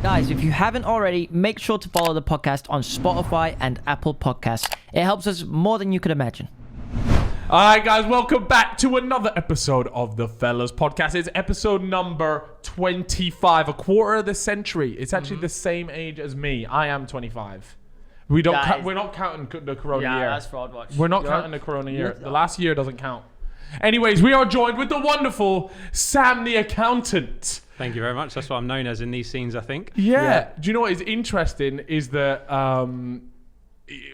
Guys, if you haven't already, make sure to follow the podcast on Spotify and Apple Podcasts. It helps us more than you could imagine. All right, guys, welcome back to another episode of the Fellas Podcast. It's episode number 25, a quarter of the century. It's actually the same age as me. I am 25. We're not counting the Corona year. Yeah, that's fraud watch. We're not counting the Corona year. The last year doesn't count. Anyways, we are joined with the wonderful Sam the Accountant. Thank you very much. That's what I'm known as in these scenes, I think. Yeah. Do you know what is interesting is that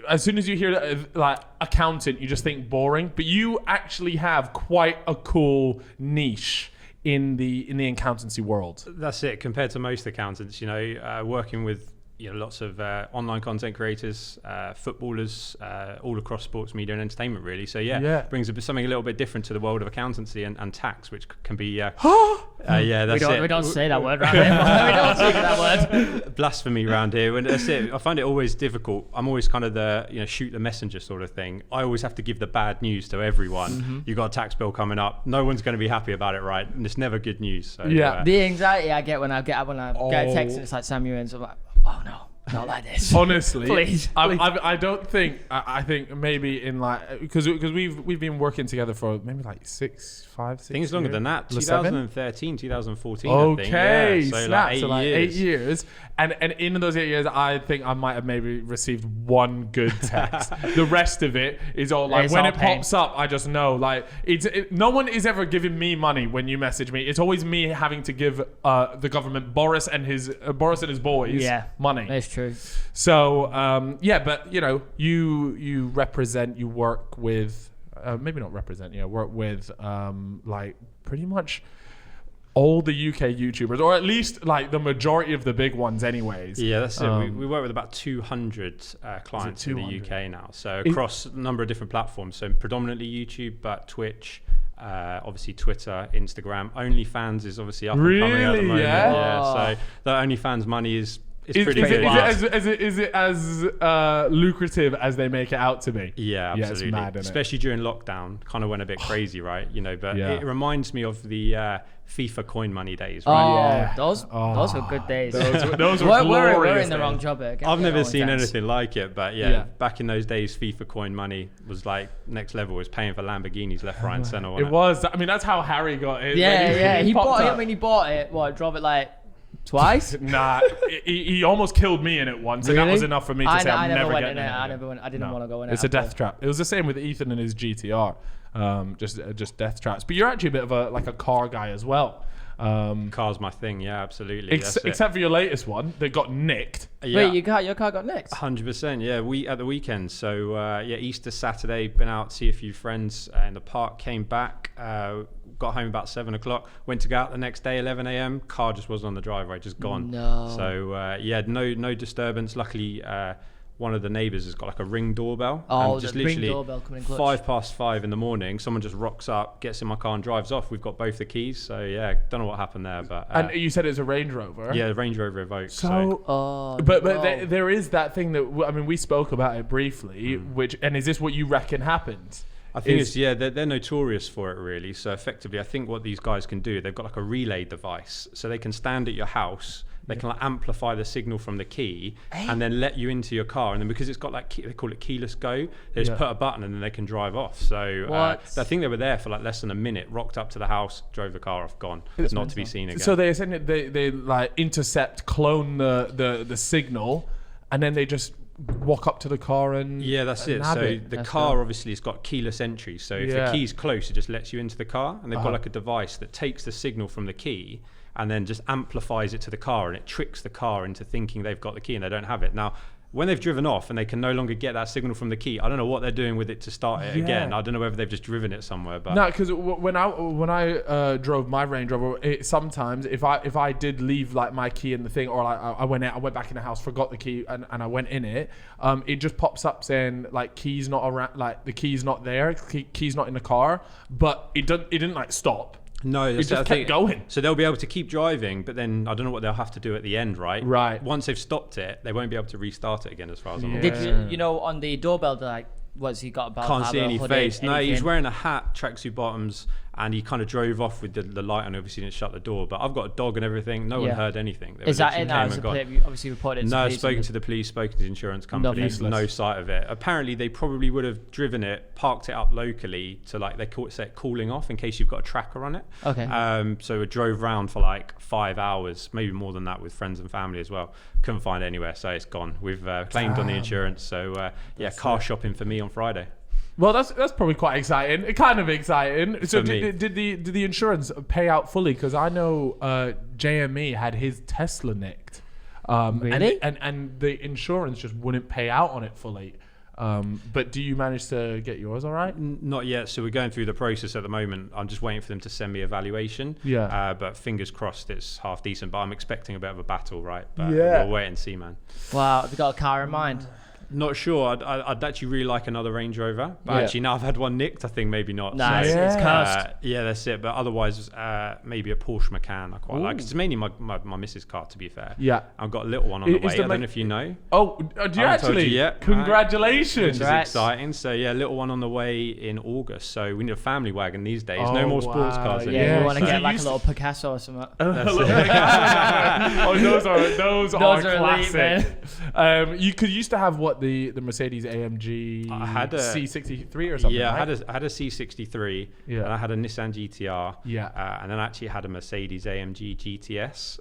as soon as you hear like accountant, you just think boring, but you actually have quite a cool niche in the accountancy world. That's it. Compared to most accountants, working with lots of online content creators, footballers, all across sports media and entertainment, really. So brings something a little bit different to the world of accountancy and tax, which can be that's we don't say that word around here. We don't say that word. Blasphemy around here. And that's it. I find it always difficult. I'm always kind of the shoot the messenger sort of thing. I always have to give the bad news to everyone. You got a tax bill coming up. No one's going to be happy about it, right? And it's never good news. So, the anxiety I get when I get a text and it's like Sam Ewens, I'm like, oh no, not like this. Honestly, please. I don't think. I think maybe in like because we've been working together for maybe like 6 I think it's longer than that. 2013, 2014. Okay, I think. Yeah. So like 8 years. And in those 8 years, I think I might have maybe received one good text. The rest of it is all like when it pops up, I just know like no one is ever giving me money when you message me. It's always me having to give the government Boris and his boys money. That's true. So but you represent, you work with. Maybe not represent, work with like pretty much all the UK YouTubers, or at least like the majority of the big ones anyways. Yeah, that's it. We work with about 200 clients in the UK now. So across a number of different platforms. So predominantly YouTube, but Twitch, obviously Twitter, Instagram. OnlyFans is obviously up and coming at the moment. So the OnlyFans money is pretty good. Is it as lucrative as they make it out to be? Yeah, absolutely. It's mad, isn't especially during lockdown, kind of went a bit crazy, right? But it reminds me of the FIFA coin money days, right? Those were good days. Those were glorious. We're in the wrong job here. I've never seen anything like it, but back in those days, FIFA coin money was like next level. Was paying for Lamborghinis left, right, and center. It was. I mean, that's how Harry got it. He bought it when he bought it. Drove it like twice? Nah, he almost killed me in it once, and that was enough for me to say I'm never getting in it. I didn't want to go in it. It's a death trap. It was the same with Ethan and his GTR, just death traps. But you're actually a bit of a car guy as well. Car's my thing, yeah, absolutely. Except for your latest one that got nicked. Wait, your car got nicked? 100%, yeah. We at the weekend. So Easter Saturday, been out to see a few friends in the park. Came back, got home about 7 o'clock. Went to go out the next day, 11 a.m. Car just wasn't on the driveway, just gone. No. So no disturbance. Luckily, one of the neighbours has got like a Ring doorbell. Oh, and just the literally Ring doorbell coming in clutch. 5:05 in the morning, someone just rocks up, gets in my car and drives off. We've got both the keys. So don't know what happened there, but and you said it's a Range Rover. Yeah, Range Rover Evoque. But there is that thing that we spoke about it briefly. And is this what you reckon happened? I think they're notorious for it, really. So effectively, I think what these guys can do, they've got like a relay device, so they can stand at your house. They can like amplify the signal from the key and then let you into your car. And then because it's got like, they call it keyless go, they just put a button and then they can drive off. So I think they were there for like less than a minute, rocked up to the house, drove the car off, gone. It's not to be seen again. So they like intercept, clone the signal, and then they just walk up to the car and that's it. So the car obviously has got keyless entry. So if the key's close, it just lets you into the car. And they've got like a device that takes the signal from the key and then just amplifies it to the car, and it tricks the car into thinking they've got the key and they don't have it. Now, when they've driven off and they can no longer get that signal from the key, I don't know what they're doing with it to start it again. I don't know whether they've just driven it somewhere. But no, because when I drove my Range Rover, sometimes if I did leave like my key in the thing, or like I went back in the house, forgot the key, and I went in it, it just pops up saying like keys not around, like the key's not there, key's not in the car, but it didn't like stop. No, it just kept going. So they'll be able to keep driving, but then I don't know what they'll have to do at the end, right? Right. Once they've stopped it, they won't be able to restart it again, as far as I'm aware. Did you on the doorbell, like, what's he got about? Can't see any face. No, he's wearing a hat, tracksuit bottoms, and he kind of drove off with the light on. Obviously didn't shut the door, but I've got a dog and everything. No one heard anything. Is that it now? Obviously reported it to no, police. spoken to the police, spoken to the insurance company. No sight of it. Apparently they probably would have driven it, parked it up locally to like, they call it cooling off in case you've got a tracker on it. Okay. So it drove around for like 5 hours, maybe more than that, with friends and family as well. Couldn't find it anywhere, so it's gone. We've claimed on the insurance. So car shopping for me on Friday. Well, that's probably quite exciting. Kind of exciting. So did the insurance pay out fully? Because I know JME had his Tesla nicked, really? and the insurance just wouldn't pay out on it fully. But do you manage to get yours all right? Not yet. So we're going through the process at the moment. I'm just waiting for them to send me a valuation. Yeah. But fingers crossed it's half decent. But I'm expecting a bit of a battle, right? But we'll wait and see, man. Wow. Have you got a car in mind? Not sure. I'd actually really like another Range Rover, but actually now I've had one nicked, I think maybe not. Nah, so, it's cursed. Yeah, that's it. But otherwise, maybe a Porsche Macan I quite like. It's mainly my missus' car, to be fair. Yeah. I've got a little one on the way. I don't know if you know. Oh, do you actually? Yet. Congratulations. Which is exciting. So yeah, little one on the way in August. So we need a family wagon these days. No more sports cars anymore. Yeah, you want to get like a little Picasso or something. Those are classic. You used to have what the Mercedes AMG I had a C63 or something. Yeah, right? I had a C63. Yeah. And I had a Nissan GTR. Yeah. And then I actually had a Mercedes AMG GTS.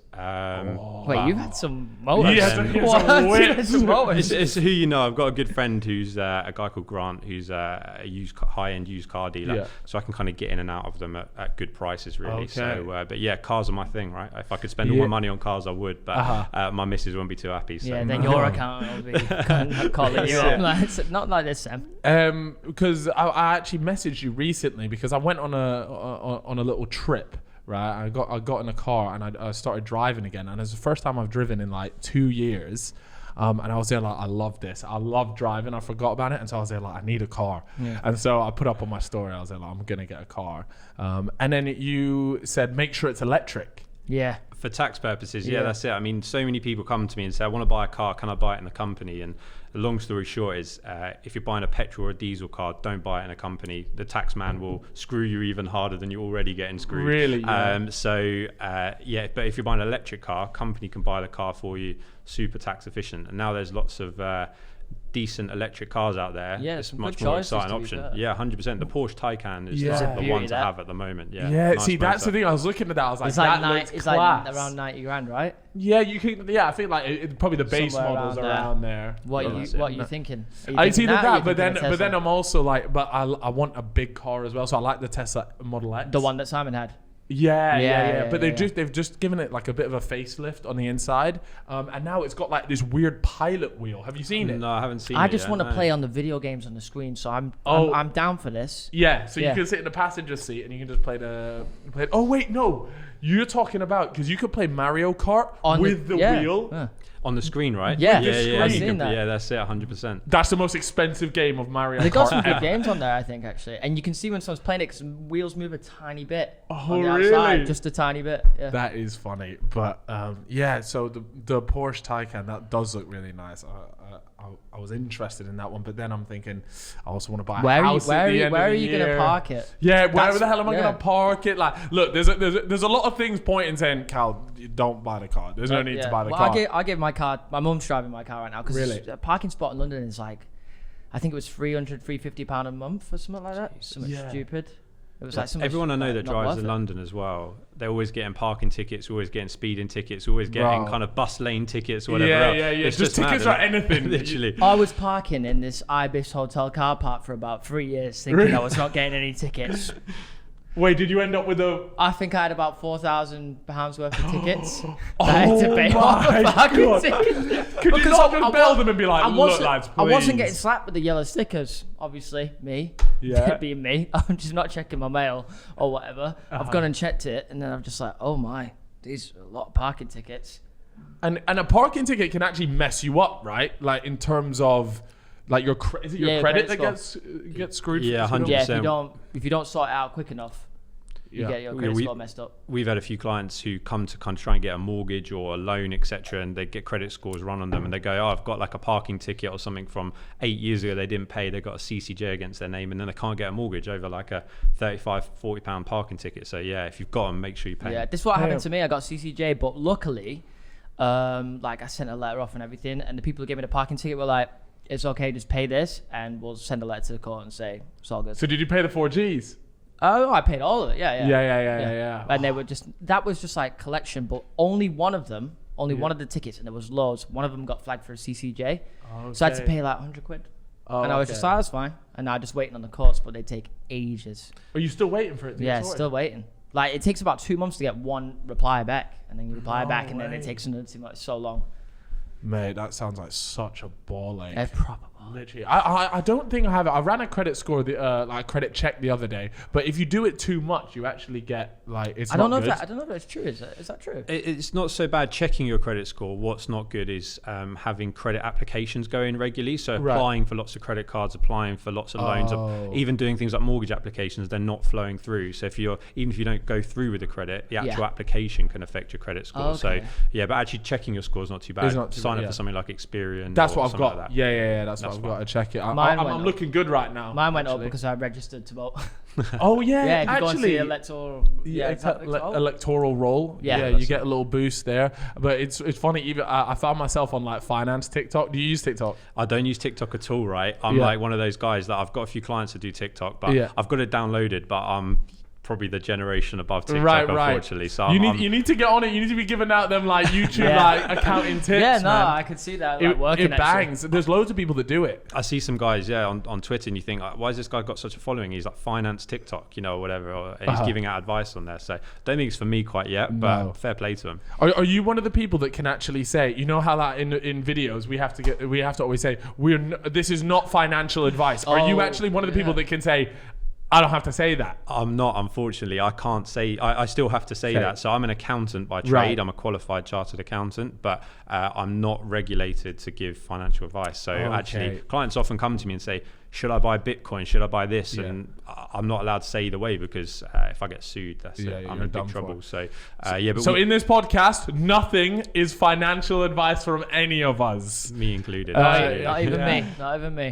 Wait, you've had some motors. Yes, some motors. It's who you know. I've got a good friend who's a guy called Grant, who's a high-end used car dealer. Yeah. So I can kind of get in and out of them at good prices, really. Okay. So, but yeah, cars are my thing, right? If I could spend all my money on cars, I would. But my missus won't be too happy. So. Yeah, then your accountant will be calling you up. Not like this, Sam. Because I actually messaged you recently because I went on a little trip. Right, I got in a car and I started driving again, and it's the first time I've driven in like 2 years. And I was there like, I love this. I love driving. I forgot about it, and so I was there like, I need a car. Yeah. And so I put up on my story. I was there like, I'm gonna get a car. And then you said, make sure it's electric. Yeah. For tax purposes, yeah, that's it. I mean, so many people come to me and say, I want to buy a car. Can I buy it in the company? And the long story short is, if you're buying a petrol or a diesel car, don't buy it in a company. The tax man will screw you even harder than you're already getting screwed. Really? Yeah. But if you're buying an electric car, company can buy the car for you, super tax efficient. And now there's lots of decent electric cars out there. Yeah, it's some much good more choices, exciting option. Yeah, 100%. The Porsche Taycan is the one to have at the moment. Yeah. Nice see, that's the thing. I was looking at that. I was like, it's like around 90 grand, right? Yeah, you can. Yeah, I think like probably the base models around there. What are you thinking? It's either that, but then I'm also like, but I want a big car as well. So I like the Tesla Model X, the one that Simon had. Yeah. But they've just given it like a bit of a facelift on the inside, and now it's got like this weird pilot wheel. Have you seen it? No, I haven't seen it. I just want to play on the video games on the screen, so I'm down for this. Yeah, so you can sit in the passenger seat and you can just play the. Oh wait, no, you're talking about because you could play Mario Kart with the wheel. Yeah. On the screen, right? Yeah, I've seen that. Yeah, that's it, 100%. That's the most expensive game of Mario Kart. They got some good games on there, I think, actually. And you can see when someone's playing it because wheels move a tiny bit on the outside, just a tiny bit. Yeah. That is funny. But so the Porsche Taycan, that does look really nice. I was interested in that one, but then I'm thinking I also want to buy a house at the end where of are the you going to park it? Yeah, where the hell am I going to park it? Like, look, there's a lot of things pointing saying, Cal, don't buy the car. There's no need to buy the car. I gave my car. My mum's driving my car right now because a parking spot in London is like, I think it was £350 a month or something like that. Something stupid. It was like everyone I know that drives in London as well, they're always getting parking tickets, always getting speeding tickets, always getting kind of bus lane tickets or whatever else. Yeah. It's just tickets for anything. Literally. I was parking in this Ibis hotel car park for about 3 years thinking I was not getting any tickets. Wait, did you end up with a... I think I had about £4,000 worth of tickets that I had to pay off parking tickets. Could you not just bail them and be like, look lads, please. I wasn't getting slapped with the yellow stickers, obviously, me. Yeah. Being me. I'm just not checking my mail or whatever. I've gone and checked it and then I'm just like, oh my, these are a lot of parking tickets. And a parking ticket can actually mess you up, right? Like in terms of... Like is it your credit that gets screwed? Yeah, 100%. Yeah, if you don't sort it out quick enough. you get your credit score messed up. We've had a few clients who come to kind of try and get a mortgage or a loan, etc., and they get credit scores run on them, and they go, "Oh, I've got like a parking ticket or something from 8 years ago. They didn't pay. They got a CCJ against their name, and then they can't get a mortgage over like a £35-40 parking ticket." So yeah, if you've got them, make sure you pay. Yeah, this is what happened to me. I got CCJ, but luckily, like I sent a letter off and everything, and the people who gave me the parking ticket were like, "It's okay, just pay this, and we'll send a letter to the court and say it's all good." So did you pay the 4Gs? Oh, I paid all of it. Yeah. And they were that was just like collection, but only one of them, one of the tickets, and there was loads. One of them got flagged for a CCJ, Okay. so I had to pay like 100 quid. And I was just like, that's fine. And now just waiting on the courts, but they take ages. Are you still waiting for it to get sorted? Still waiting. Like it takes about 2 months to get one reply back, and then you reply back, and then it takes another 2 months. So long. Mate, that sounds like such a ball ache. It's proper. Literally, I don't think I have it. I ran a credit score, like credit check the other day. But if you do it too much, you actually get like it's. I don't know if that's true. Is that true? It's not so bad checking your credit score. What's not good is having credit applications going regularly. So applying for lots of credit cards, applying for lots of loans, even doing things like mortgage applications, they're not flowing through. So even if you don't go through with the credit, the actual application can affect your credit score. So yeah, but actually checking your score is not too bad. Sign up for something like Experian. That's what I've got. Like that. Yeah. That's what I've got to check it. I'm looking good right now. Mine went up because I registered to vote. Oh yeah, yeah. If you actually, go into electoral roll. Yeah, you get a little boost there. But it's funny. Even I found myself on like finance TikTok. Do you use TikTok? I don't use TikTok at all. Right, I'm like one of those guys that I've got a few clients that do TikTok, but I've got it downloaded. But I'm probably the generation above TikTok, unfortunately. So you need to get on it. You need to be giving out them like YouTube like accounting tips. Yeah, no, man. I could see that working. It bangs. There's loads of people that do it. I see some guys, on Twitter, and you think, why has this guy got such a following? He's like finance TikTok, or whatever, and he's giving out advice on there. So I don't think it's for me quite yet, but fair play to him. Are you one of the people that can actually say, how that in videos we have to always say this is not financial advice? Are you actually one of the people that can say, I don't have to say that? I'm not, unfortunately. I can't say. I still have to say that. So I'm an accountant by trade. Right. I'm a qualified chartered accountant, but I'm not regulated to give financial advice. So actually, clients often come to me and say, should I buy Bitcoin? Should I buy this? Yeah. And I'm not allowed to say either way because if I get sued, that's it. I'm in big trouble. So in this podcast, nothing is financial advice from any of us, me included. Not even me.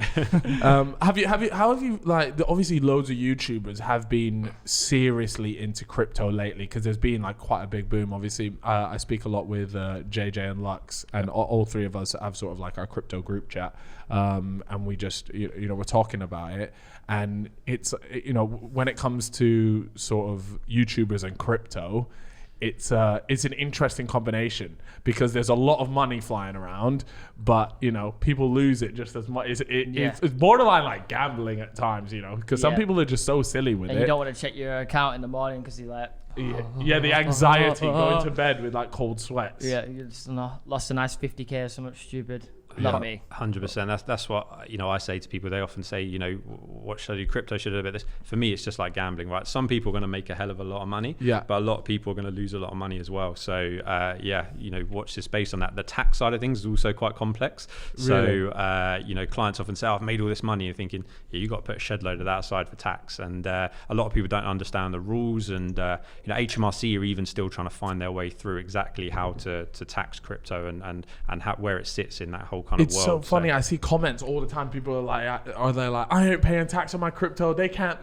How have you like? Obviously, loads of YouTubers have been seriously into crypto lately because there's been like quite a big boom. Obviously, I speak a lot with JJ and Lux, and all three of us have sort of like our crypto group chat. And we just we're talking about it, and it's when it comes to sort of YouTubers and crypto, it's an interesting combination because there's a lot of money flying around, but people lose it just as much. It's borderline like gambling at times, because some people are just so silly with it. You don't want to check your account in the morning because you're like, the anxiety going to bed with like cold sweats. Yeah, you just lost a nice 50k or something stupid. Not me. 100%. That's what I say to people. They often say, what should I do? Crypto, should I do about this? For me, it's just like gambling, right? Some people are going to make a hell of a lot of money, but a lot of people are going to lose a lot of money as well. So watch this space on that. The tax side of things is also quite complex. Really? So clients often say, I've made all this money. You're thinking, you got to put a shed load of that aside for tax. And a lot of people don't understand the rules. And HMRC are even still trying to find their way through exactly how to tax crypto and where it sits in that whole kind of world. It's so funny. I see comments all the time. People are like, I ain't paying tax on my crypto. They can't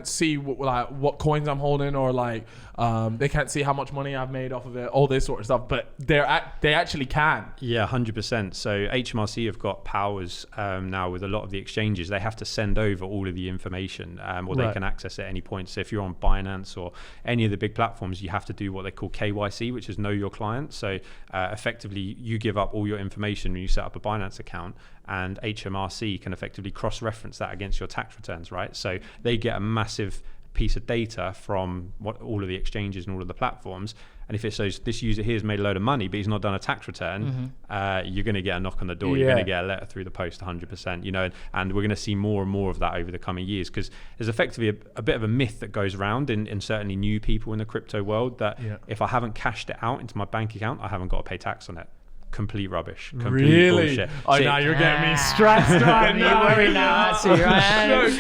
see what coins I'm holding, or they can't see how much money I've made off of it, all this sort of stuff. But they actually can. Yeah, 100%. So HMRC have got powers now with a lot of the exchanges. They have to send over all of the information, or they can access at any point. So if you're on Binance or any of the big platforms, you have to do what they call KYC, which is know your client. So effectively, you give up all your information when you set up a Binance account, and HMRC can effectively cross-reference that against your tax returns, right? So they get a massive piece of data from all of the exchanges and all of the platforms, and if it says this user here has made a load of money but he's not done a tax return, you're going to get a knock on the door. You're going to get a letter through the post 100%, and we're going to see more and more of that over the coming years, because there's effectively a bit of a myth that goes around in certainly new people in the crypto world that if I haven't cashed it out into my bank account, I haven't got to pay tax on it. complete rubbish. Complete Really? bullshit. Oh, now you're getting me stressed right now. You're worried now. I see your hand.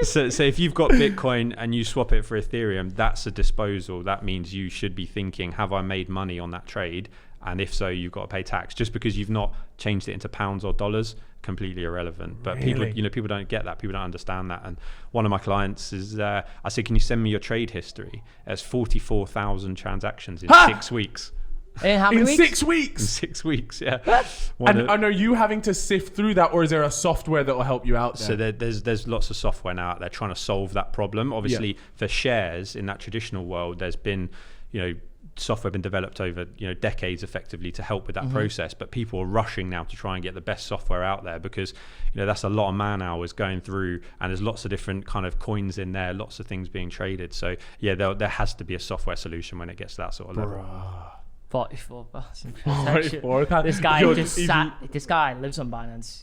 So if you've got Bitcoin and you swap it for Ethereum, that's a disposal. That means you should be thinking, have I made money on that trade? And if so, you've got to pay tax. Just because you've not changed it into pounds or dollars, completely irrelevant. But Really? people don't get that. People don't understand that. And one of my clients is, I said, can you send me your trade history? It's 44,000 transactions in 6 weeks. In how many In weeks? 6 In weeks. 6 weeks, yeah. And are you having to sift through that, or is there a software that will help you out there? So there's lots of software now out there trying to solve that problem. Obviously, for shares in that traditional world, there's been, software been developed over decades effectively to help with that process, but people are rushing now to try and get the best software out there because that's a lot of man hours going through, and there's lots of different kind of coins in there, lots of things being traded. So yeah, there has to be a software solution when it gets to that sort of level. 44. This guy lives on Binance.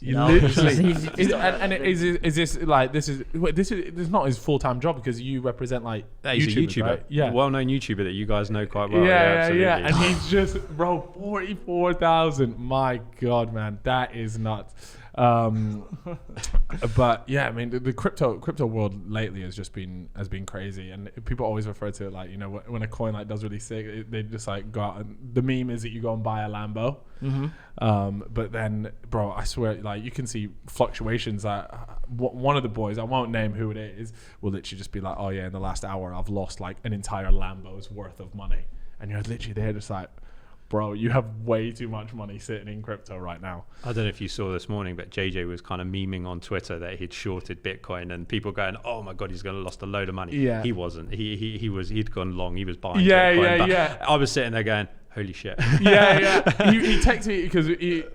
This is not his full-time job because you represent He's a YouTuber, right? Yeah, well-known YouTuber that you guys know quite well. Yeah. And he's just 44,000. My God, man, that is nuts. But yeah, I mean, the crypto world lately has been crazy, and people always refer to it when a coin does really sick, they just go out, and the meme is that you go and buy a Lambo. But then, bro, I swear, you can see fluctuations. One of the boys, I won't name who it is, will literally just be like, oh yeah, in the last hour I've lost an entire Lambo's worth of money, and you're literally there just bro, you have way too much money sitting in crypto right now. I don't know if you saw this morning, but JJ was kind of memeing on Twitter that he'd shorted Bitcoin, and people going, "Oh my God, he's going to lost a load of money." Yeah, he wasn't. He'd gone long. He was buying. Bitcoin, I was sitting there going, holy shit. Yeah. He texted me because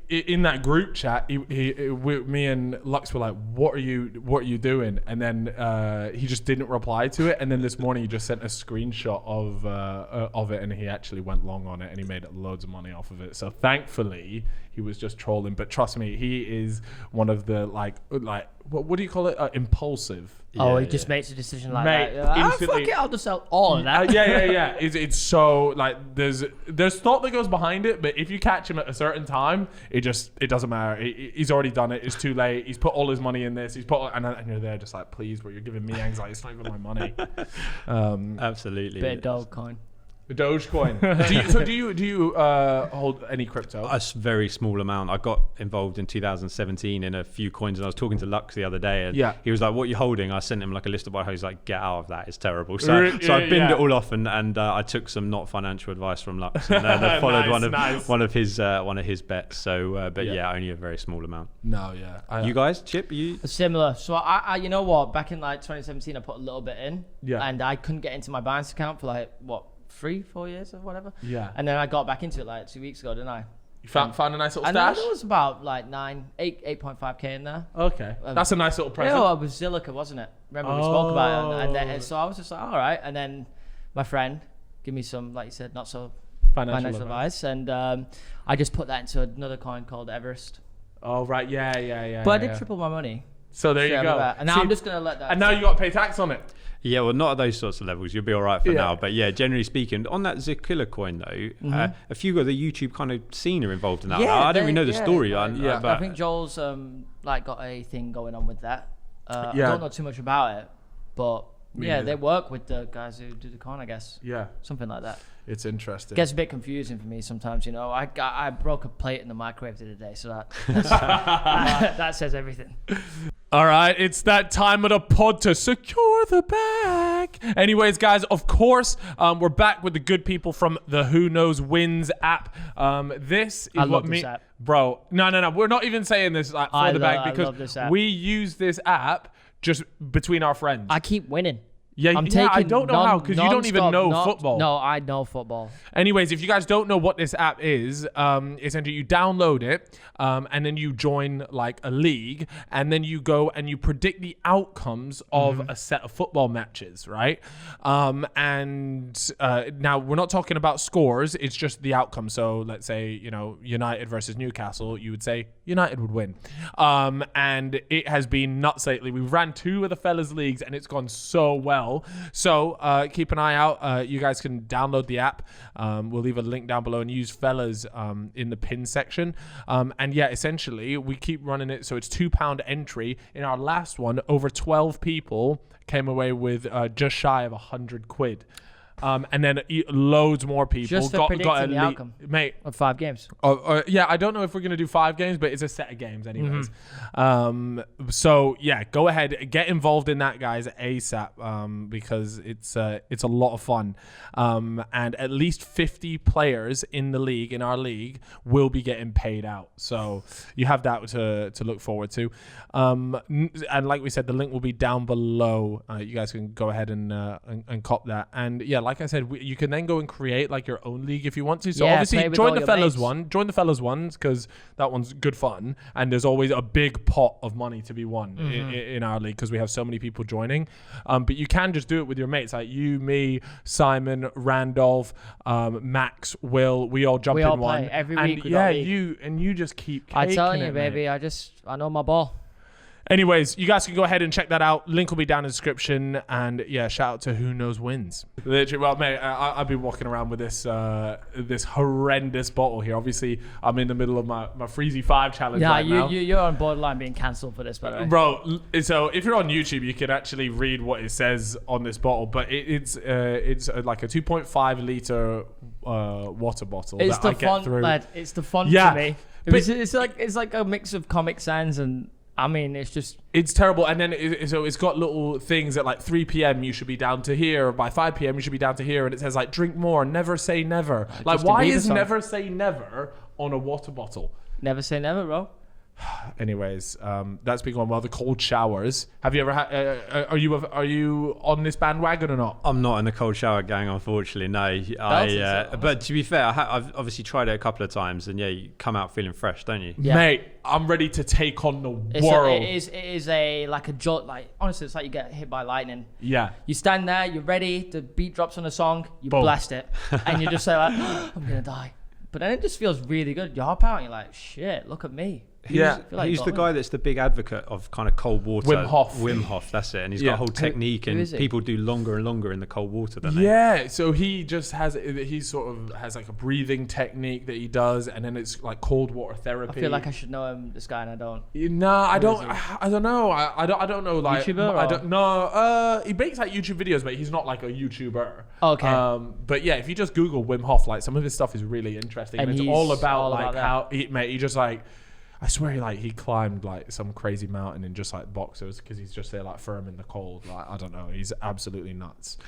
in that group chat, me and Lux were like, what are you doing? And then he just didn't reply to it. And then this morning he just sent a screenshot of it, and he actually went long on it, and he made loads of money off of it. So thankfully he was just trolling. But trust me, he is one of the what do you call it? Impulsive. He just makes a decision like that. Fuck it, I'll just sell all of that. Yeah. It's so there's thought that goes behind it, but if you catch him at a certain time, it doesn't matter. He's already done it. It's too late. He's put all his money in this. And you're there just please, bro, you're giving me anxiety. It's not even my money. Absolutely. Bit of Dogecoin. Dogecoin. Do you hold any crypto? A very small amount. I got involved in 2017 in a few coins, and I was talking to Lux the other day, and he was like, "What are you holding?" I sent him a list of what he's like, "Get out of that. It's terrible." So I binned it all off, and I took some not financial advice from Lux, and I followed one of his bets. So, only a very small amount. No, you guys, Chip, you similar. So I you know what? Back in 2017, I put a little bit in, and I couldn't get into my Binance account for 3-4 years or whatever. Yeah. And then I got back into it 2 weeks ago, didn't I? You found a nice little stash? There was about 8.5k in there. Okay. That's a nice little present. It was Zilliqa, wasn't it? Remember we spoke about it, and then, so I was just all right. And then my friend gave me some, like you said, not so financial advice, and I just put that into another coin called Everest. Oh right, yeah. But I did triple my money. So there you go. And now I'm just gonna let that. And now you got to pay tax on it. Yeah, well, not at those sorts of levels. You'll be all right for now. But yeah, generally speaking, on that Zilliqa coin though, a few of the YouTube kind of scene are involved in that. I don't really know the story. But I think Joel's got a thing going on with that. I don't know too much about it, but they work with the guys who do the coin, I guess. Yeah, something like that. It's interesting. Gets a bit confusing for me sometimes. I broke a plate in the microwave the other day, so that says everything. All right, it's that time of the pod to secure the bag. Anyways, guys, of course, we're back with the good people from the Who Knows Wins app. This is this app. Bro, no. We're not even saying this for the bag because we use this app just between our friends. I keep winning. Yeah, I don't know how, because you don't even know football. No, I know football. Anyways, if you guys don't know what this app is, essentially you download it, and then you join a league, and then you go and you predict the outcomes of a set of football matches, right? And now we're not talking about scores; it's just the outcome. So let's say United versus Newcastle, you would say United would win, and it has been nuts lately. We've ran 2 of the fellas leagues, and it's gone so well. well. So keep an eye out. You guys can download the app. We'll leave a link down below and use fellas in the pin section. And yeah, essentially we keep running it. So it's £2 entry. In our last one, over 12 people came away with just shy of 100 quid. And then loads more people just for predicting the outcome, mate, of 5 games. Yeah, I don't know if we're gonna do 5 games, but it's a set of games anyways. So yeah, go ahead, get involved in that, guys, ASAP, because it's a lot of fun. And at least 50 players in our league will be getting paid out. So you have that to look forward to. And like we said, the link will be down below. You guys can go ahead and cop that. And yeah, like I said, you can then go and create like your own league if you want to. So obviously join the fellas ones because that one's good fun, and there's always a big pot of money to be won in our league because we have so many people joining. But you can just do it with your mates, like you, me, Simon, Randolph, Max, Will. We all jump in one every week. And yeah, you just keep caking I tell you, it, baby, mate. I know my ball. Anyways, you guys can go ahead and check that out. Link will be down in the description. And yeah, shout out to Who Knows Wins. Literally, well, mate, I've been walking around with this horrendous bottle here. Obviously, I'm in the middle of my Freezy 5 challenge right now. You're on borderline being cancelled for this, by the way. Bro, so if you're on YouTube, you can actually read what it says on this bottle. But it's like a 2.5 litre water bottle it's that the I get font, through. lad. It's the font Yeah, for me. It's like a mix of Comic Sans and... I mean, it's terrible. And then it's got little things at like 3 p.m. you should be down to here. Or by 5 p.m. you should be down to here. And it says like, drink more, never say never. Like, why is never say never on a water bottle? Never say never, bro. Anyways, that's been going well. The cold showers. Have you ever had? Are you on this bandwagon or not? I'm not in the cold shower gang, unfortunately. No, but to be fair, I've obviously tried it a couple of times, and yeah, you come out feeling fresh, don't you? Yeah. Mate, I'm ready to take on the world. It is like a jolt. Like honestly, it's like you get hit by lightning. Yeah. You stand there, you're ready. The beat drops on a song, you blast it, and you're just like, I'm gonna die. But then it just feels really good. You hop out, and you're like, shit, look at me. He's the guy that's the big advocate of kind of cold water. Wim Hof, that's it. And he's got a whole technique, and people do longer and longer in the cold water than they. Yeah, so he just has like a breathing technique that he does, and then it's like cold water therapy. I feel like I should know him, this guy, and I don't. Nah, I don't know. I don't know. Like, YouTuber? I don't know. He makes like YouTube videos, but he's not like a YouTuber. Okay. But yeah, if you just Google Wim Hof, like some of his stuff is really interesting, and it's all about how he just like. I swear he climbed like some crazy mountain in just like boxers because he's just there like firm in the cold. Like, I don't know. He's absolutely nuts.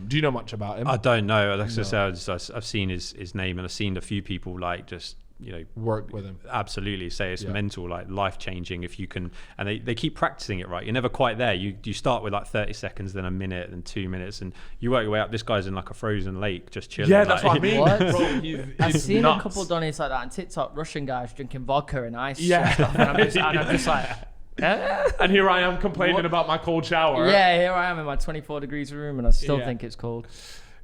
Do you know much about him? I don't know. Like I said, I've seen his name, and I've seen a few people like just, you know, work with him. Absolutely say it's mental, like life changing if you can. And they keep practicing it, right? You're never quite there. You start with like 30 seconds, then a minute, then 2 minutes, and you work your way up. This guy's in like a frozen lake just chilling. Yeah, that's what I mean. What? Bro, I've seen a couple of donates like that on TikTok, Russian guys drinking vodka and ice. Yeah. And stuff, and I'm just like... And here I am complaining about my cold shower. Yeah, here I am in my 24 degrees room, and I still think it's cold.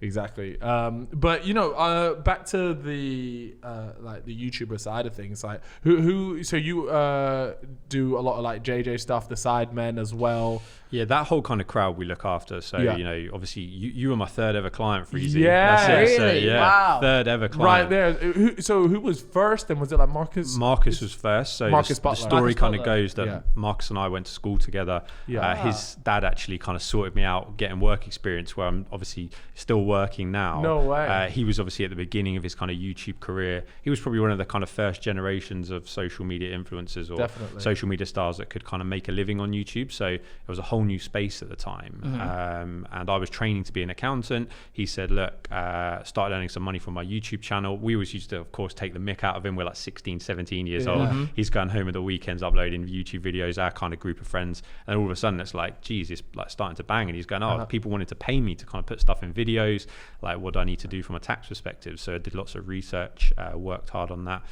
Exactly. But you know, back to the like the YouTuber side of things. Like who so you do a lot of like JJ stuff, the Sidemen as well. Yeah, that whole kind of crowd we look after. So, you know, obviously you were my third ever client, Freezy. Yeah. That's it. Really? So, yeah, wow. Third ever client. Right there. Who was first, and was it like Marcus? Marcus was first. So the story kind of goes that Marcus and I went to school together. Yeah. His dad actually kind of sorted me out getting work experience where I'm obviously still working now. No way. He was obviously at the beginning of his kind of YouTube career. He was probably one of the kind of first generations of social media influencers or social media stars that could kind of make a living on YouTube. So it was a whole new space at the time. And I was training to be an accountant. He said, look, start earning some money from my YouTube channel. We always used to, of course, take the mick out of him. We're like 16, 17 years old. He's going home at the weekends uploading YouTube videos, our kind of group of friends. And all of a sudden it's like, geez, it's like starting to bang. And he's going, people wanted to pay me to kind of put stuff in videos. Like, what do I need to do from a tax perspective? So I did lots of research, worked hard on that.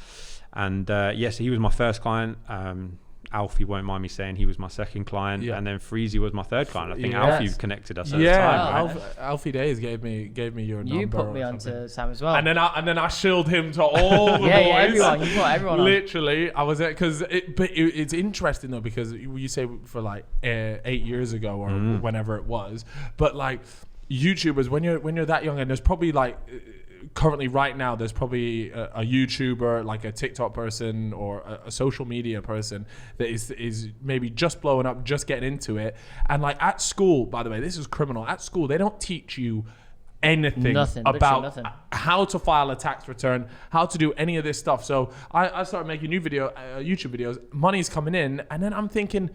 And yes, he was my first client. Alfie won't mind me saying he was my second client, and then Freezy was my third client. I think Alfie connected us at the time. Right? Alfie Days gave me your number. You put me onto Sam as well, and then I shilled him to all the boys. Everyone. You got everyone. Literally, I was there because it's interesting though, because you say for like 8 years ago or whenever it was, but like YouTubers, when you're that young, and there's probably like. Currently right now there's probably a YouTuber, like a TikTok person or a social media person that is maybe just blowing up, just getting into it. And like at school, by the way, this is criminal. At school they don't teach you anything about how to file a tax return, how to do any of this stuff. So I started making YouTube videos, money's coming in, and then I'm thinking,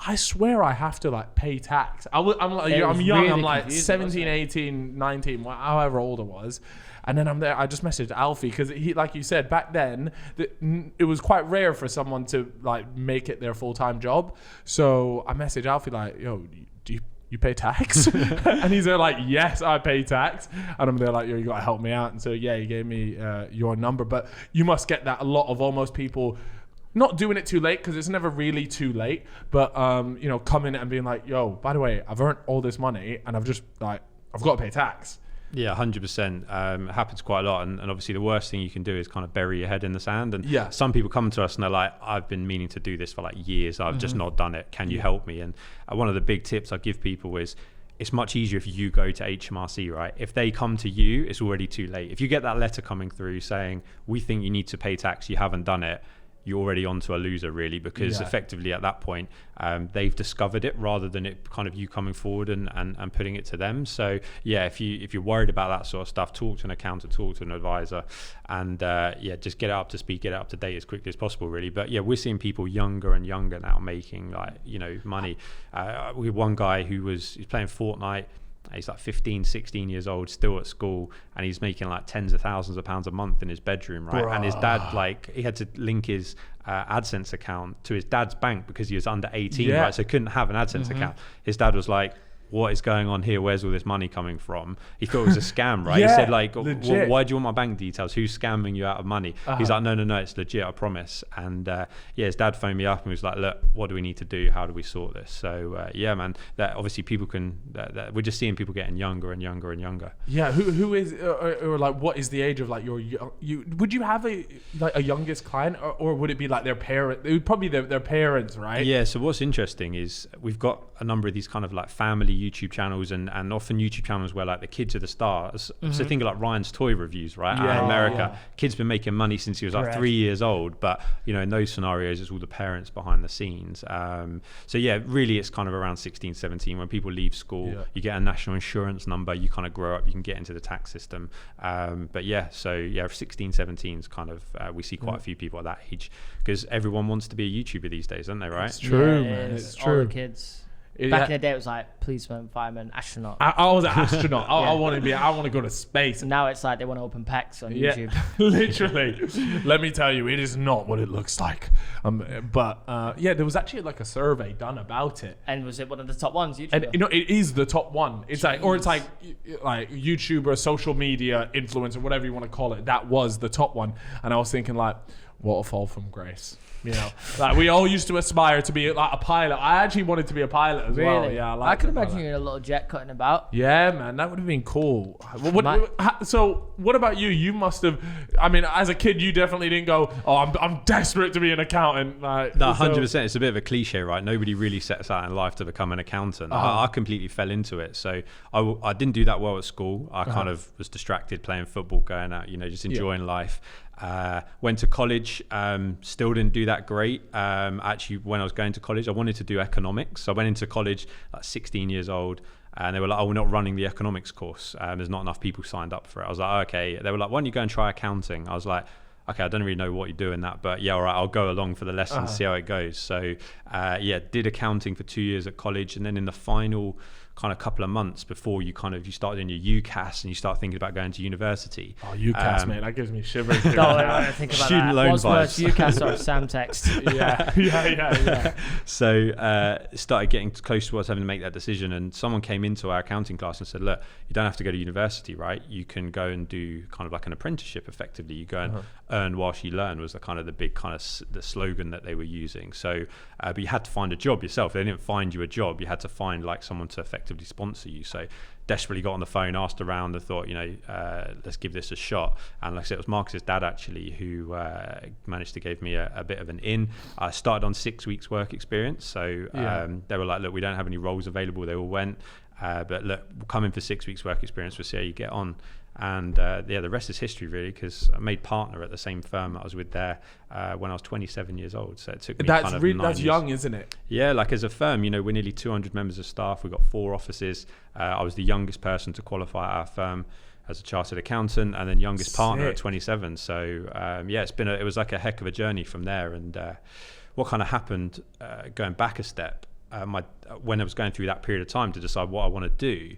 I swear I have to like pay tax. I'm young. Really I'm like 17, 18, 19, however old I was. And then I'm there. I just messaged Alfie because he, like you said, back then it was quite rare for someone to like make it their full-time job. So I messaged Alfie like, yo, do you pay tax? And he's there like, yes, I pay tax. And I'm there like, yo, you got to help me out. And so yeah, he gave me your number. But you must get that a lot of almost people not doing it too late, because it's never really too late, but coming and being like, yo, by the way, I've earned all this money and I've got to pay tax. Yeah, 100%. It happens quite a lot, and obviously the worst thing you can do is kind of bury your head in the sand. And some people come to us and they're like, I've been meaning to do this for like years, I've just not done it, can you help me? And one of the big tips I give people is, it's much easier if you go to HMRC, right? If they come to you, it's already too late. If you get that letter coming through saying, we think you need to pay tax, you haven't done it, you're already onto a loser, really, because effectively at that point they've discovered it rather than it kind of you coming forward and putting it to them. So yeah, if you're worried about that sort of stuff, talk to an accountant, talk to an advisor, and just get it up to speed, get it up to date as quickly as possible, really. But yeah, we're seeing people younger and younger now making money. We had one guy he's playing Fortnite. He's like 15, 16 years old, still at school, and he's making like tens of thousands of pounds a month in his bedroom, right? Bruh. And his dad, he had to link his AdSense account to his dad's bank because he was under 18, right? So he couldn't have an AdSense account. His dad was like, what is going on here? Where's all this money coming from? He thought it was a scam, right? He said like, why do you want my bank details? Who's scamming you out of money? He's like, no, it's legit, I promise. And his dad phoned me up and was like, look, what do we need to do? How do we sort this? So man, that obviously people can, we're just seeing people getting younger and younger and younger. Yeah, who is, or like, what is the age of like would you have a youngest client, or would it be like their parent? It would probably be their parents, right? Yeah, so what's interesting is we've got a number of these kind of like family YouTube channels and often YouTube channels where like the kids are the stars. So think of like Ryan's Toy Reviews, right? Out in America, kid's been making money since he was like 3 years old, but in those scenarios it's all the parents behind the scenes. So yeah, really it's kind of around 16, 17 when people leave school, you get a national insurance number, you kind of grow up, you can get into the tax system. But yeah, so yeah, 16, 17 is kind of, we see quite a few people at that age because everyone wants to be a YouTuber these days, don't they, right? It's true, man. It's true. All the kids. Back in the day, it was like policeman, fireman, astronaut. I was an astronaut. I want to go to space. And now it's like they want to open packs on YouTube. Literally. Let me tell you, it is not what it looks like. There was actually like a survey done about it. And was it one of the top ones? YouTuber? And it is the top one. It's like YouTuber, social media influencer, whatever you want to call it. That was the top one. And I was thinking like, what a fall from grace. Like we all used to aspire to be like a pilot. I actually wanted to be a pilot as well. Yeah, I could imagine you in a little jet cutting about. Yeah, man, that would have been cool. So what about you? You must have. I mean, as a kid, you definitely didn't go, "Oh, I'm desperate to be an accountant." No, 100%. It's a bit of a cliche, right? Nobody really sets out in life to become an accountant. I completely fell into it. So I didn't do that well at school. I kind of was distracted playing football, going out, just enjoying life. Went to college, still didn't do that great. Actually, when I was going to college, I wanted to do economics. So I went into college like 16 years old, and they were like, "Oh, we're not running the economics course. There's not enough people signed up for it." I was like, "Okay." They were like, "Why don't you go and try accounting?" I was like, "Okay, I don't really know what you're doing that, but yeah, all right, I'll go along for the lessons, see how it goes." So did accounting for 2 years at college, and then in the final kind of couple of months before you start doing your UCAS and you start thinking about going to university. Oh, UCAS, mate, that gives me shivers. Don't think about Student that. loan What's worse, UCAS or Samtext? Yeah. So started getting close towards having to make that decision, and someone came into our accounting class and said, look, you don't have to go to university, right? You can go and do kind of like an apprenticeship effectively. You go and earn whilst you learn was the big kind of the slogan that they were using. So but you had to find a job yourself. They didn't find you a job. You had to find like someone to effectively sponsor you. So desperately got on the phone, asked around, and thought, let's give this a shot. And like I said, it was Marcus's dad actually who managed to give me a bit of an in. I started on 6 weeks work experience. So they were like, look, we don't have any roles available. They all went, but look, we'll come in for 6 weeks work experience. We'll see how you get on. And the rest is history, really, because I made partner at the same firm I was with there when I was 27 years old. So it took me that's young, isn't it? Yeah, like as a firm, we're nearly 200 members of staff. We've got 4 offices. I was the youngest person to qualify at our firm as a chartered accountant, and then youngest partner at 27. So it was like a heck of a journey from there. And what kind of happened, going back a step, when I was going through that period of time to decide what I want to do,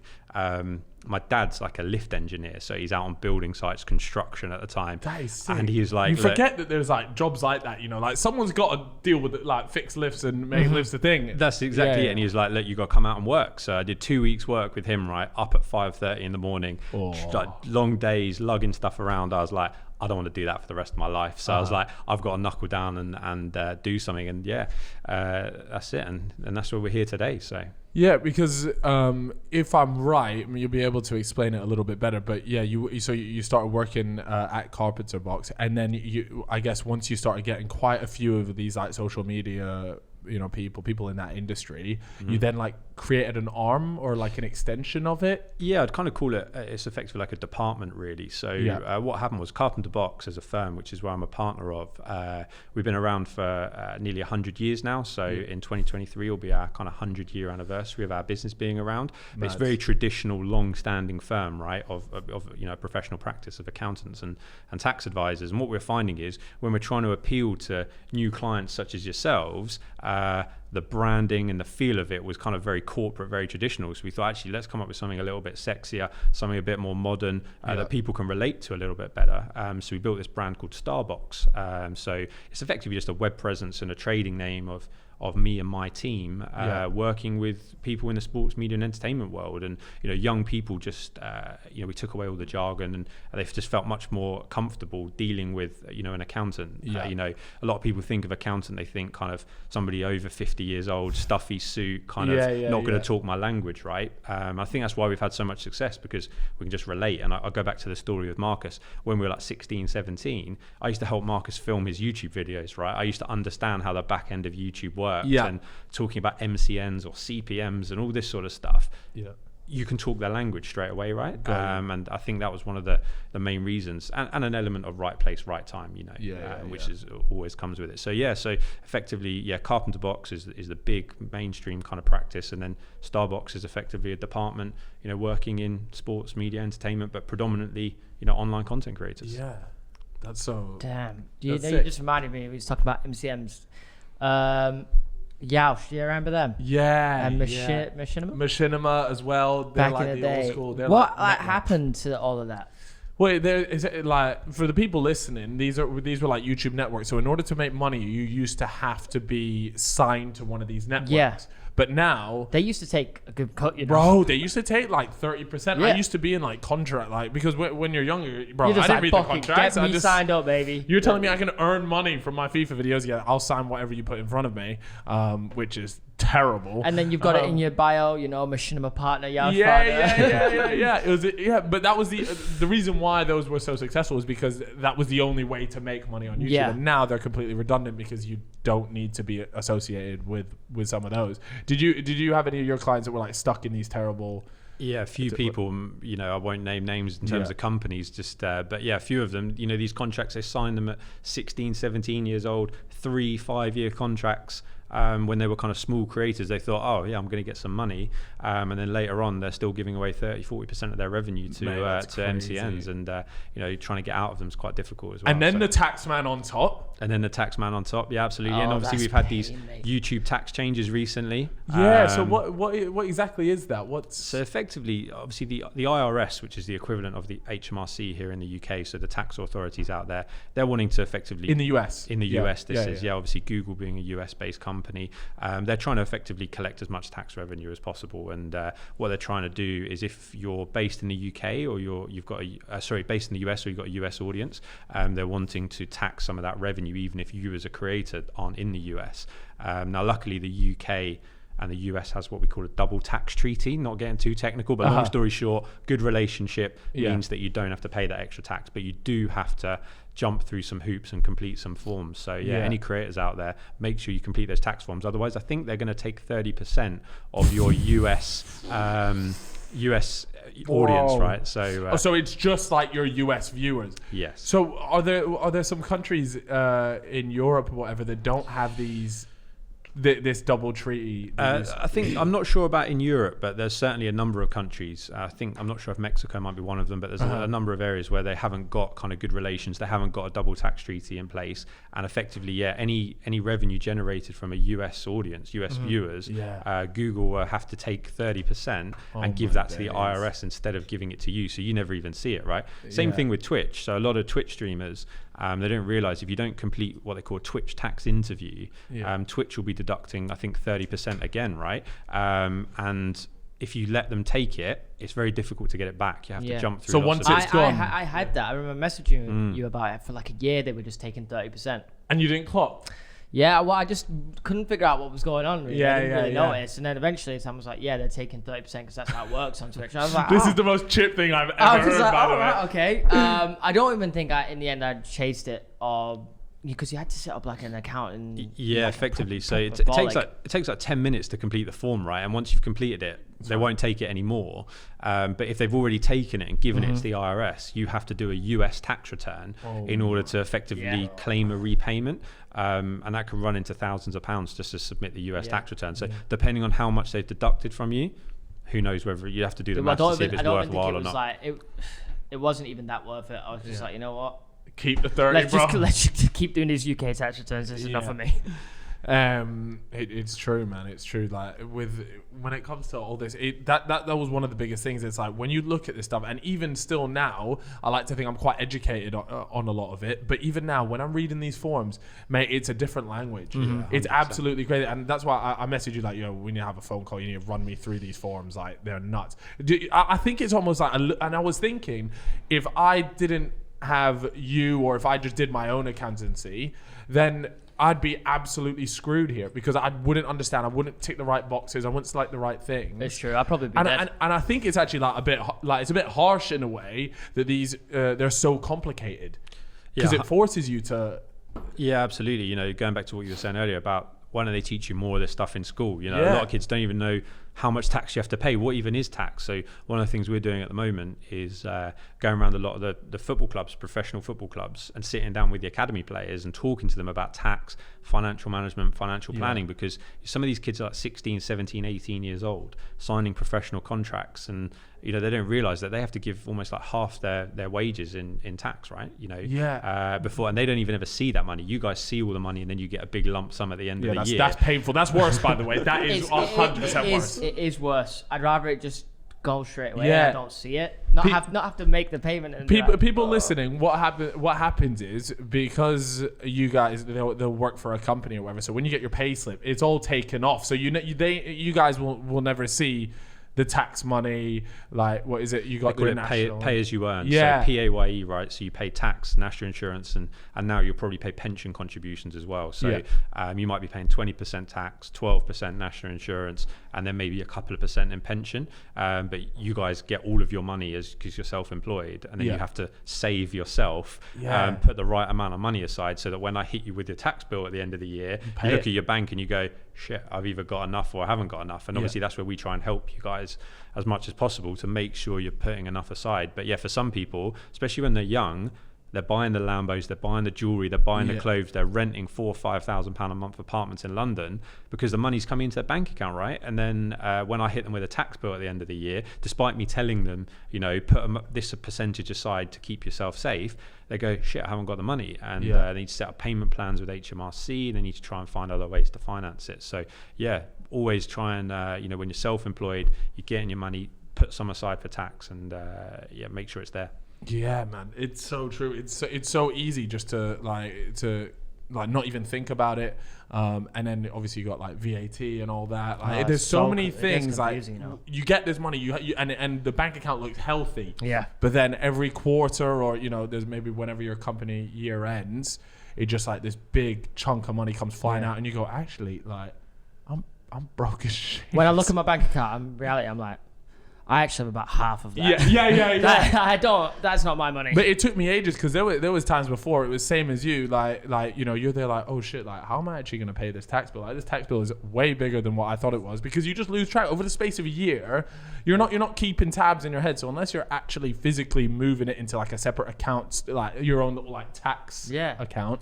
my dad's like a lift engineer, so he's out on building sites, construction at the time. That is sick. And he was like, you forget that there's like jobs like that, like someone's got to deal with it, like fix lifts and make lifts a thing. That's exactly it. And he was like, look, you got to come out and work. So I did 2 weeks work with him, right, up at 5:30 in the morning, like long days, lugging stuff around. I was like, I don't want to do that for the rest of my life. So I was like, I've got to knuckle down and do something. And that's it. And that's where we're here today. So. Yeah, because if I'm right, you'll be able to explain it a little bit better. But yeah, you started working at Carpenter Box, and then I guess once you started getting quite a few of these like social media, people in that industry, you then like created an arm or like an extension of it. Yeah, I'd kind of call it, it's effectively like a department really. So what happened was Carpenter Box as a firm, which is where I'm a partner of, we've been around for nearly 100 years now. So in 2023 will be our kind of 100-year anniversary of our business being around. But it's a very traditional, long-standing firm, right, of professional practice of accountants and tax advisors. And what we're finding is when we're trying to appeal to new clients such as yourselves, the branding and the feel of it was kind of very corporate, very traditional. So we thought, actually, let's come up with something a little bit sexier, something a bit more modern that people can relate to a little bit better. So we built this brand called Starbox. So it's effectively just a web presence and a trading name of me and my team working with people in the sports media and entertainment world. And young people just we took away all the jargon, and they've just felt much more comfortable dealing with an accountant. A lot of people think of accountant, they think kind of somebody over 50 years old, stuffy suit, kind of not going to talk my language, right? I think that's why we've had so much success, because we can just relate. And I'll go back to the story with Marcus. When we were like 16, 17, I used to help Marcus film his YouTube videos, right? I used to understand how the back end of YouTube worked, and talking about MCNs or CPMs and all this sort of stuff. You can talk their language straight away, right? And I think that was one of the main reasons, and an element of right place, right time, which is always comes with it. So so effectively, Carpenter Box is the big mainstream kind of practice, and then Starbox is effectively a department, working in sports, media, entertainment, but predominantly, online content creators. Yeah, that's so. Damn, you just reminded me. We was talking about MCMs. Yoush, do you remember them? Yeah. And Machinima as well. They're back like in the day. Old school. They're what happened to all of that? Wait, is it like, for the people listening, these were like YouTube networks. So in order to make money, you used to have to be signed to one of these networks. Yeah. But now they used to take a good cut, Bro, they used to take like 30%. I used to be in like contract, like, because when you're younger, bro, I didn't read the contracts. Get me signed up, baby. You're telling me I can earn money from my FIFA videos? Yeah, I'll sign whatever you put in front of me, which is terrible. And then you've got it in your bio, Machinima partner, Yeah. It was, but that was the reason why those were so successful, is because that was the only way to make money on YouTube. Yeah. And now they're completely redundant because you don't need to be associated with some of those. Did you have any of your clients that were like stuck in these terrible? Yeah, a few people, I won't name names in terms of companies, but a few of them, these contracts, they signed them at 16, 17 years old, 3-5 year contracts. when they were kind of small creators, they thought, oh yeah, I'm going to get some money, and then later on they're still giving away 30-40% of their revenue to MCNs, and trying to get out of them is quite difficult as well. And then the tax man on top. Yeah, absolutely. And obviously we've had these YouTube tax changes recently. So what exactly is that? So effectively, obviously the IRS, which is the equivalent of the HMRC here in the UK, so the tax authorities out there, they're wanting to effectively in the US. Obviously Google being a US based company, they're trying to effectively collect as much tax revenue as possible. And what they're trying to do is, if you're based in the UK or based in the US, or you've got a US audience, they're wanting to tax some of that revenue, even if you as a creator aren't in the US. Now, luckily, the UK and the US has what we call a double tax treaty. Not getting too technical, but long story short, good relationship means that you don't have to pay that extra tax, but you do have to jump through some hoops and complete some forms. So any creators out there, make sure you complete those tax forms. Otherwise, I think they're going to take 30% of your US audience, right? So it's just like your US viewers. Yes. So are there some countries in Europe or whatever that don't have this double treaty? I think, I'm not sure about in Europe, but there's certainly a number of countries. I'm not sure if Mexico might be one of them, but there's a number of areas where they haven't got kind of good relations. They haven't got a double tax treaty in place, and effectively, any revenue generated from a US audience, US viewers, Google will have to take 30% and give that to the IRS instead of giving it to you, so you never even see it, right? Same thing with Twitch. So a lot of Twitch streamers, they don't realize if you don't complete what they call a Twitch tax interview, Twitch will be deducting, I think, 30% again, right? And if you let them take it, it's very difficult to get it back. You have to jump through. So once it's gone, I had that. I remember messaging you about it for like a year. They were just taking 30%, and you didn't clock. Yeah, well, I just couldn't figure out what was going on. Really. I didn't really notice. And then eventually, someone was like, "Yeah, they're taking 30% because that's how it works on Twitch." And I was like, "This is the most chip thing I've ever heard." By the way, right, okay. I don't even think in the end I chased it, because you had to set up like an account and effectively. So it takes like 10 minutes to complete the form, right? And once you've completed it, they won't take it anymore. But if they've already taken it and given it to the IRS, you have to do a US tax return in order to effectively claim a repayment. And that can run into thousands of pounds just to submit the US tax return. So depending on how much they've deducted from you, who knows whether you have to do the math to see if it's worthwhile or not. Like, it wasn't even that worth it. I was just like, you know what? Keep the 30, let's just keep doing these UK tax returns. This is enough for me. It's true, man. It's true. Like when it comes to all this, that was one of the biggest things. It's like when you look at this stuff, and even still now, I like to think I'm quite educated on a lot of it. But even now, when I'm reading these forms, mate, it's a different language. It's absolutely crazy, and that's why I message you like, we need to have a phone call. You need to run me through these forms. Like, they're nuts. I think it's almost like, and I was thinking, if I didn't have you, or if I just did my own accountancy, then I'd be absolutely screwed here, because I wouldn't understand. I wouldn't tick the right boxes. I wouldn't select the right things. It's true. I'd probably be dead. And I think it's actually it's a bit harsh in a way that these they're so complicated, because it forces you to. Yeah, absolutely. Going back to what you were saying earlier about, why don't they teach you more of this stuff in school? A lot of kids don't even know how much tax you have to pay. What even is tax? So one of the things we're doing at the moment is going around a lot of the football clubs, professional football clubs, and sitting down with the academy players and talking to them about tax, financial management, financial planning, because some of these kids are like 16, 17, 18 years old, signing professional contracts, and they don't realize that they have to give almost like half their wages in tax, right? Before, and they don't even ever see that money. You guys see all the money, and then you get a big lump sum at the end of the year. That's painful. That's worse, by the way. That is 100% worse. It is worse. I'd rather it just go straight away. I don't see it. Not have to make the payment. And people listening, what happens is, because you guys they'll work for a company or whatever. So when you get your pay slip, it's all taken off. So you guys will never see the tax money, like, what is it? You got the national pay as you earn. So PAYE, right? So you pay tax, national insurance, and now you'll probably pay pension contributions as well. So you might be paying 20% tax, 12% national insurance, and then maybe a couple of percent in pension. But you guys get all of your money because you're self-employed, and then you have to save yourself, put the right amount of money aside, so that when I hit you with your tax bill at the end of the year, you look at your bank and you go, shit, I've either got enough or I haven't got enough. And obviously that's where we try and help you guys as much as possible to make sure you're putting enough aside. But for some people, especially when they're young, they're buying the Lambos, they're buying the jewelry, they're buying the clothes, they're renting £4,000 or £5,000 a month apartments in London because the money's coming into their bank account, right? And then when I hit them with a tax bill at the end of the year, despite me telling them, put this percentage aside to keep yourself safe, they go, shit, I haven't got the money. And they need to set up payment plans with HMRC. They need to try and find other ways to finance it. So always try and, when you're self-employed, you're getting your money, put some aside for tax and make sure it's there. Yeah, man, it's so true. It's so easy just to not even think about it. And then obviously you got like VAT and all that. Like, there's so many things. Like you get this money, and the bank account looks healthy. Yeah. But then every quarter, or there's maybe whenever your company year ends, it just like this big chunk of money comes flying out, and you go, actually, like I'm broke as shit. When I look at my bank account, in reality, I'm like, I actually have about half of that. Yeah. That's not my money. But it took me ages because there was times before it was same as you. Like you're there like, oh shit, like how am I actually gonna pay this tax bill? Like this tax bill is way bigger than what I thought it was, because you just lose track over the space of a year. You're not keeping tabs in your head. So unless you're actually physically moving it into like a separate account, like your own little like tax account.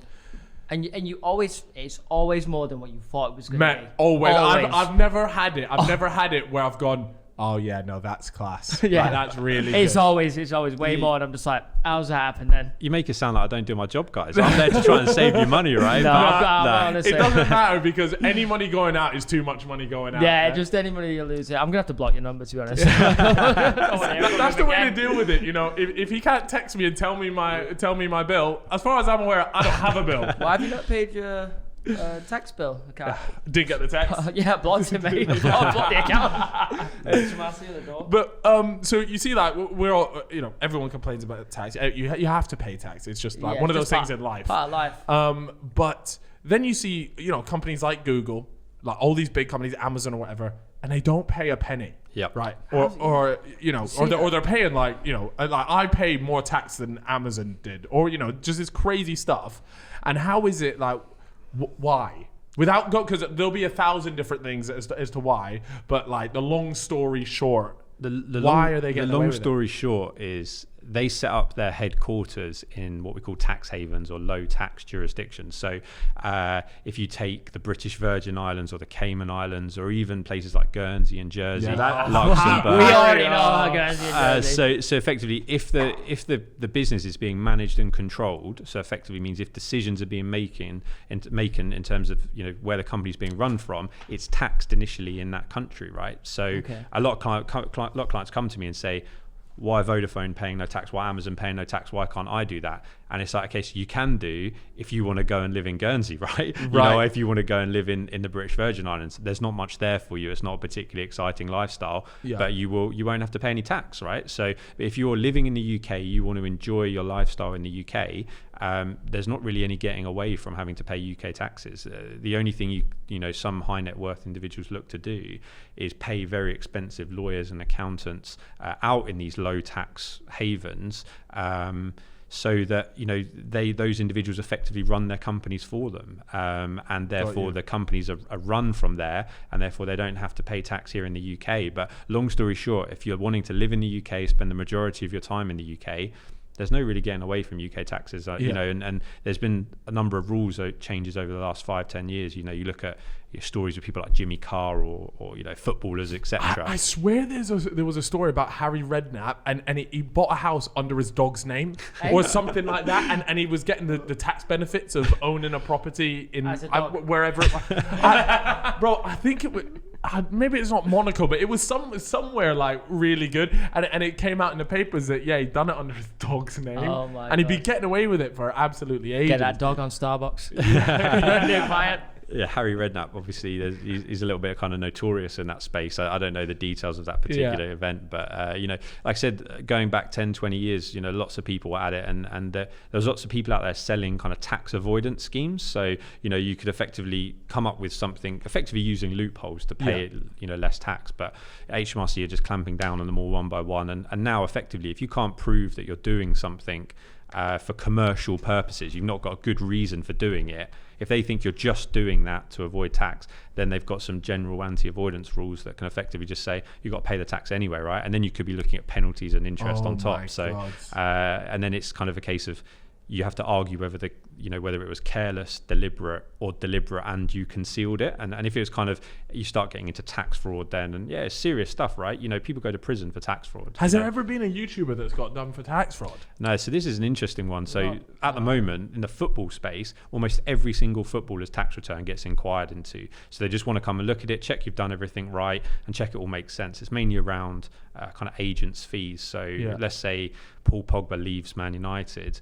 And you always, it's always more than what you thought it was gonna be. Always. I've never had it. I've never had it where I've gone, oh yeah, no, that's class. Yeah, like, that's really. It's always way more, and I'm just like, how's that happen then? You make it sound like I don't do my job, guys. I'm there to try and save you money, right? No, it doesn't matter because any money going out is too much money going out. Yeah, right? Just any money you lose. I'm gonna have to block your number, to be honest. That's the way to deal with it. If he can't text me and tell me my bill, as far as I'm aware, I don't have a bill. Why have you not paid your tax bill account? Didn't get the text. Yeah, blocked it, mate. Blocked the account. But so you see, like we're all, everyone complains about tax. You have to pay tax. It's just like one of those things in life. Part of life. But then you see, companies like Google, like all these big companies, Amazon or whatever, and they don't pay a penny. Yep. Right. Or they're paying like I pay more tax than Amazon did, or just this crazy stuff. And how is it like? Why? Because there'll be 1,000 different things as to why, but like the long story short, why are they getting away with it? The long story short is they set up their headquarters in what we call tax havens or low tax jurisdictions. So if you take the British Virgin Islands or the Cayman Islands or even places like Guernsey and Jersey, Luxembourg. We already know Guernsey and Jersey. So effectively, if the business is being managed and controlled, so effectively means if decisions are being making in terms of where the company is being run from, it's taxed initially in that country, right? So a lot of clients come to me and say, why Vodafone paying no tax? Why Amazon paying no tax? Why can't I do that? And it's like, okay, so you can do if you want to go and live in Guernsey, right? If you want to go and live in the British Virgin Islands, there's not much there for you. It's not a particularly exciting lifestyle, but you won't have to pay any tax, right? So if you're living in the UK, you want to enjoy your lifestyle in the UK, there's not really any getting away from having to pay UK taxes. The only thing some high net worth individuals look to do is pay very expensive lawyers and accountants out in these low tax havens, so that those individuals effectively run their companies for them, and therefore the companies are run from there, and therefore they don't have to pay tax here in the UK. But long story short, if you're wanting to live in the UK, spend the majority of your time in the UK, there's no really getting away from UK taxes, and there's been a number of rules changes over the last 5-10 years. You look at stories of people like Jimmy Carr or footballers, etc. I swear there was a story about Harry Redknapp, and he bought a house under his dog's name or something like that, and he was getting the tax benefits of owning a property in wherever it was. I think it was. Maybe it's not Monaco, but it was somewhere like really good, and it came out in the papers that he'd done it under his dog's name, and he'd be getting away with it for absolutely ages. Get that dog on Starbucks. New client. Yeah, Harry Redknapp, obviously, he's a little bit kind of notorious in that space. I don't know the details of that particular event, but, like I said, going back 10, 20 years, lots of people were at it, and there's lots of people out there selling kind of tax avoidance schemes. So, you could effectively come up with something, effectively using loopholes to pay, less tax. But HMRC are just clamping down on them all one by one. And now, effectively, if you can't prove that you're doing something for commercial purposes, you've not got a good reason for doing it. If they think you're just doing that to avoid tax, then they've got some general anti-avoidance rules that can effectively just say you've got to pay the tax anyway, right? And then you could be looking at penalties and interest on top. So, and then it's kind of a case of you have to argue whether whether it was careless, deliberate and you concealed it. And if it was kind of, you start getting into tax fraud then, and it's serious stuff, right? People go to prison for tax fraud. Has there ever been a YouTuber that's got done for tax fraud? No, so this is an interesting one. So at the moment in the football space, almost every single footballer's tax return gets inquired into. So they just want to come and look at it, check you've done everything right, and check it all makes sense. It's mainly around kind of agents' fees. So let's say Paul Pogba leaves Man United,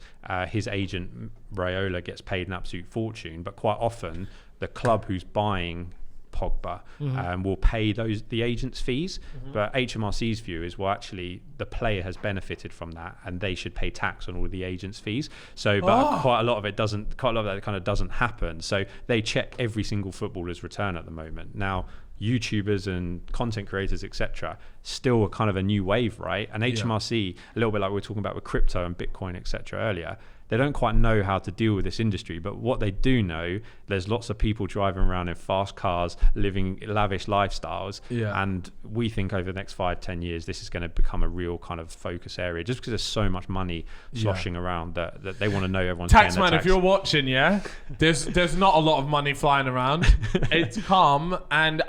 his agent Raiola gets paid an absolute fortune, but quite often the club who's buying Pogba will pay the agent's fees. But HMRC's view is, well, actually the player has benefited from that and they should pay tax on all the agent's fees. So but quite a lot of that kind of doesn't happen. So they check every single footballer's return at the moment. Now YouTubers and content creators, etc., still a kind of a new wave, right? And HMRC, a little bit like we were talking about with crypto and Bitcoin, etc., earlier, they don't quite know how to deal with this industry. But what they do know, there's lots of people driving around in fast cars, living lavish lifestyles. And we think over the next 5-10 years, this is going to become a real kind of focus area, just because there's so much money sloshing around that they want to know everyone's paying their tax. Taxman, if you're watching, there's not a lot of money flying around. It's calm, and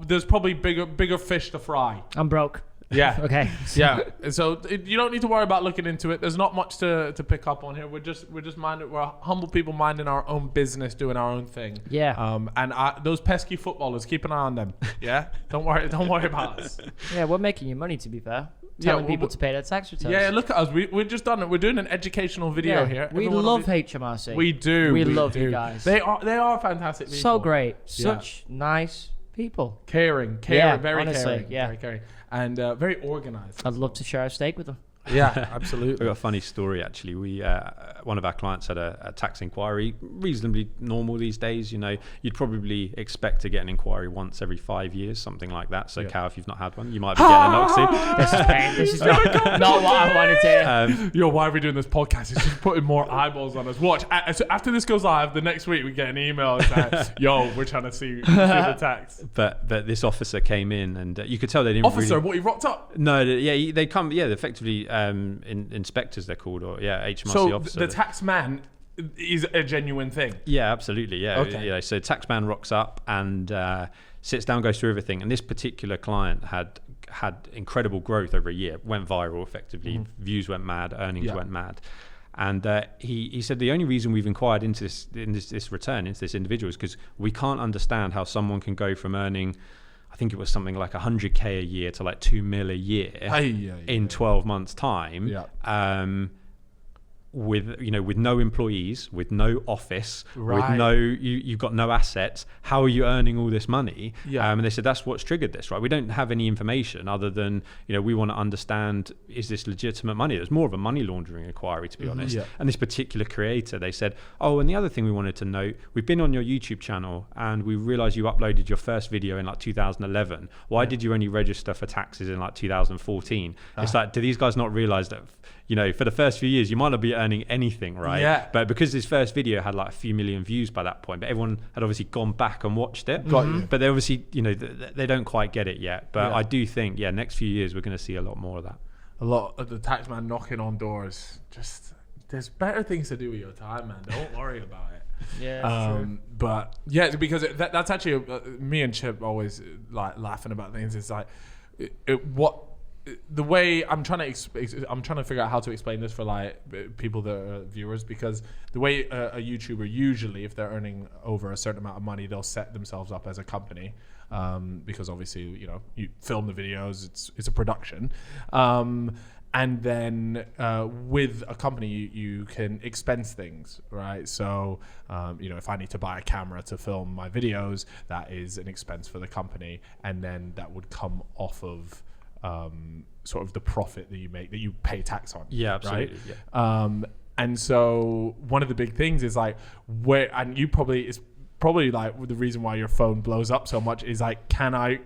there's probably bigger fish to fry. I'm broke. Yeah. Okay. Yeah. So you don't need to worry about looking into it. There's not much to pick up on here. We're just we're humble people minding our own business, doing our own thing. Yeah. And those pesky footballers, keep an eye on them. Yeah. Don't worry about us. Yeah, we're making you money, to be fair. Telling people to pay their tax returns. Yeah, look at us. We've just done it. We're doing an educational video here. We love HMRC. We do. We love you guys. They are fantastic people. So great. Such nice people. Caring, Yeah, very honestly, caring. yeah. Very caring. And very organized. I'd love to share a steak with them. Yeah, absolutely. We've got a funny story actually. We one of our clients had a tax inquiry, reasonably normal these days. You'd probably expect to get an inquiry once every 5 years, something like that. So Cal, if you've not had one, you might be getting an oxy. This is pain. This is not what I wanted to hear. Why are we doing this podcast? It's just putting more eyeballs on us. Watch. So after this goes live, the next week we get an email saying, we're trying to see the tax. But this officer came in, and you could tell they didn't. He rocked up? No, they come. Yeah, effectively. Inspectors they're called, or HMRC officer. So the tax man is a genuine thing. Yeah, absolutely. Yeah. Okay. So tax man rocks up and sits down, goes through everything. And this particular client had incredible growth over a year. Went viral effectively. Views went mad. Earnings went mad. And he said the only reason we've inquired into this return into this individual is because we can't understand how someone can go from earning, I think it was something like 100k a year to like 2 mil a year in 12 months time. With no employees, with no office, with you've got no assets. How are you earning all this money? And they said that's what's triggered this, right? We don't have any information other than we want to understand, is this legitimate money? There's more of a money laundering inquiry, to be honest. And this particular creator, they said, and the other thing we wanted to note, we've been on your YouTube channel and we realized you uploaded your first video in like 2011. Why did you only register for taxes in like 2014? It's like, do these guys not realize that for the first few years you might not be earning anything, right? But because this first video had like a few million views by that point, but everyone had obviously gone back and watched it. But they obviously they don't quite get it yet. But I do think next few years we're going to see a lot more of that. A lot of the tax man knocking on doors. Just there's better things to do with your time, man. Don't worry about it. True. But because that's actually me and Chip always like laughing about things. It's like the way I'm trying to figure out how to explain this for like people that are viewers, because the way a YouTuber usually, if they're earning over a certain amount of money, they'll set themselves up as a company, because obviously you film the videos, it's a production, and then with a company you can expense things, right? So if I need to buy a camera to film my videos, that is an expense for the company, and then that would come off of sort of the profit that you make, that you pay tax on. Yeah, absolutely. Right? Yeah. And so one of the big things is like it's probably like the reason why your phone blows up so much is like, can I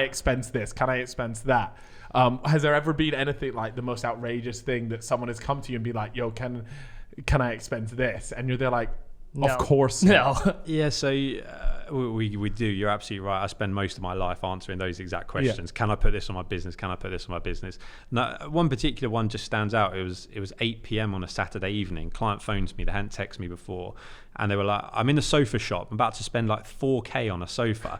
expense this? Can I expense that? Has there ever been anything like the most outrageous thing that someone has come to you and be like, can I expense this? And you're there like, No. of course No. Yeah, so we do. You're absolutely right. I spend most of my life answering those exact questions. Can I put this on my business? Can I put this on my business? Now, one particular one just stands out. It was 8 p.m. on a Saturday evening. Client phones me. They hadn't texted me before. And they were like, I'm in the sofa shop. I'm about to spend like 4K on a sofa.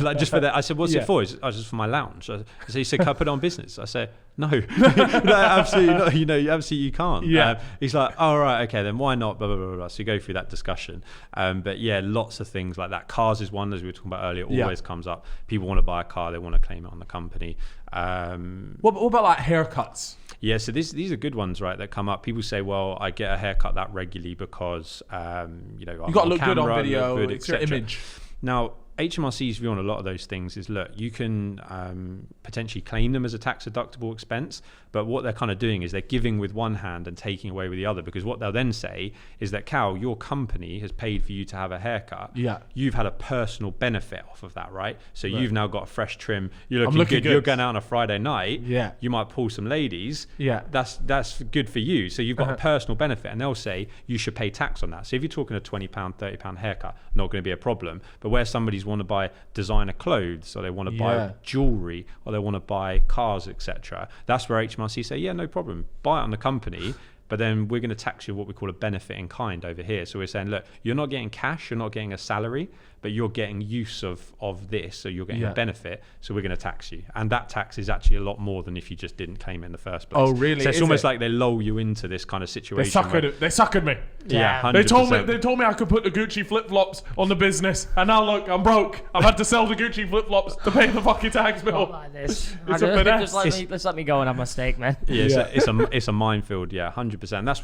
Like just for that. I said, what's it for? It's just for my lounge. So he said, can I put it on business? I said, no, no, absolutely not. You know, absolutely you can't. Yeah. He's like, oh, right, okay, then why not? Blah, blah, blah, blah. So you go through that discussion. But yeah, lots of things like that. Cars is one, as we were talking about earlier, always comes up. People want to buy a car. They want to claim it on the company. What about like haircuts? Yeah, so these are good ones, right, that come up. People say, well, I get a haircut that regularly because, you got to look good on video, good, it's your image. Now, HMRC's view on a lot of those things is, look, you can potentially claim them as a tax deductible expense, but what they're kind of doing is they're giving with one hand and taking away with the other, because what they'll then say is that, Cal, your company has paid for you to have a haircut. Yeah. You've had a personal benefit off of that, right? So you've now got a fresh trim. You're looking good. You're going out on a Friday night. Yeah. You might pull some ladies. Yeah. That's good for you. So you've got a personal benefit, and they'll say you should pay tax on that. So if you're talking a £20, £30 haircut, not going to be a problem. But where somebody's want to buy designer clothes, or they want to buy jewelry, or they want to buy cars, etc., that's where HMRC say, yeah, no problem, buy it on the company, but then we're going to tax you what we call a benefit in kind over here. So we're saying, look, you're not getting cash, you're not getting a salary, but you're getting use of this, so you're getting a benefit, so we're going to tax you. And that tax is actually a lot more than if you just didn't claim it in the first place. Oh, really? So it's almost like they lull you into this kind of situation. They suckered me. Yeah, 100%. They told me I could put the Gucci flip-flops on the business, and now look, I'm broke. I've had to sell the Gucci flip-flops to pay the fucking tax bill. Not like this. It's a finesse. Just let me go and have my steak, man. Yeah, it's a minefield. Yeah, 100%. That's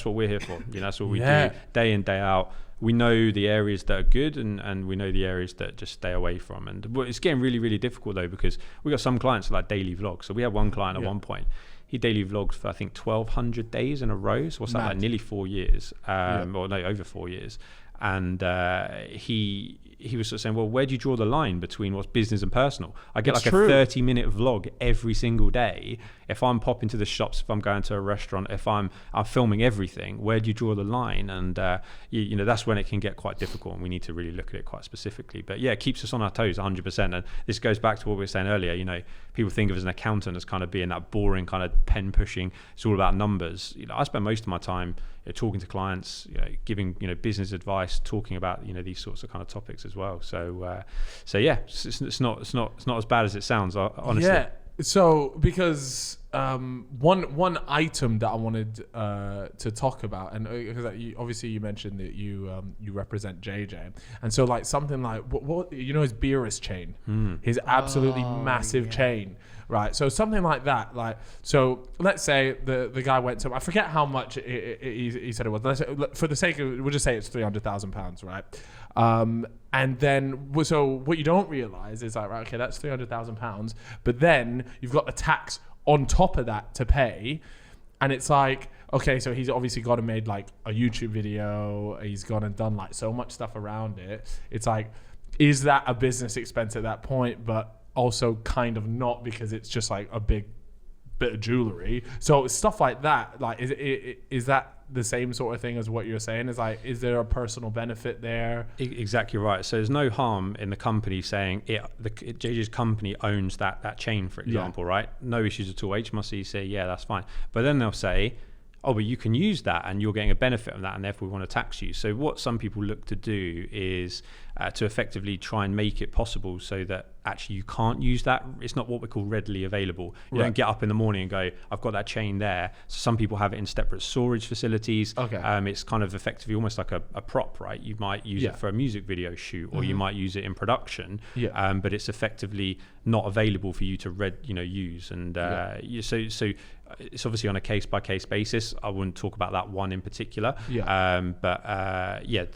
what we're here for. That's what we do day in, day out. We know the areas that are good, and we know the areas that just stay away from. And it's getting really, really difficult though, because we got some clients like daily vlogs. So we had one client at one point. He daily vlogged for I think 1,200 days in a row. So what's that, like nearly 4 years? Or no, over 4 years. And he was sort of saying, well, where do you draw the line between what's business and personal? I get a 30-minute vlog every single day. If I'm popping to the shops, if I'm going to a restaurant, if I'm filming everything, where do you draw the line? And that's when it can get quite difficult, and we need to really look at it quite specifically. But yeah, it keeps us on our toes 100%. And this goes back to what we were saying earlier. People think of as an accountant as kind of being that boring kind of pen pushing. It's all about numbers. I spend most of my time talking to clients, giving business advice, talking about these sorts of kind of topics as well. So yeah, it's not as bad as it sounds, honestly. Yeah. So because one item that I wanted to talk about, and because obviously you mentioned that you represent JJ, and so like something like what his Beerus chain, his absolutely massive chain. Right, so something like that, so let's say the guy went to, I forget how much he said it was. For the sake of, we'll just say it's £300,000, right? And then, so what you don't realize is like, right, okay, that's £300,000, but then you've got the tax on top of that to pay, and it's like, okay, so he's obviously gone and made like a YouTube video, he's gone and done like so much stuff around it. It's like, is that a business expense at that point? But also kind of not, because it's just like a big bit of jewelry. So stuff like that, like is that the same sort of thing as what you're saying? Is there a personal benefit there? Exactly right. So there's no harm in the company saying JJ's company owns that chain, for example, right? No issues at all. HMRC say, yeah, that's fine. But then they'll say, oh, but you can use that and you're getting a benefit of that, and therefore we want to tax you. So what some people look to do is to effectively try and make it possible so that actually you can't use that. It's not what we call readily available. You don't get up in the morning and go, I've got that chain there. So some people have it in separate storage facilities. Okay. It's kind of effectively almost like a prop, right? You might use it for a music video shoot, or you might use it in production. Yeah. But it's effectively not available for you to use. And so it's obviously on a case-by-case basis. I wouldn't talk about that one in particular. Yeah. But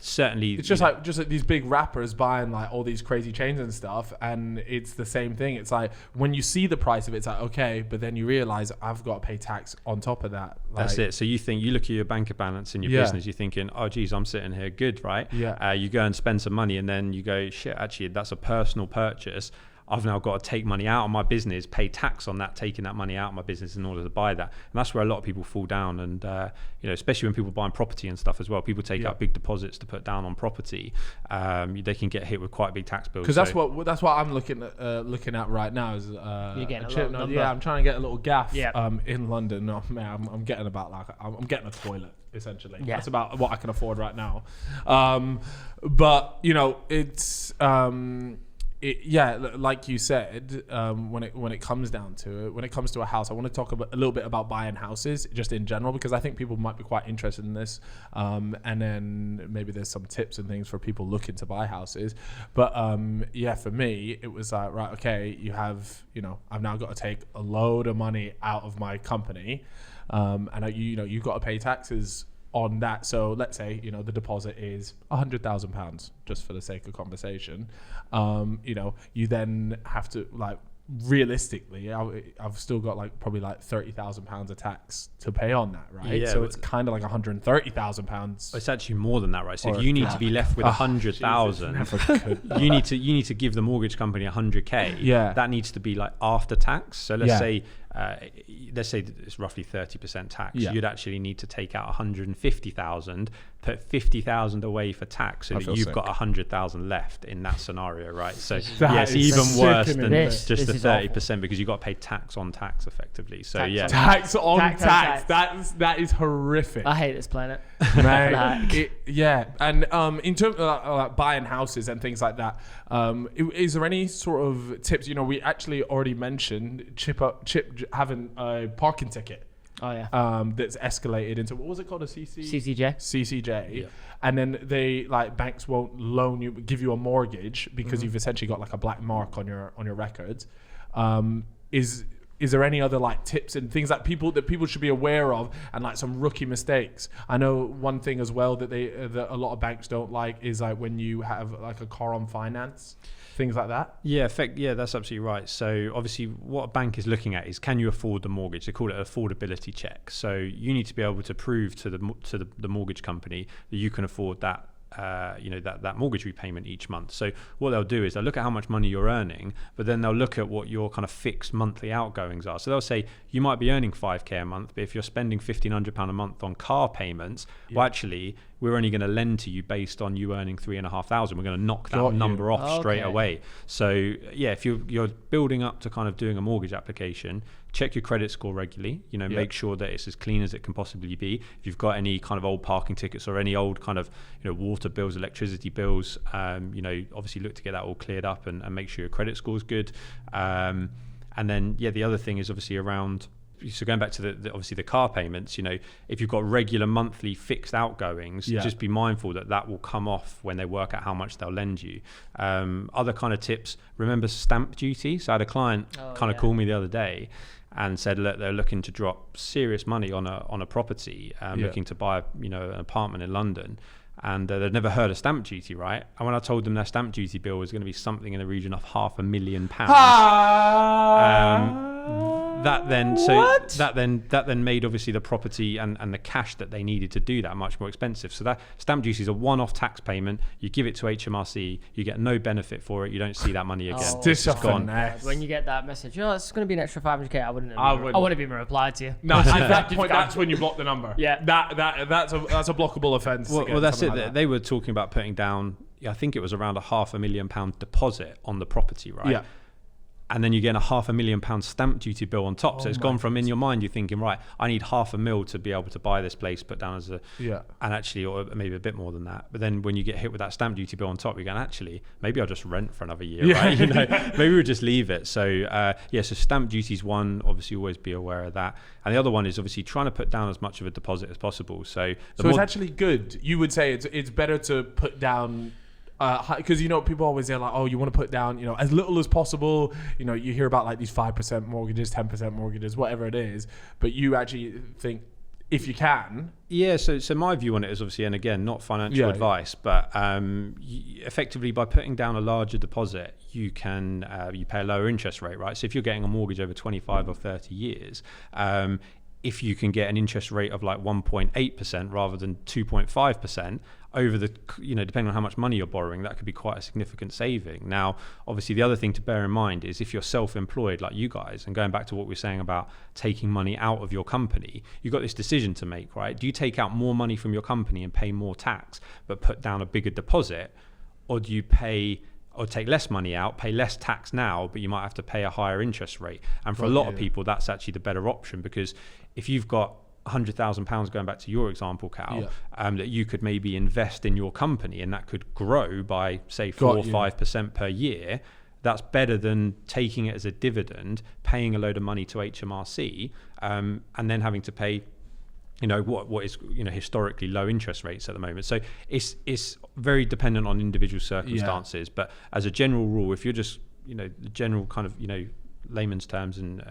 certainly it's just like these big rappers buying like all these crazy chains and stuff, and it's the same thing. It's like when you see the price of it, it's like, okay, but then you realize I've got to pay tax on top of that. That's it. So you look at your bank balance in your business, you're thinking, oh geez, I'm sitting here good, right? Yeah. You go and spend some money, and then you go, shit, actually that's a personal purchase. I've now got to take money out of my business, pay tax on that, taking that money out of my business in order to buy that. And that's where a lot of people fall down. And, especially when people buying property and stuff as well, people take out big deposits to put down on property. They can get hit with quite big tax bills. Because that's what I'm looking at right now. Is you're getting a little number. I'm trying to get a little gaff in London. No, man, I'm getting I'm getting a toilet essentially. Yeah. That's about what I can afford right now. But it's like you said, when it comes down to it, when it comes to a house, I want to talk a little bit about buying houses just in general, because I think people might be quite interested in this. And then maybe there's some tips and things for people looking to buy houses. But for me, it was like, right, okay, I've now got to take a load of money out of my company. And you've got to pay taxes on that. So let's say, the deposit is £100,000, just for the sake of conversation. You then have to, like, realistically, I've still got probably £30,000 of tax to pay on that, right? Yeah, so it's kind of like £130,000. It's actually more than that, right? So if you need to be left with 100,000, you need to give the mortgage company 100K. Yeah, that needs to be after tax. So let's say it's roughly 30% tax. Yeah. You'd actually need to take out 150,000, put 50,000 away for tax, so that you've got 100,000 left in that scenario, right? So it's even worse than just the 30%, because you've got to pay tax on tax effectively. So tax on tax. That is horrific. I hate this planet. Right. And in terms of buying houses and things like that, is there any sort of tips? We actually already mentioned Chip having a parking ticket. Oh yeah. That's escalated into, what was it called, a CCJ. CCJ, and then they banks won't give you a mortgage because you've essentially got a black mark on your records. Is there any other tips and things that people should be aware of, and some rookie mistakes? I know one thing as well that that a lot of banks don't like is when you have a car on finance. Things like that. Yeah, that's absolutely right. So obviously what a bank is looking at is, can you afford the mortgage? They call it an affordability check. So you need to be able to prove to the mortgage company that you can afford that that mortgage repayment each month. So what they'll do is they'll look at how much money you're earning, but then they'll look at what your kind of fixed monthly outgoings are. So they'll say you might be earning 5k a month, but if you're spending £1,500 a month on car payments, well, actually we're only going to lend to you based on you earning 3,500. We're going to knock that number off straight away. So if you're building up to kind of doing a mortgage application, check your credit score regularly. Make sure that it's as clean as it can possibly be. If you've got any kind of old parking tickets or any old kind of water bills, electricity bills, obviously look to get that all cleared up and make sure your credit score is good. And then the other thing is obviously around. So going back to the car payments, if you've got regular monthly fixed outgoings, just be mindful that will come off when they work out how much they'll lend you. Other kind of tips, remember stamp duty. So I had a client call me the other day and said, look, they're looking to drop serious money on a property, looking to buy an apartment in London. And they'd never heard of stamp duty, right? And when I told them their stamp duty bill was going to be something in the region of £500,000, that then made obviously the property and the cash that they needed to do that much more expensive. So that stamp duty is a one-off tax payment. You give it to HMRC, you get no benefit for it. You don't see that money again. It's gone. When you get that message, it's going to be an extra 500k. I wouldn't even reply to you. No, at that point, that's when you block the number. Yeah, that's a blockable offence. Well, that's it. Like they were talking about putting down, I think it was around £500,000 deposit on the property, right? Yeah. And then you get a £500,000 stamp duty bill on top. So it's gone from, in your mind, you're thinking, right, I need £500,000 to be able to buy this place, put down as and actually, or maybe a bit more than that. But then when you get hit with that stamp duty bill on top, you're going, actually, maybe I'll just rent for another year, right? Maybe we'll just leave it. So so stamp duty's one, obviously always be aware of that. And the other one is obviously trying to put down as much of a deposit as possible. So it's actually good. You would say it's better to put down, because people always say you want to put down as little as possible. You hear about these 5% mortgages, 10% mortgages, whatever it is, but you actually think if you can. So my view on it is obviously, and again, not financial advice, but effectively by putting down a larger deposit, you can you pay a lower interest rate, right? So if you're getting a mortgage over 25 or 30 years, if you can get an interest rate of like 1.8% rather than 2.5% over the, depending on how much money you're borrowing, that could be quite a significant saving. Now, obviously, the other thing to bear in mind is if you're self-employed like you guys, and going back to what we were saying about taking money out of your company, you've got this decision to make, right? Do you take out more money from your company and pay more tax, but put down a bigger deposit, or do you take less money out, pay less tax now, but you might have to pay a higher interest rate? And for a lot of people, that's actually the better option, because if you've got £100,000, going back to your example, Cal, that you could maybe invest in your company, and that could grow by say 4 or 5% per year. That's better than taking it as a dividend, paying a load of money to HMRC, and then having to pay, what is historically low interest rates at the moment. So it's very dependent on individual circumstances. But as a general rule, if you're just the general kind of layman's terms and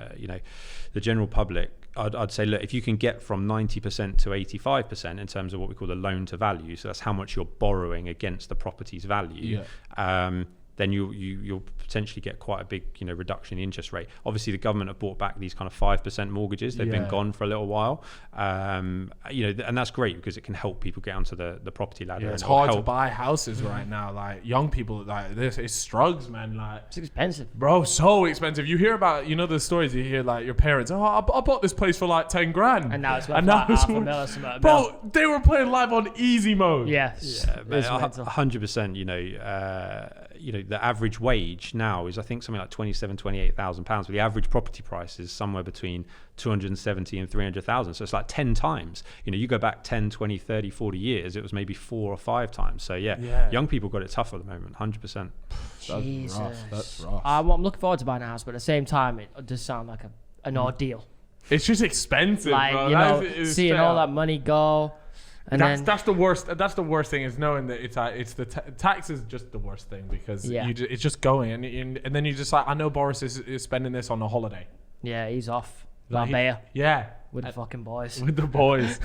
the general public, I'd say, look, if you can get from 90% to 85% in terms of what we call the loan to value, so that's how much you're borrowing against the property's value, then you'll potentially get quite a big reduction in the interest rate. Obviously, the government have brought back these kind of 5% mortgages. They've been gone for a little while, and that's great because it can help people get onto the property ladder. It's hard to buy houses right now. Like young people, like this, it's struggles, man. Like it's expensive, bro. So expensive. You hear about the stories. You hear like your parents. Oh, I bought this place for like 10 grand, and now it's worth like half a mil or something. Bro, they were playing live on easy mode. Yes, 100%. The average wage now is, I think, something like £28,000, but the average property price is somewhere between 270 and 300,000. So it's like 10 times. You go back 10, 20, 30, 40 years, it was maybe 4 or 5 times. So young people got it tough at the moment, 100%. Jesus. That's rough. I'm looking forward to buying a house, but at the same time, it does sound like an ordeal. It's just expensive, like, bro. Seeing all that money go. And that's the worst. That's the worst thing, is knowing that it's the tax is just the worst thing, because it's just going and then you just like, I know Boris is spending this on a holiday. Yeah, he's off Like Marbella. Yeah, with the fucking boys. With the boys.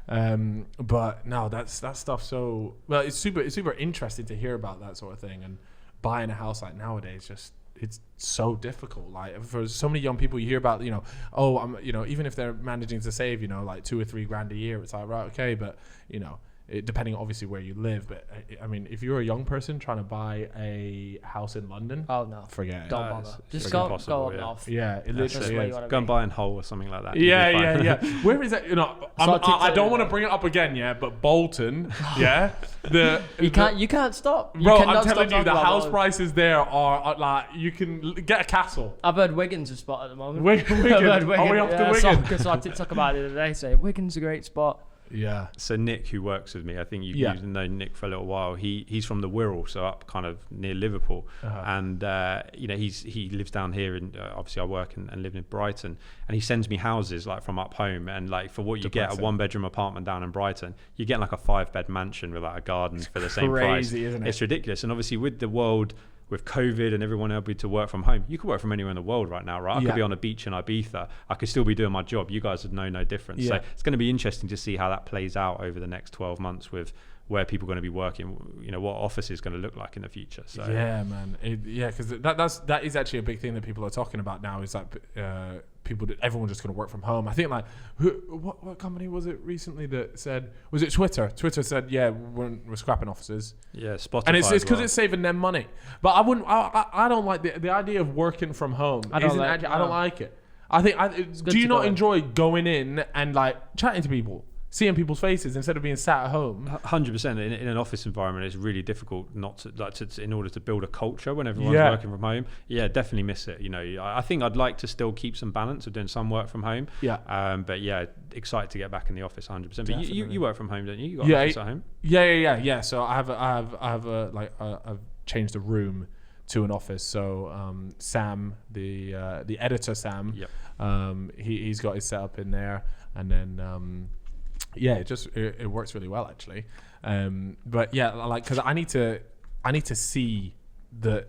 But no, that's stuff. So it's super interesting to hear about that sort of thing, and buying a house like nowadays it's so difficult. Like for so many young people, you hear about, even if they're managing to save, like 2 or 3 grand a year, it's like, right, okay, but depending obviously where you live. But I mean, if you're a young person trying to buy a house in London, oh no, forget it. Don't bother. Just go up north. Yeah, it literally is. Go and buy in Hull or something like that. Yeah. Where is that? I don't want to bring it up again, but Bolton, you can't stop. Bro, I'm telling you, the house prices there are like, you can get a castle. I've heard Wigan's a spot at the moment. Wigan. Are we off to Wigan? So I TikTok about it the other day, saying Wigan's a great spot. Yeah. So Nick, who works with me, I think you've known Nick for a little while. He's from the Wirral, so up kind of near Liverpool, and he lives down here, and obviously I work and live in Brighton, and he sends me houses like from up home, and like for what you get a 1-bedroom apartment down in Brighton, you get like a 5-bed mansion with like a garden for the same price. Isn't it? It's ridiculous. And obviously with the world, with COVID and everyone able to work from home, you can work from anywhere in the world right now, right? I could be on a beach in Ibiza. I could still be doing my job. You guys would know no difference. So it's going to be interesting to see how that plays out over the next 12 months with where people are going to be working, what office is going to look like in the future. So yeah, man. Because that is actually a big thing that people are talking about now, is like everyone just going to work from home. I think like what company was it recently that said, was it Twitter? Twitter said, we're scrapping offices. Yeah, Spotify. And it's because it's saving them money. But I don't like the idea of working from home. I don't like it. I think do you not enjoy going in and like chatting to people, seeing people's faces instead of being sat at home? 100%. In an office environment, it's really difficult not to in order to build a culture when everyone's working from home. Yeah, definitely miss it. I think I'd like to still keep some balance of doing some work from home. Yeah. But excited to get back in the office 100%. But you work from home, don't you? You got an office at home? Yeah. So I've changed the room to an office. So Sam, the editor Sam, he's got his setup in there, and then it works really well actually. But because I need to see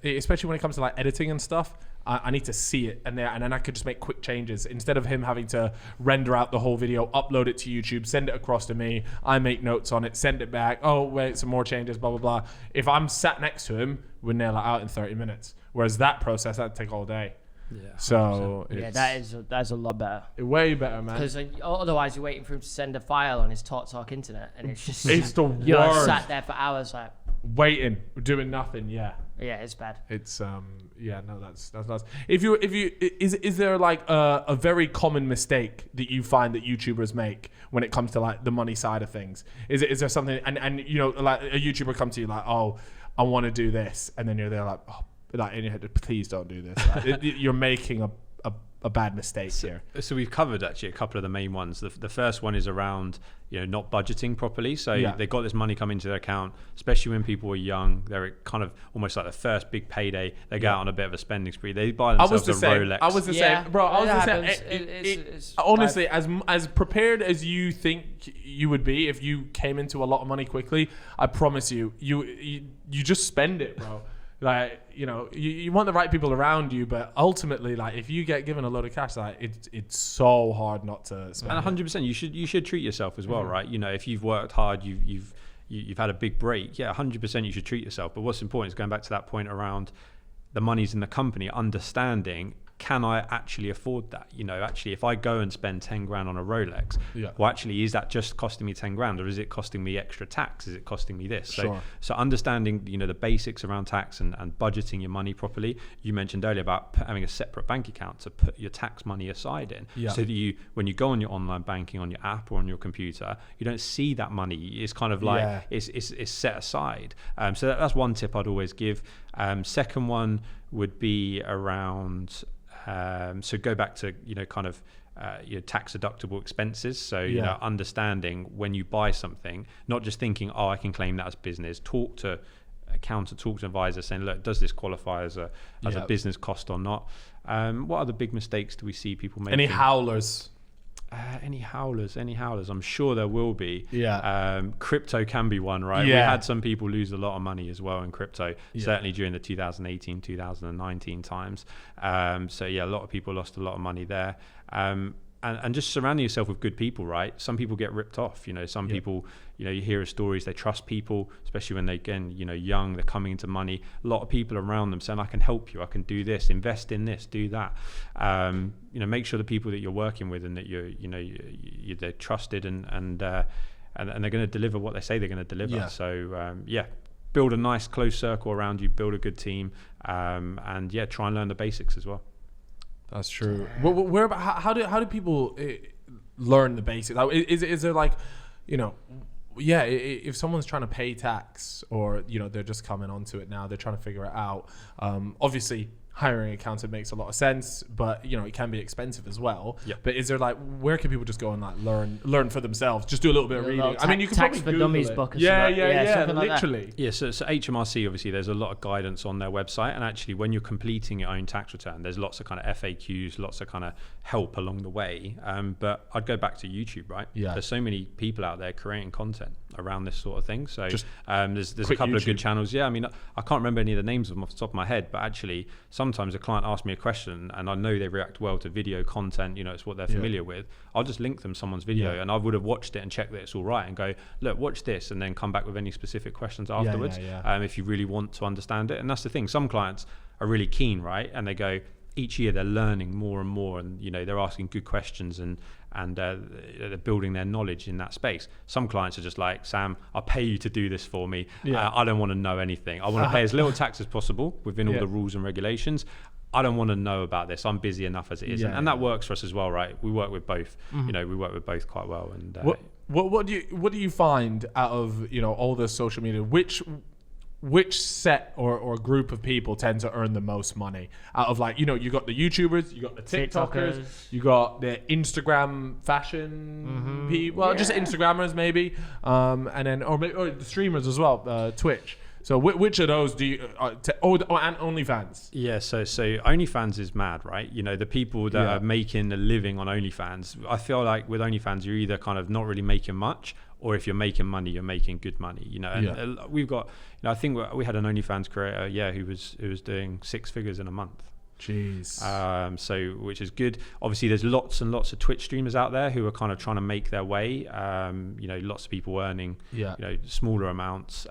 especially when it comes to like editing and stuff, I need to see it and then I could just make quick changes instead of him having to render out the whole video, upload it to YouTube, send it across to me, I make notes on it, send it back, oh wait, some more changes, blah blah blah. If I'm sat next to him, we'd nail it out in 30 minutes, whereas that process that'd take all day. Yeah. So that's a lot better. Way better, man. Because otherwise you're waiting for him to send a file on his TalkTalk internet, and it's just it's the you're worst. sat there for hours like waiting, doing nothing. Yeah, it's bad. It's that's nuts. Is there like a very common mistake that you find that YouTubers make when it comes to like the money side of things? Is there something and you know, like a YouTuber come to you like, oh, I want to do this, and then you're there like, oh, like in your head, please don't do this. Like, you're making a bad mistake here. So we've covered actually a couple of the main ones. The first one is around, you know, not budgeting properly. So they got this money coming into their account, especially when people are young. They're kind of almost like the first big payday. They go out on a bit of a spending spree. They buy themselves a Rolex. I was the same, bro. I was the same. Honestly, as prepared as you think you would be if you came into a lot of money quickly, I promise you just spend it, bro. Like, you know, you want the right people around you, but ultimately, like, if you get given a load of cash, like, it's so hard not to spend. And 100%, you should treat yourself as well, right? You know, if you've worked hard, you've had a big break, 100% you should treat yourself. But what's important is going back to that point around the money's in the company, understanding, can I actually afford that? You know, actually, if I go and spend 10 grand on a Rolex, well, actually, is that just costing me 10 grand, or is it costing me extra tax? Is it costing me this? Sure. So understanding, you know, the basics around tax and budgeting your money properly. You mentioned earlier about having a separate bank account to put your tax money aside in, so that when you go on your online banking on your app or on your computer, you don't see that money. It's kind of like it's set aside. So that's one tip I'd always give. Second one would be around. So go back to, you know, kind of your tax deductible expenses. So, you know, understanding when you buy something, not just thinking, oh, I can claim that as business. Talk to accountant, talk to advisor saying, look, does this qualify as a business cost or not? What other big mistakes do we see people making? Any howlers? Any howlers? I'm sure there will be. Yeah. Crypto can be one, right? Yeah. We had some people lose a lot of money as well in crypto, certainly during the 2018, 2019 times. So a lot of people lost a lot of money there. And just surrounding yourself with good people, right? Some people get ripped off. You know, some people, you know, you hear of stories, they trust people, especially when they, again, you know, young, they're coming into money. A lot of people around them saying, I can help you, I can do this, invest in this, do that. You know, make sure the people that you're working with and that they're trusted and they're going to deliver what they say they're going to deliver. Yeah. So, build a nice close circle around you, build a good team, and try and learn the basics as well. That's true. How do people learn the basics? Like, is there like, you know, if someone's trying to pay tax, or, you know, they're just coming onto it now, they're trying to figure it out. Obviously, hiring an accountant makes a lot of sense, but, you know, it can be expensive as well. Yep. But is there like, where can people just go and like learn for themselves? Just do a little bit of reading. I mean, you can Tax probably for Google Dummies it. book. Literally. Yeah, so HMRC, obviously, there's a lot of guidance on their website, and actually, when you're completing your own tax return, there's lots of kind of FAQs, lots of kind of help along the way. But I'd go back to YouTube, right? Yeah. There's so many people out there creating content around this sort of thing. So there's a couple YouTube. of good channels. Yeah, I mean, I can't remember any of the names of them off the top of my head, but actually, sometimes a client asks me a question, and I know they react well to video content. You know, it's what they're familiar with. I'll just link them someone's video, and I would have watched it and checked that it's all right, and go, look, watch this, and then come back with any specific questions afterwards. If you really want to understand it. And that's the thing. Some clients are really keen, right? And they go, each year they're learning more and more, and, you know, they're asking good questions and they're building their knowledge in that space. Some clients are just like, Sam, I'll pay you to do this for me. I don't want to know anything. I want to pay as little tax as possible within all the rules and regulations. I don't want to know about this. I'm busy enough as it is. And that works for us as well, right? We work with both. You know, we work with both quite well. And what do you find out of, you know, all the social media? Which set or group of people tend to earn the most money out of, like, you know, you got the YouTubers, you got the TikTokers, you got the Instagram fashion people, just Instagrammers maybe, and then or the streamers as well, Twitch. So which of those do you and OnlyFans? Yeah, so OnlyFans is mad, right? You know, the people that are making a living on OnlyFans, I feel like with OnlyFans you're either kind of not really making much, or if you're making money, you're making good money, you know. And we've got, you know, I think we had an OnlyFans creator, who was doing 6 figures in a month. Jeez. So which is good. Obviously, there's lots and lots of Twitch streamers out there who are kind of trying to make their way. Lots of people earning, smaller amounts.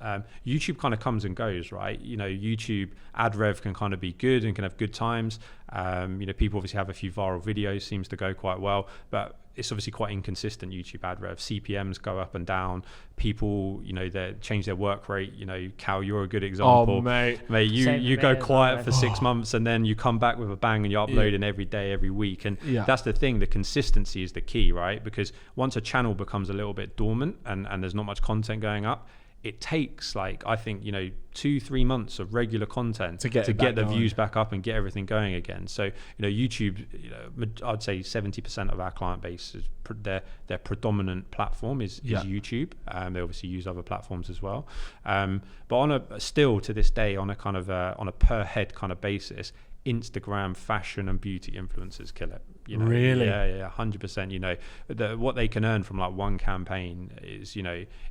YouTube kind of comes and goes, right? YouTube ad rev can kind of be good and can have good times. People obviously have a few viral videos, seems to go quite well, but it's obviously quite inconsistent. YouTube ad rev, CPMs go up and down. People, they change their work rate. Cal, you're a good example. Oh, mate, you go quiet for 6 months and then you come back with a bang and you're uploading every day, every week. And that's the thing. The consistency is the key, right? Because once a channel becomes a little bit dormant and there's not much content going up, it takes I think 2-3 months of regular content to get the views back up and get everything going again. So YouTube, I'd say 70% of our client base is their predominant platform is YouTube. They obviously use other platforms as well, but still to this day on a kind of on a per head kind of basis, Instagram fashion and beauty influencers kill it. Really? Yeah, 100%. What they can earn from one campaign is,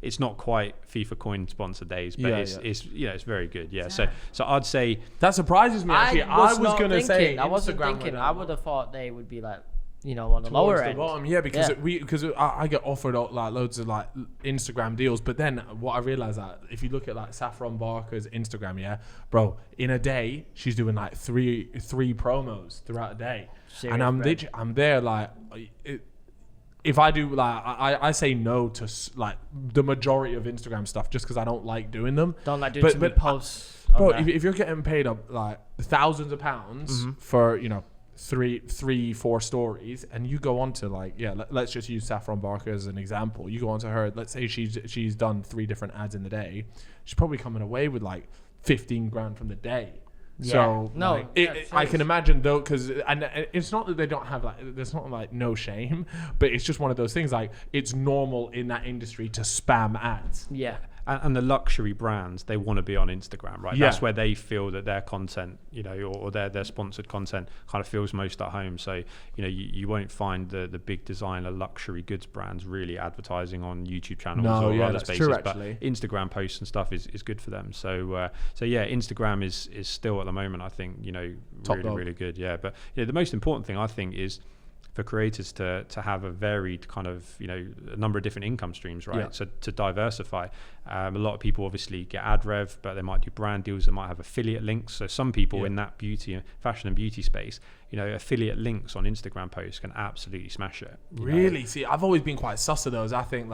it's not quite FIFA coin sponsor days, but it's very good. Yeah. So I'd say that surprises me. Actually, I was going to say I wasn't thinking. I would have thought they would be on the lower end. Bottom. Yeah, because I get offered loads of Instagram deals, but then what I realized that if you look at Saffron Barker's Instagram, bro, in a day she's doing three promos throughout a day. Serious, and I'm there if I do I say no to the majority of Instagram stuff just because I don't like doing them. Don't like doing but posts. Bro, if you're getting paid up thousands of pounds for 3-4 stories, and you go on to let's just use Saffron Barker as an example. You go on to her, let's say she's done 3 different ads in the day. She's probably coming away with 15 grand from the day. So I can imagine though, because it's not that they don't have there's not no shame, but it's just one of those things it's normal in that industry to spam ads. Yeah. And the luxury brands, they want to be on Instagram, right? Yeah. That's where they feel that their content, or their sponsored content kind of feels most at home. So, you won't find the big designer luxury goods brands really advertising on YouTube channels or other spaces. True, but Instagram posts and stuff is good for them. So Instagram is still at the moment, I think, really good. Yeah. But the most important thing I think is for creators to have a varied kind of a number of different income streams, right? So to diversify, a lot of people obviously get ad rev, but they might do brand deals, they might have affiliate links. So some people in that fashion and beauty space, affiliate links on Instagram posts can absolutely smash it. Really? See, I've always been quite sus of those. I think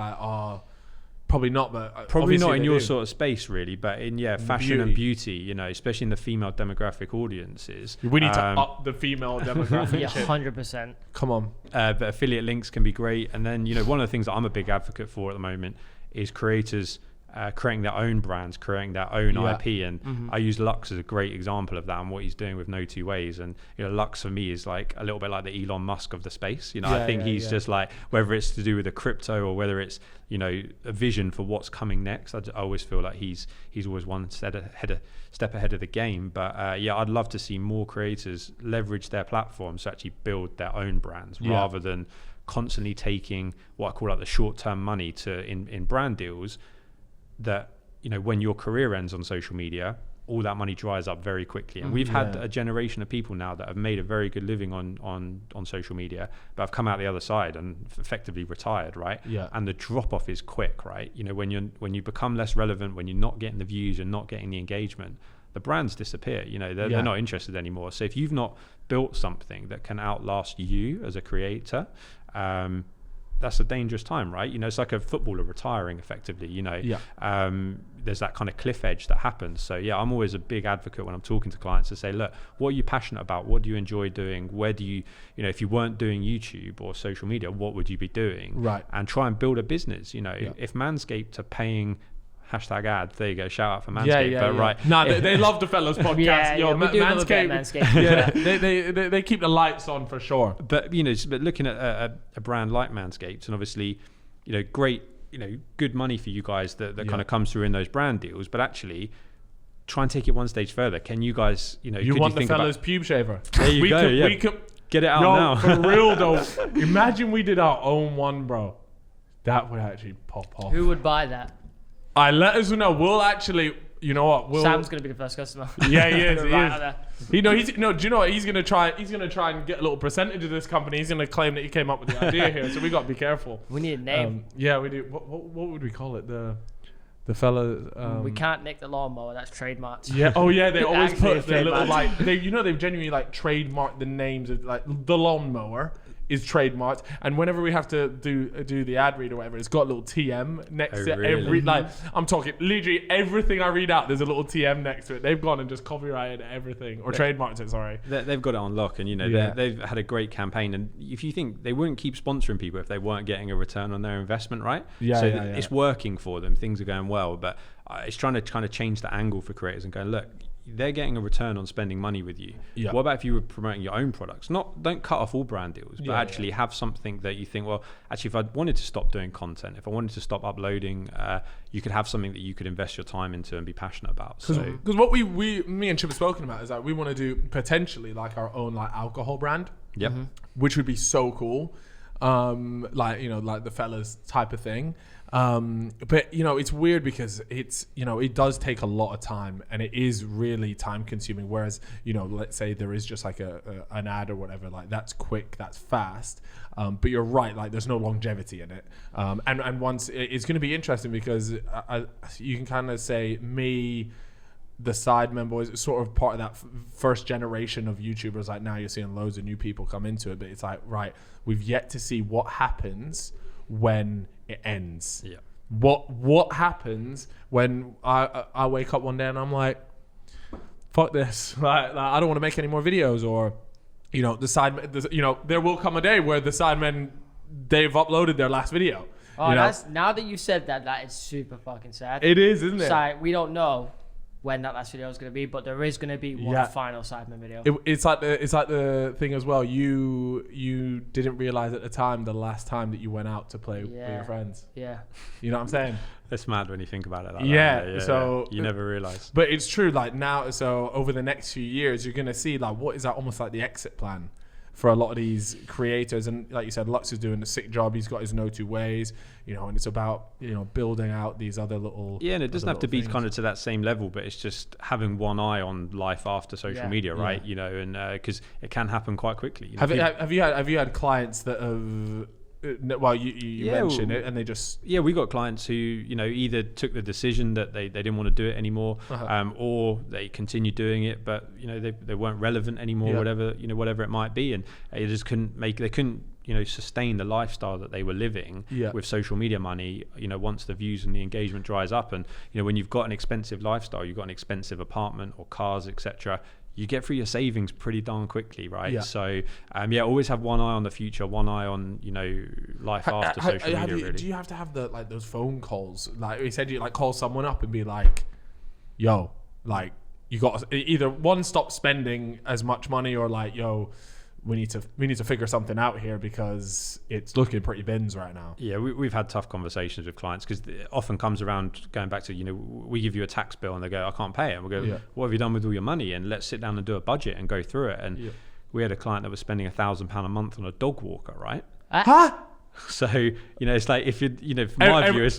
probably not, but probably not in your sort of space, really. But in fashion and beauty, especially in the female demographic audiences, we need to up the female demographic. 100%. Come on. But affiliate links can be great. And then one of the things that I'm a big advocate for at the moment is creators creating their own brands, creating their own IP, and I use Lux as a great example of that and what he's doing with No Two Ways. And Lux for me is a little bit like the Elon Musk of the space. I think he's just whether it's to do with the crypto or whether it's a vision for what's coming next. I always feel like he's always one step ahead of the game. But I'd love to see more creators leverage their platforms to actually build their own brands rather than constantly taking what I call the short-term money in brand deals. That when your career ends on social media, all that money dries up very quickly. And we've had a generation of people now that have made a very good living on social media, but have come out the other side and effectively retired, right? Yeah. And the drop off is quick, right? When you become less relevant, when you're not getting the views, you're not getting the engagement, the brands disappear. They're not interested anymore. So if you've not built something that can outlast you as a creator, that's a dangerous time, right? It's like a footballer retiring effectively, there's that kind of cliff edge that happens. So I'm always a big advocate when I'm talking to clients to say, look, what are you passionate about? What do you enjoy doing? Where do you, if you weren't doing YouTube or social media, what would you be doing? Right. And try and build a business. If Manscaped are paying #ad, there you go, shout out for Manscaped. Right. No, they love the Fellas podcast. Manscaped. They keep the lights on for sure. But but looking at a brand like Manscaped, and obviously, great, good money for you guys that kind of comes through in those brand deals. But actually, try and take it one stage further. Can you guys, you want the Fellas pube shaver? There you go. We could get it out now. For real though, imagine we did our own one, bro. That would actually pop off. Who would buy that? Let us know. We'll actually, you know what? Sam's gonna be the first customer. Yeah, he is. Right do you know what? He's gonna try and get a little percentage of this company. He's gonna claim that he came up with the idea here. So we got to be careful. We need a name. Yeah, we do. What would we call it? The fella. We can't nick the lawnmower. That's trademarked. Yeah. Oh yeah. They always put the little trademarked. they've genuinely like trademarked the names of like the lawnmower is trademarked, and whenever we have to do the ad read or whatever, it's got a little TM next to every I'm talking literally everything I read out. There's a little TM next to it. They've gone and just copyrighted everything or trademarked it. Sorry. They've got it on lock, and they've had a great campaign. And if you think they wouldn't keep sponsoring people if they weren't getting a return on their investment, right? It's working for them. Things are going well, but it's trying to kind of change the angle for creators and go, look, they're getting a return on spending money with you. What about if you were promoting your own products? Don't cut off all brand deals, but actually have something that you think, well, actually, if I wanted to stop doing content, if I wanted to stop uploading, you could have something that you could invest your time into and be passionate about. Because what me and Chip have spoken about is that we want to do potentially like our own like alcohol brand. Yep. Which would be so cool. Like the fellas type of thing. But it's weird because it's it does take a lot of time and it is really time consuming, whereas let's say there is just like an ad or whatever, like that's quick, that's fast, but you're right, like there's no longevity in it, and once it's going to be interesting because you can kind of say the Sidemen Boys is sort of part of that first generation of YouTubers. Like now you're seeing loads of new people come into it, but it's like, right, we've yet to see what happens when it ends. Yeah. What happens when I wake up one day and I'm like, fuck this. Like I don't want to make any more videos, or there will come a day where the Sidemen, they've uploaded their last video. Oh, that's, now that you said that is super fucking sad. It is, isn't it? So we don't know when that last video is going to be, but there is going to be one final Sidemen video. It's like the thing as well. You didn't realize at the time the last time that you went out to play with your friends. Yeah. You know what I'm saying? That's mad when you think about it. So you never realize. But it's true. Like now, so over the next few years, you're gonna see like what is that almost like the exit plan for a lot of these creators. And like you said, Lux is doing a sick job. He's got his No Two Ways, and it's about building out these other little and it doesn't have to be kind of to that same level, but it's just having one eye on life after social media, right? And because it can happen quite quickly. Have you had clients that have well, you mentioned it, and they just we got clients who either took the decision that they didn't want to do it anymore, or they continued doing it, but they weren't relevant anymore, whatever it might be, and they just couldn't sustain the lifestyle that they were living with social media money. Once the views and the engagement dries up, and when you've got an expensive lifestyle, you've got an expensive apartment or cars, etc. You get through your savings pretty darn quickly, right? Yeah. So, always have one eye on the future, one eye on, life after social media, really. Do you have to have those phone calls? Like he said, you like call someone up and be like, yo, like you got to either one, stop spending as much money, or like, yo, we need to figure something out here because it's looking pretty bins right now. Yeah, we've had tough conversations with clients because it often comes around going back to, we give you a tax bill and they go, I can't pay it. And we go, what have you done with all your money? And let's sit down and do a budget and go through it. And we had a client that was spending £1,000 a month on a dog walker, right? Huh? So it's like if you my view is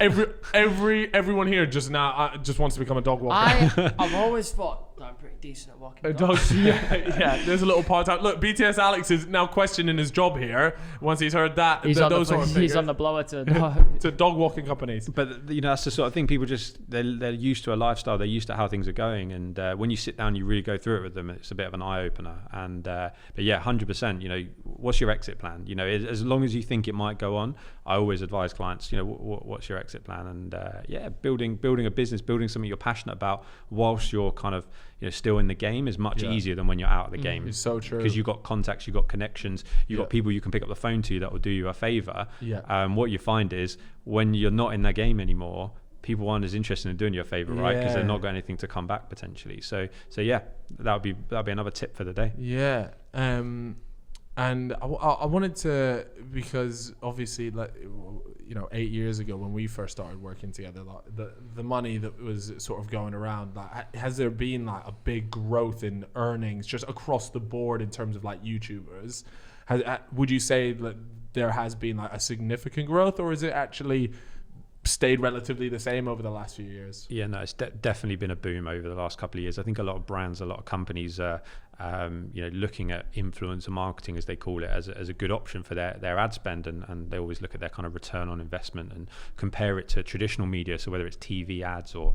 everyone here just wants to become a dog walker. I've always thought I'm pretty decent at walking dogs. There's a little part time. Look, BTS Alex is now questioning his job here once he's heard that. He's on the blower to dog walking companies. But that's the sort of thing people they're used to a lifestyle. They're used to how things are going, and when you sit down, you really go through it with them. It's a bit of an eye opener. And but 100%. What's your exit plan? As long as you think it might go on, I always advise clients. What's your exit plan? And building a business, building something you're passionate about, whilst you're kind of still in the game, is much easier than when you're out of the game. It's so true, because you've got contacts, you've got connections, you've got people you can pick up the phone to that will do you a favor. What you find is when you're not in that game anymore, people aren't as interested in doing you a favor, right? Because they're not got anything to come back potentially. So that'll be another tip for the day. And I wanted to, because obviously, 8 years ago when we first started working together, like the money that was sort of going around, like, has there been like a big growth in earnings just across the board in terms of like YouTubers? Would you say that there has been like a significant growth, or is it actually stayed relatively the same over the last few years? Yeah, no, it's definitely been a boom over the last couple of years. I think a lot of brands, a lot of companies are looking at influencer marketing, as they call it, as a good option for their ad spend, and they always look at their kind of return on investment and compare it to traditional media, so whether it's TV ads or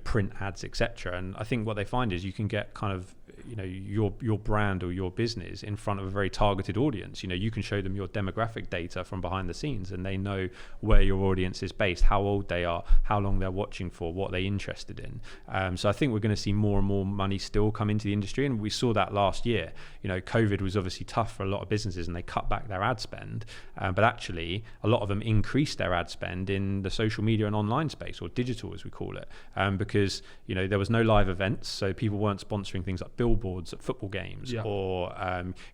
print ads, etc. And I think what they find is you can get kind of your brand or your business in front of a very targeted audience. You can show them your demographic data from behind the scenes, and they know where your audience is based, how old they are, how long they're watching for, what they're interested in. So I think we're going to see more and more money still come into the industry, and we saw that last year. COVID was obviously tough for a lot of businesses, and they cut back their ad spend, but actually a lot of them increased their ad spend in the social media and online space, or digital as we call it, because there was no live events, so people weren't sponsoring things like billboards at football games, or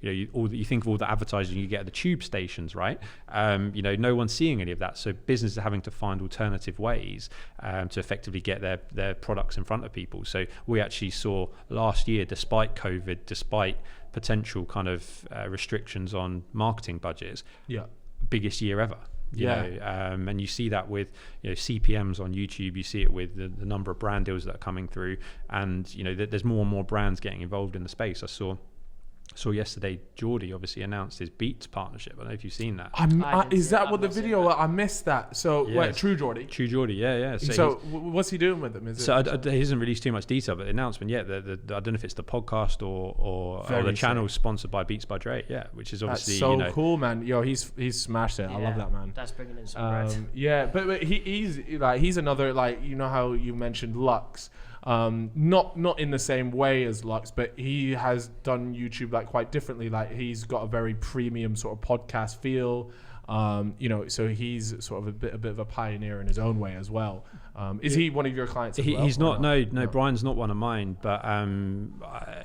you think of all the advertising you get at the tube stations, right? No one's seeing any of that, so businesses are having to find alternative ways to effectively get their products in front of people. So we actually saw last year, despite COVID, despite potential kind of restrictions on marketing budgets, biggest year ever. And you see that with CPMs on YouTube. You see it with the number of brand deals that are coming through, and there's more and more brands getting involved in the space. I saw yesterday Geordie obviously announced his Beats partnership. I don't know if you've seen that. Is that what the video? I missed that. So True Geordie. Yeah. So what's he doing with them? He hasn't released too much detail, but the announcement, I don't know if it's the podcast or the channel sponsored by Beats by Dre. Yeah, which is obviously that's so cool, man. He's smashed it. I love that, man. That's bringing in some bread. But he's another, how you mentioned Lux. Not in the same way as Lux, but he has done YouTube quite differently. He's got a very premium sort of podcast feel. So he's sort of a bit of a pioneer in his own way as well. Is he one of your clients as well? He's not. No, Brian's not one of mine. But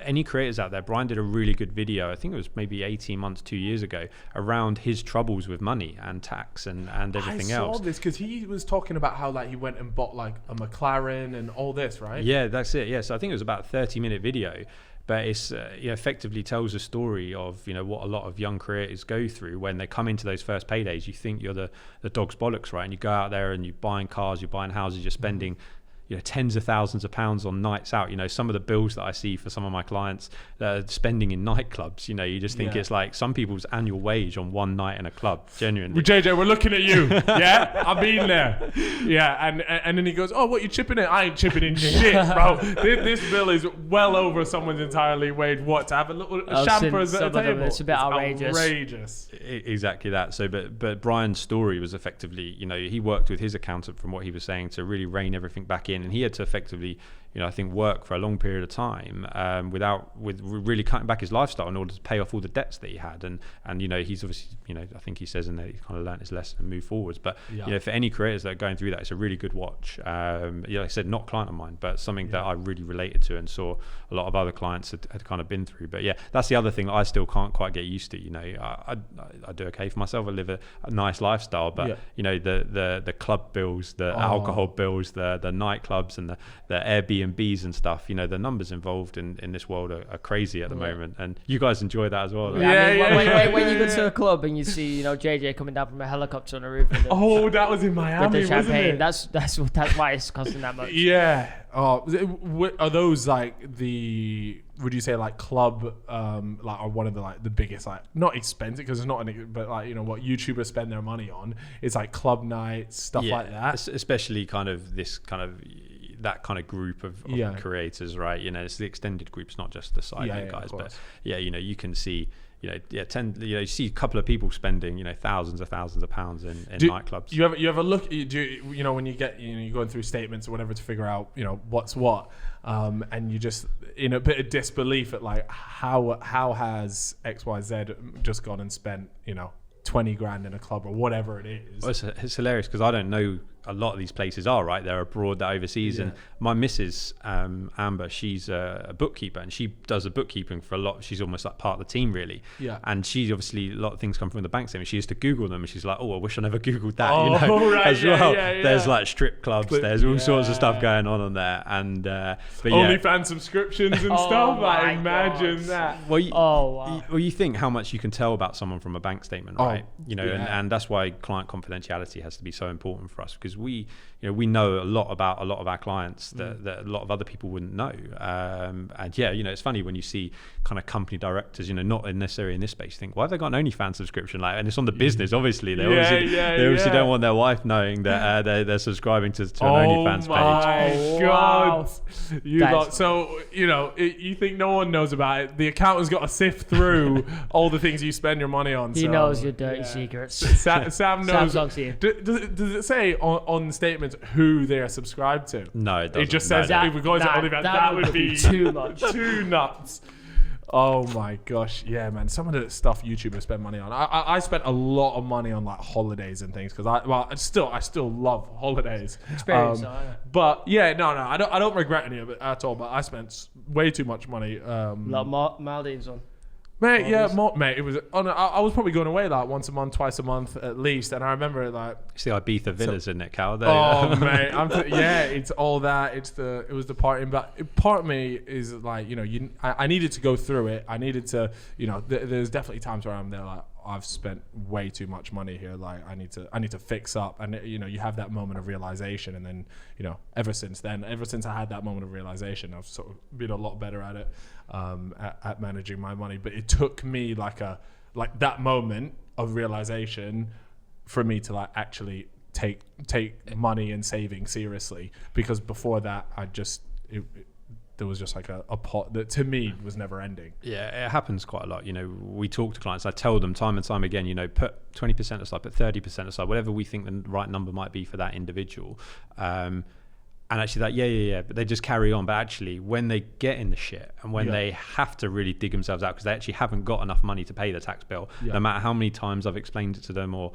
any creators out there, Brian did a really good video, I think it was maybe 18 months, 2 years ago, around his troubles with money and tax and everything else. I saw this because he was talking about how he went and bought a McLaren and all this, right? Yeah, that's it. Yeah, so I think it was about a 30-minute video. But it's effectively tells a story of what a lot of young creators go through when they come into those first paydays. You think you're the dog's bollocks, right? And you go out there and you're buying cars, you're buying houses, you're spending tens of thousands of pounds on nights out. Some of the bills that I see for some of my clients that are spending in nightclubs, you just think it's like some people's annual wage on one night in a club, genuinely. Well, JJ, we're looking at you. Yeah, I've been there. Yeah, and then he goes, oh, what, you chipping in? I ain't chipping in shit, bro. This bill is well over someone's entirely wage. What, to have a little champer at the table? It's a bit outrageous. Exactly that. So, but Brian's story was effectively, he worked with his accountant, from what he was saying, to really rein everything back in. And he had to effectively, I think, work for a long period of time with really cutting back his lifestyle in order to pay off all the debts that he had. And he's obviously, I think he says in there, he kind of learned his lesson and moved forwards. But for any creators that are going through that, it's a really good watch. Like I said, not a client of mine, but something that I really related to and saw a lot of other clients had kind of been through. But that's the other thing I still can't quite get used to. I do okay for myself. I live a nice lifestyle, but the club bills, the alcohol bills, the nightclubs and the Airbnbs and stuff, the numbers involved in this world are crazy at the moment, and you guys enjoy that as well. When you go to a club and you see JJ coming down from a helicopter on a roof that was in Miami, with the champagne, wasn't that's it? why it's costing that much. Are those would you say club are one of the biggest, not expensive because it's not but what YouTubers spend their money on? It's club nights, stuff like that, especially that kind of group of creators, right? It's the extended groups, not just the side guys, but you can see you see a couple of people spending thousands of pounds in nightclubs. You ever look, when you get you're going through statements or whatever to figure out what's what, and you just in a bit of disbelief at how has XYZ just gone and spent 20 grand in a club or whatever it is. Well, it's hilarious because I don't know a lot of these places are, right? They're abroad, they're overseas. And my missus, Amber, she's a bookkeeper, and she does the bookkeeping for a lot. She's almost like part of the team, really. Yeah. And she's obviously, a lot of things come from the bank statement. She used to Google them, and she's like, oh, I wish I never Googled that, as well. There's strip clubs, there's all sorts of stuff going on there. And but OnlyFans subscriptions and stuff. Imagine that. Well, you think how much you can tell about someone from a bank statement, right? And that's why client confidentiality has to be so important for us, because because we know a lot about a lot of our clients that a lot of other people wouldn't know. And yeah, it's funny when you see kind of company directors, not necessarily in this space, you think, why have they got an OnlyFans subscription? Like, and it's on the business, obviously. They obviously don't want their wife knowing that they're subscribing to an OnlyFans page. Oh my God. Wow. So, you think no one knows about it. The accountant's got to sift through all the things you spend your money on. He knows your dirty secrets. Sam knows. Does it say on the statements who they are subscribed to? No, it doesn't. It just says if we're going to OnlyFans, that would be too much. Too nuts. Oh my gosh, yeah, man. Some of the stuff YouTubers spend money on. I spent a lot of money on like holidays and things because I still love holidays. Experience, but yeah, no, I don't regret any of it at all. But I spent way too much money. Maldives on. Mate, mate, it was. I was probably going away like once a month, twice a month at least, and I remember it like. It's the Ibiza villas, isn't it, Cal? Mate, it's all that. It was the partying, but part of me is like, I needed to go through it. I needed to, there's definitely times where I'm there like, I've spent way too much money here. Like I need to fix up, and you have that moment of realization, and then ever since I had that moment of realization, I've sort of been a lot better at it, at managing my money. But it took me like that moment of realization for me to like actually take money and saving seriously, because before that there was just like a pot that to me was never ending. Yeah, it happens quite a lot. We talk to clients. I tell them time and time again, put 20% aside, put 30% aside, whatever we think the right number might be for that individual. And actually that, yeah, but they just carry on. But actually when they get in the shit and when they have to really dig themselves out because they actually haven't got enough money to pay the tax bill, no matter how many times I've explained it to them or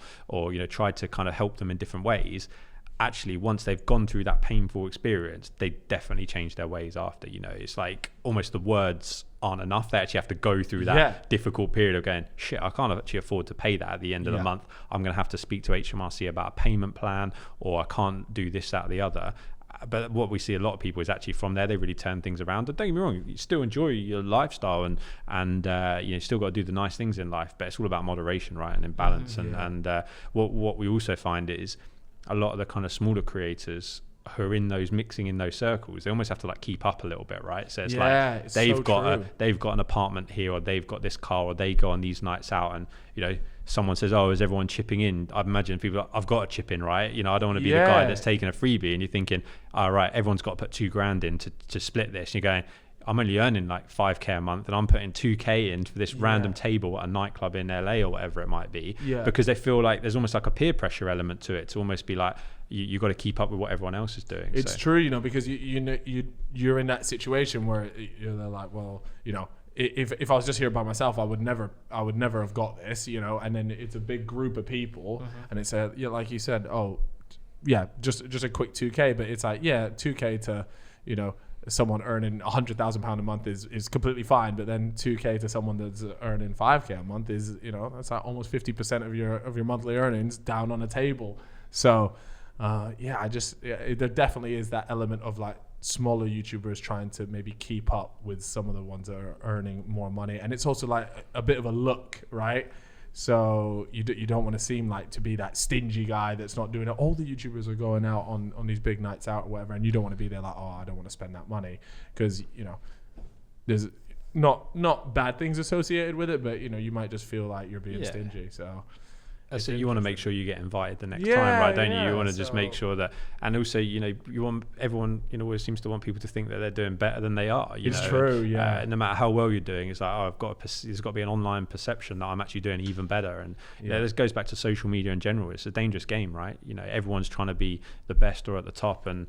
tried to kind of help them in different ways, actually once they've gone through that painful experience, they definitely change their ways after. It's like almost the words aren't enough. They actually have to go through that difficult period of going, shit, I can't actually afford to pay that at the end of the month. I'm going to have to speak to HMRC about a payment plan, or I can't do this, that, or the other. But what we see a lot of people is actually from there they really turn things around. And don't get me wrong, you still enjoy your lifestyle and you still got to do the nice things in life, but it's all about moderation, right, and in balance. And what we also find is a lot of the kind of smaller creators who are mixing in those circles, they almost have to like keep up a little bit, right? So it's they've got an apartment here, or they've got this car, or they go on these nights out, and someone says, oh, is everyone chipping in? I imagine people are, I've got to chip in, right? I don't want to be the guy that's taking a freebie, and you're thinking, all right, everyone's got to put $2,000 in to split this. And you're going, I'm only earning like $5,000 a month, and I'm putting $2,000 in for this random table at a nightclub in LA or whatever it might be, because they feel like there's almost like a peer pressure element to it, to almost be like, you got to keep up with what everyone else is doing. It's true, because you're in that situation where they're like, well, if I was just here by myself, I would never have got this, and then it's a big group of people, and it's like you said, just a quick $2,000, but it's like, $2,000 to, someone earning £100,000 a month is completely fine, but then $2,000 to someone that's earning $5,000 a month is, that's like almost 50% of your monthly earnings down on a table. So, there definitely is that element of like smaller YouTubers trying to maybe keep up with some of the ones that are earning more money, and it's also like a bit of a look, right? So you don't want to seem like to be that stingy guy that's not doing it. All the YouTubers are going out on these big nights out or whatever, and you don't want to be there like, oh, I don't want to spend that money, because there's not bad things associated with it, but you might just feel like you're being stingy. So you want to make sure you get invited the next time, right? Don't you? You want to just make sure that, and also, you want everyone, always seems to want people to think that they're doing better than they are. It's true, no matter how well you're doing, it's like, there's got to be an online perception that I'm actually doing even better. And this goes back to social media in general. It's a dangerous game, right? Everyone's trying to be the best or at the top, and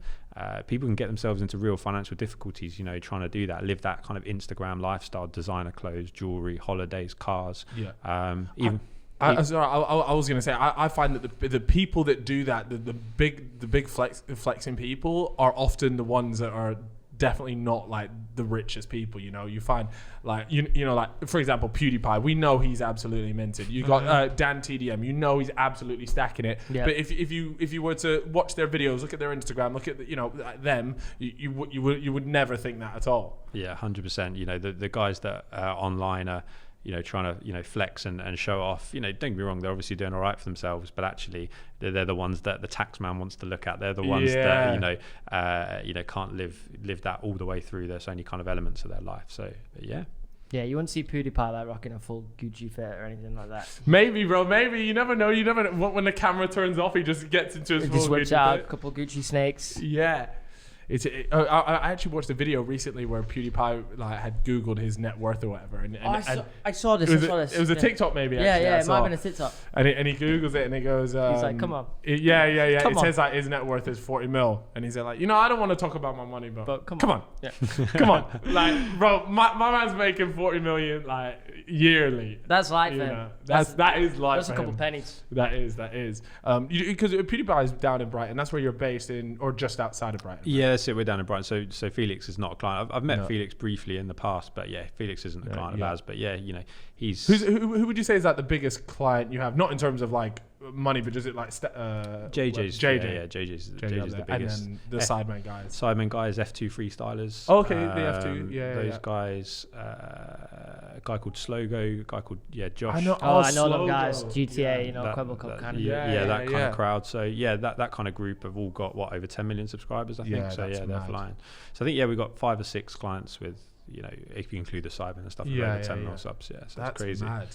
people can get themselves into real financial difficulties, trying to do that, live that kind of Instagram lifestyle, designer clothes, jewelry, holidays, cars. I was going to say, I find that the people that do that, the big flexing people are often the ones that are definitely not like the richest people. You find like like, for example, PewDiePie, we know he's absolutely minted. You got Dan TDM, he's absolutely stacking it. But if you were to watch their videos, look at their Instagram, look at them, you would never think that at all. 100%. The guys that are online are trying to, flex and show off. Don't get me wrong, they're obviously doing all right for themselves, but actually they're the ones that the tax man wants to look at. They're the ones that, can't live that all the way through. There's only kind of elements of their life. So, but yeah. Yeah, you wouldn't see PewDiePie like rocking a full Gucci fit or anything like that. Maybe, bro. Maybe. You never know. When the camera turns off, he just gets into his full just whips Gucci out fit. a couple Gucci snakes. Yeah. I actually watched a video recently where PewDiePie had Googled his net worth or whatever, and I saw this. It was a TikTok maybe. Yeah, actually, it might have been a TikTok. And he Googles it and he goes, he's like, come on. Yeah. It says like his net worth is 40 mil, and he's like, I don't want to talk about my money, but come on. Yeah. Come on, like, bro, my man's making 40 million like yearly. That's life, man. That is life. That's a couple pennies. That is. Because PewDiePie is down in Brighton. That's where you're based in, or just outside of Brighton. Yeah, that's it. We're down in Brighton. So Felix is not a client. I've met Felix briefly in the past, but yeah, Felix isn't a client of ours. But yeah, he's who would you say is like the biggest client you have? Not in terms of like money, but just it like JJ's. JJ. Yeah, JJ's the biggest. And then the Sidemen guys. Sidemen guys, F2 freestylers. Oh, okay, the F2. Yeah, those guys. A guy called Slogo. A guy called Josh. I know them guys. GTA, Quibble Cup kind of. That kind of crowd. So yeah, that kind of group have all got over 10 million subscribers, I think. Yeah, so yeah, mad. they're flying. So I think we've got 5 or 6 clients with, if you include the Sidemen and stuff, over 10 mil subs. Yeah, so that's crazy. Mad.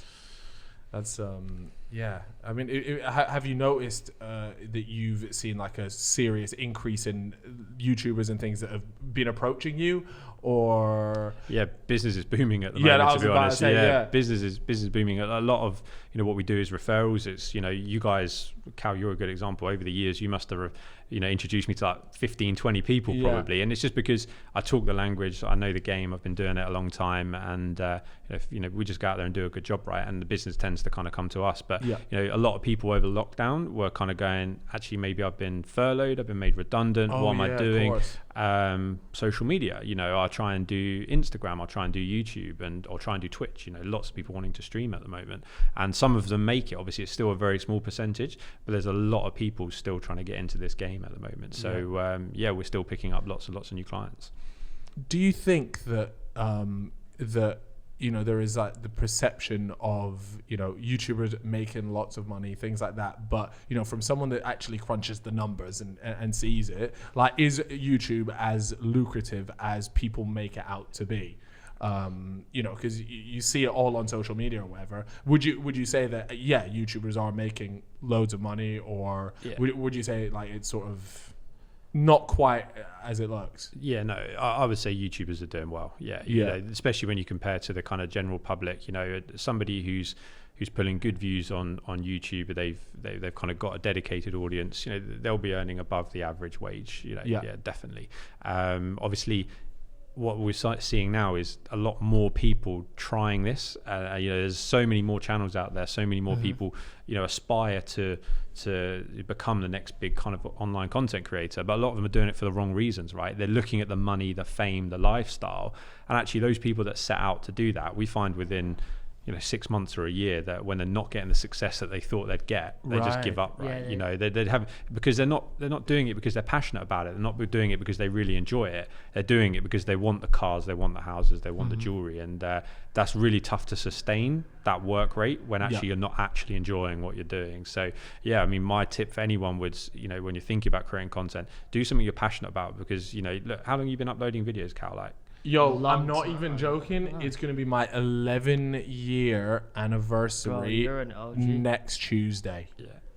That's I mean, have you noticed that you've seen like a serious increase in YouTubers and things that have been approaching you, or business is booming at the moment. I was to be about honest, to say, business is booming. A lot of what we do is referrals. It's you guys, Cal, you're a good example. Over the years, you must have introduced me to like 15, 20 people probably, and it's just because I talk the language, I know the game, I've been doing it a long time, and if we just go out there and do a good job, right, and the business tends to kind of come to us. But a lot of people over lockdown were kind of going, actually maybe I've been furloughed, I've been made redundant, what am I doing? Social media, I'll try and do Instagram, I'll try and do YouTube, or try and do Twitch. Lots of people wanting to stream at the moment, and some of them make it. Obviously, it's still a very small percentage, but there's a lot of people still trying to get into this game at the moment. So we're still picking up lots and lots of new clients. Do you think that there is like the perception of YouTubers making lots of money, things like that, but from someone that actually crunches the numbers and sees it, like, is YouTube as lucrative as people make it out to be? Because you see it all on social media or whatever. Would you say that YouTubers are making loads of money, or would you say like it's sort of not quite as it looks? I would say YouTubers are doing well, especially when you compare to the kind of general public. Somebody who's pulling good views on YouTube, they've kind of got a dedicated audience, they'll be earning above the average wage, definitely. Obviously what we're seeing now is a lot more people trying this. There's so many more channels out there, so many more people aspire to become the next big kind of online content creator, but a lot of them are doing it for the wrong reasons, right? They're looking at the money, the fame, the lifestyle, and actually those people that set out to do that, we find within 6 months or a year, that when they're not getting the success that they thought they'd get, they just give up, right? They'd have, because they're not doing it because they're passionate about it. They're not doing it because they really enjoy it. They're doing it because they want the cars, they want the houses, they want the jewelry, and that's really tough to sustain that work rate when actually you're not actually enjoying what you're doing. So I mean, my tip for anyone would, when you're thinking about creating content, do something you're passionate about, because look, how long have you been uploading videos, Cal? Like, I'm not even joking. It's going to be my 11-year anniversary next Tuesday.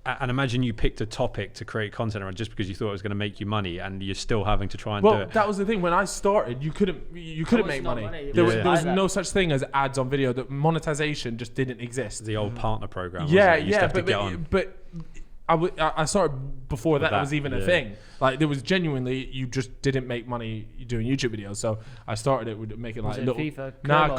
And imagine you picked a topic to create content around just because you thought it was going to make you money, and you're still having to try and do it. That was the thing. When I started, you couldn't make money. There was no such thing as ads on video. That monetization just didn't exist. The old partner program. But I started before that was even a thing. Like, there was genuinely, you just didn't make money doing YouTube videos. So I started it with making like little FIFA,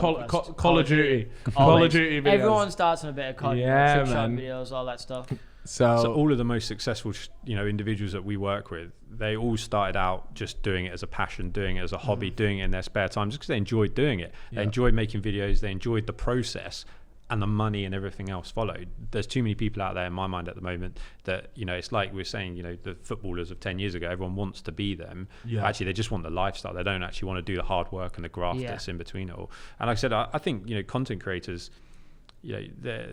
Call of Duty, Call of Duty videos. Everyone starts on a bit of COD, videos, all that stuff. So all of the most successful, individuals that we work with, they all started out just doing it as a passion, doing it as a hobby, doing it in their spare time, just because they enjoyed doing it. They enjoyed making videos, they enjoyed the process. and the money and everything else followed. There's too many people out there in my mind at the moment that, you know, it's like we're saying, you know, the footballers of 10 years ago, everyone wants to be them. Actually, they just want the lifestyle. They don't actually want to do the hard work and the graft that's in between it all. And like I said, I think, you know, content creators, you know,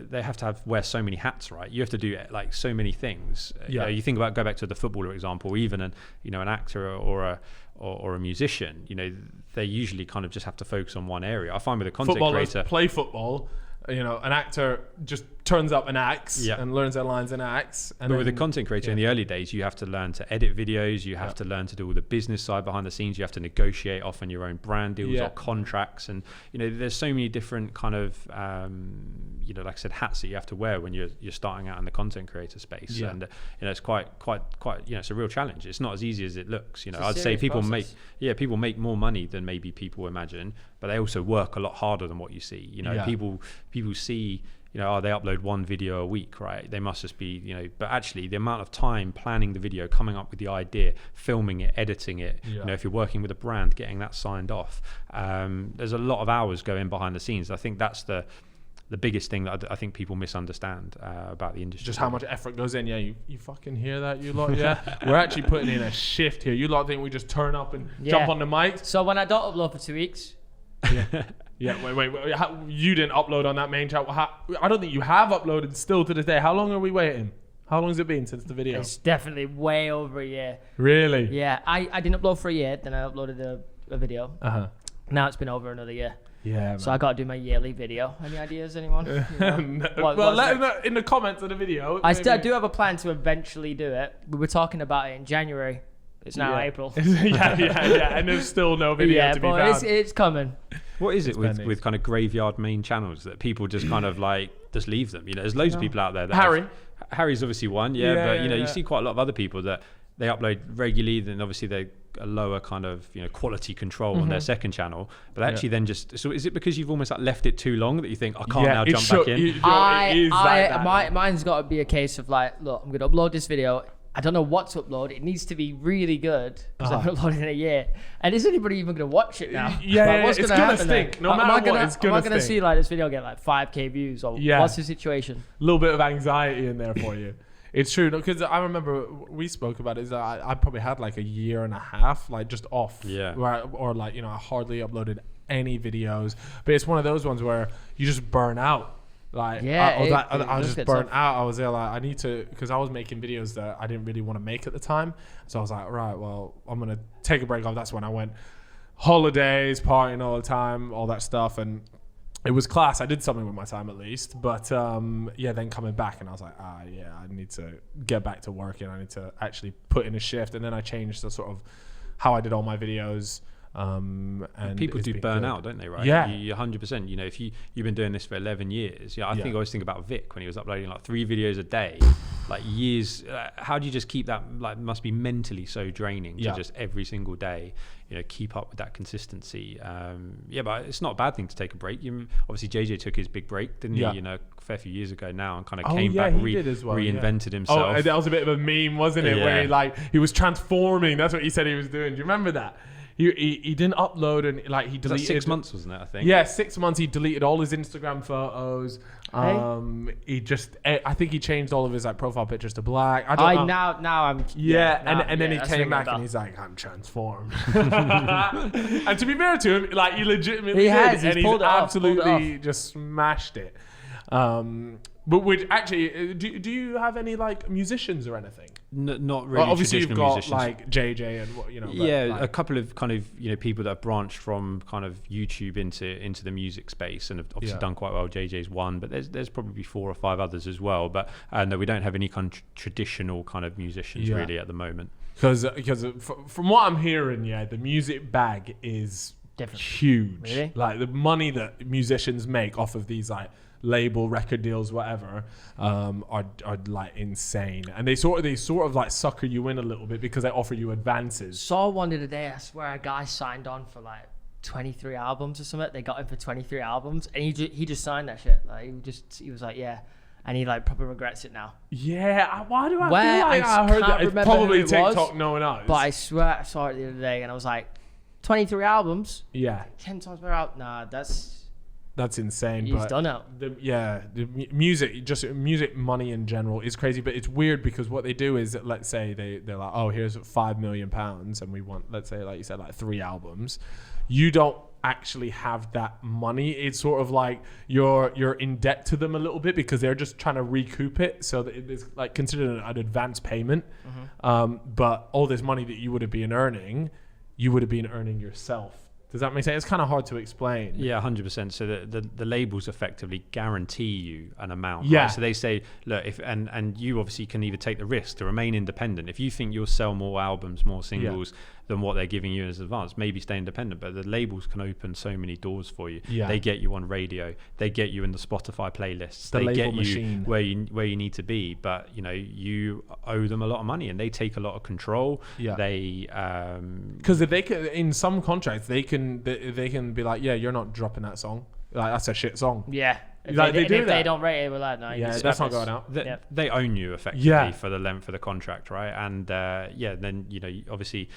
they have to wear so many hats, right? You have to do like so many things. You know, you think about, go back to the footballer example, even an actor or a musician, you know, they usually kind of just have to focus on one area. I find with a content creator, play football, you know, an actor just turns up and acts and learns their lines and acts. And but with a content creator in the early days, you have to learn to edit videos. You have to learn to do all the business side behind the scenes. You have to negotiate often your own brand deals or contracts. And, you know, there's so many different kind of, you know, like I said, hats that you have to wear when you're starting out in the content creator space. And, you know, it's quite, you know, it's a real challenge. It's not as easy as it looks. You know, I'd say people make more money than maybe people imagine, but they also work a lot harder than what you see. You know, people see, you know, they upload one video a week, right? They must just be, you know, but actually the amount of time planning the video, coming up with the idea, filming it, editing it, you know, if you're working with a brand, getting that signed off, there's a lot of hours going behind the scenes. I think that's the biggest thing that I think people misunderstand about the industry. Just how much effort goes in. Yeah, you fucking hear that, you lot? Yeah, we're actually putting in a shift here. You lot think we just turn up and jump on the mic? So when I don't upload for 2 weeks. Wait. You didn't upload on that main channel. I don't think you have uploaded still to this day. How long are we waiting? How long has it been since the video? It's definitely way over a year. Really? Yeah, I didn't upload for a year. Then I uploaded a video. Now it's been over another year. Yeah, man. So I got to do my yearly video. Any ideas, anyone? You know? Let know in the comments of the video. I do have a plan to eventually do it. We were talking about it in January. It's now April. And there's still no video to be found. It's coming. What is it with kind of graveyard main channels that people just kind of like just leave them? You know, there's loads of people out there. Harry's obviously one, but you know, you see quite a lot of other people that they upload regularly. Then obviously they a lower kind of, you know, quality control on their second channel, but actually then just, so is it because you've almost like left it too long that you think I can't now jump back in? Mine's got to be a case of like, look, I'm going to upload this video. I don't know what to upload. It needs to be really good because I've uploaded in a year. And is anybody even going to watch it now? What's it's going to stink. No matter what, it's going to stink. Am I going to see like this video get like 5k views or what's the situation? A little bit of anxiety in there for you. It's true, because I remember we spoke about it. Is that I probably had like a year and a half, like just off, or like, you know, I hardly uploaded any videos. But it's one of those ones where you just burn out. Like I was just burnt out. I was there like I need to, because I was making videos that I didn't really want to make at the time. So I was like, right, well, I'm gonna take a break off. That's when I went holidays, partying all the time, all that stuff, and it was class. I did something with my time at least. But then coming back, and I was like, I need to get back to working. I need to actually put in a shift. And then I changed the sort of how I did all my videos. And people do burn out, don't they? Right? Yeah, you 100%. You know, if you've been doing this for 11 years, I think I always think about Vic when he was uploading like 3 videos a day, like years. How do you just keep that? Like, must be mentally so draining to just every single day, you know, keep up with that consistency. But it's not a bad thing to take a break. Obviously, JJ took his big break, didn't he? You know, a fair few years ago now, and kind of came back, reinvented himself. Oh, that was a bit of a meme, wasn't it? Where he was transforming. That's what he said he was doing. Do you remember that? He didn't upload, and like he deleted. 6 months, wasn't it? I think. Yeah, 6 months. He deleted all his Instagram photos. He just, I think he changed all of his like profile pictures to black. I don't know. Now I'm. And then he came back and he's like, I'm transformed. And to be fair to him, like he legitimately did, and he's absolutely just smashed it. But actually, do you have any like musicians or anything? Not really. Well, obviously, you've got musicians. Like JJ and what, you know. A couple of kind of, you know, people that have branched from kind of YouTube into the music space and have obviously done quite well. JJ's one, but there's probably 4 or 5 others as well. But no, we don't have any kind of traditional kind of musicians really at the moment. Because from what I'm hearing, the music bag is huge. Really? Like the money that musicians make off of these like label record deals, whatever, are like insane, and they sort of like sucker you in a little bit because they offer you advances. Saw one the other day, I swear, a guy signed on for like 23 albums or something. They got him for 23 albums, and he just signed that shit. Like he was like, yeah, and he like probably regrets it now. Yeah, why do I feel like I heard that? It's probably TikTok, no one knows. But I swear I saw it the other day, and I was like, 23 albums. Yeah, 10 times per album. Nah, that's That's insane. He's done it. The music money in general is crazy, but it's weird because what they do is, let's say they're like, oh, here's £5 million and we want, let's say, like you said, like 3 albums. You don't actually have that money. It's sort of like you're in debt to them a little bit because they're just trying to recoup it, so that it's like considered an advance payment. But all this money that you would have been earning yourself. Does that make sense? It's kind of hard to explain. Yeah, 100%. So the labels effectively guarantee you an amount. Yeah. Right? So they say, look, if and you obviously can either take the risk to remain independent. If you think you'll sell more albums, more singles than what they're giving you as advance, maybe stay independent. But the labels can open so many doors for you. Yeah. They get you on radio. They get you in the Spotify playlists. The they label get you machine. where you need to be. But you owe them a lot of money, and they take a lot of control. Yeah. They because if they can, in some contracts, they can be like, yeah, you're not dropping that song. Like, that's a shit song. Yeah. If Like, they do if that. they don't rate it, we're like, no. Yeah, that's not going out. They own you effectively Yeah. for the length of the contract, right? And then obviously,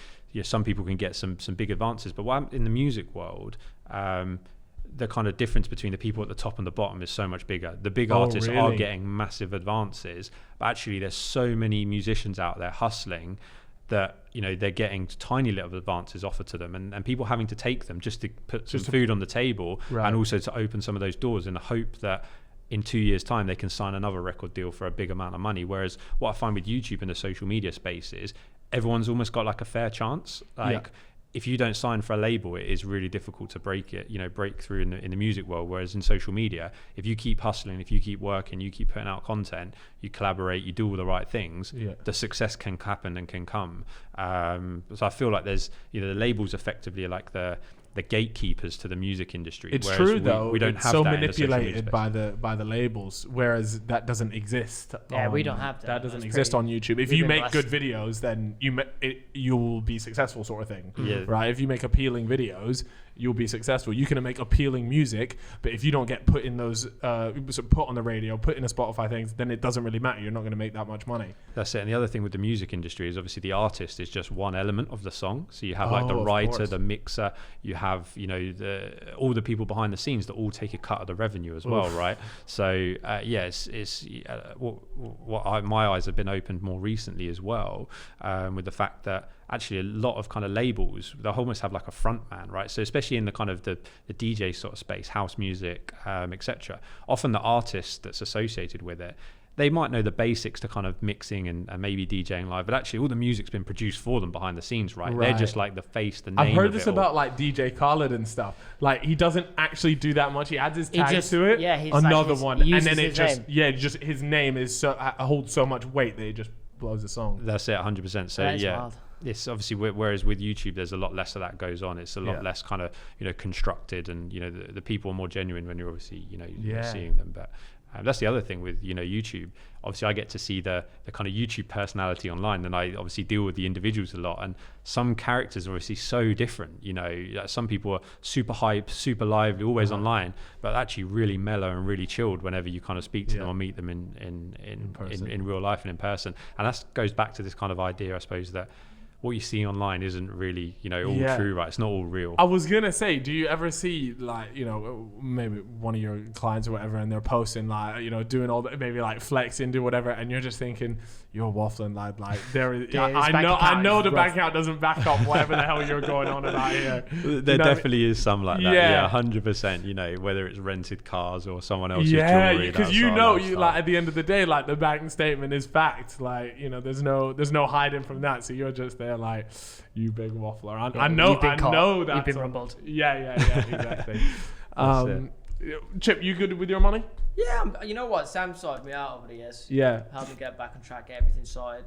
some people can get some big advances, but in the music world, the kind of difference between the people at the top and the bottom is so much bigger. The big artists are getting massive advances, but actually, there's so many musicians out there hustling that they're getting tiny little advances offered to them, and people having to take them just to put some food on the table, and also to open some of those doors in the hope that in 2 years' time they can sign another record deal for a big amount of money. Whereas what I find with YouTube and the social media space is everyone's almost got like a fair chance. If you don't sign for a label, it is really difficult to break through in the music world. Whereas in social media, if you keep hustling, if you keep working, you keep putting out content, you collaborate, you do all the right things, the success can happen and can come. So I feel like there's, the labels effectively are like the gatekeepers to the music industry. It's true though. We don't it's have so that manipulated by the labels, whereas that doesn't exist. Yeah, we don't have that. That doesn't exist on YouTube. If you make good videos, then you will be successful, sort of thing. Yeah. Right. If you make appealing videos, you'll be successful. You can make appealing music, but if you don't get put in those, put on the radio, put in a Spotify things, then it doesn't really matter. You're not going to make that much money. That's it. And the other thing with the music industry is obviously the artist is just one element of the song. So you have like the writer, the mixer, you have all the people behind the scenes that all take a cut of the revenue as well, right? So my eyes have been opened more recently as well, with the fact that actually a lot of kind of labels, they almost have like a front man, right? So especially in the kind of the DJ sort of space, house music, etc. Often the artist that's associated with it, they might know the basics to kind of mixing and maybe DJing live, but actually all the music's been produced for them behind the scenes, right? They're just like the face, the name. I've heard of this it about all. like DJ Khaled and stuff. Like he doesn't actually do that much. He adds his tag to it. Yeah, he's another like one, and then it just his name is holds so much weight that it just blows the song. That's it, 100%. So wild. It's obviously, whereas with YouTube there's a lot less of that goes on. It's a lot less kind of constructed, and the people are more genuine when you're obviously seeing them. But that's the other thing with YouTube. Obviously I get to see the kind of YouTube personality online, and I obviously deal with the individuals a lot, and some characters are obviously so different. Some people are super hype, super lively, always online, but actually really mellow and really chilled whenever you kind of speak to them or meet them in real life and in person. And that goes back to this kind of idea, I suppose, that what you see online isn't really, all true, right? It's not all real. I was gonna say, do you ever see like, maybe one of your clients or whatever, and they're posting like, doing all that, maybe like flexing, do whatever, and you're just thinking, you're waffling, lad. Like there is, I know the bank account doesn't back up whatever the hell you're going on about here. There definitely is some like that. Yeah, 100%. Whether it's rented cars or someone else's jewelry. Yeah, because you like at the end of the day, like the bank statement is fact. Like there's no hiding from that. So you're just there like, you big waffler. I know that. You've been rumbled. Yeah, exactly. Chip, you good with your money? Yeah, you know what? Sam sorted me out over the years. Yeah. Helped me get back on track, get everything sorted.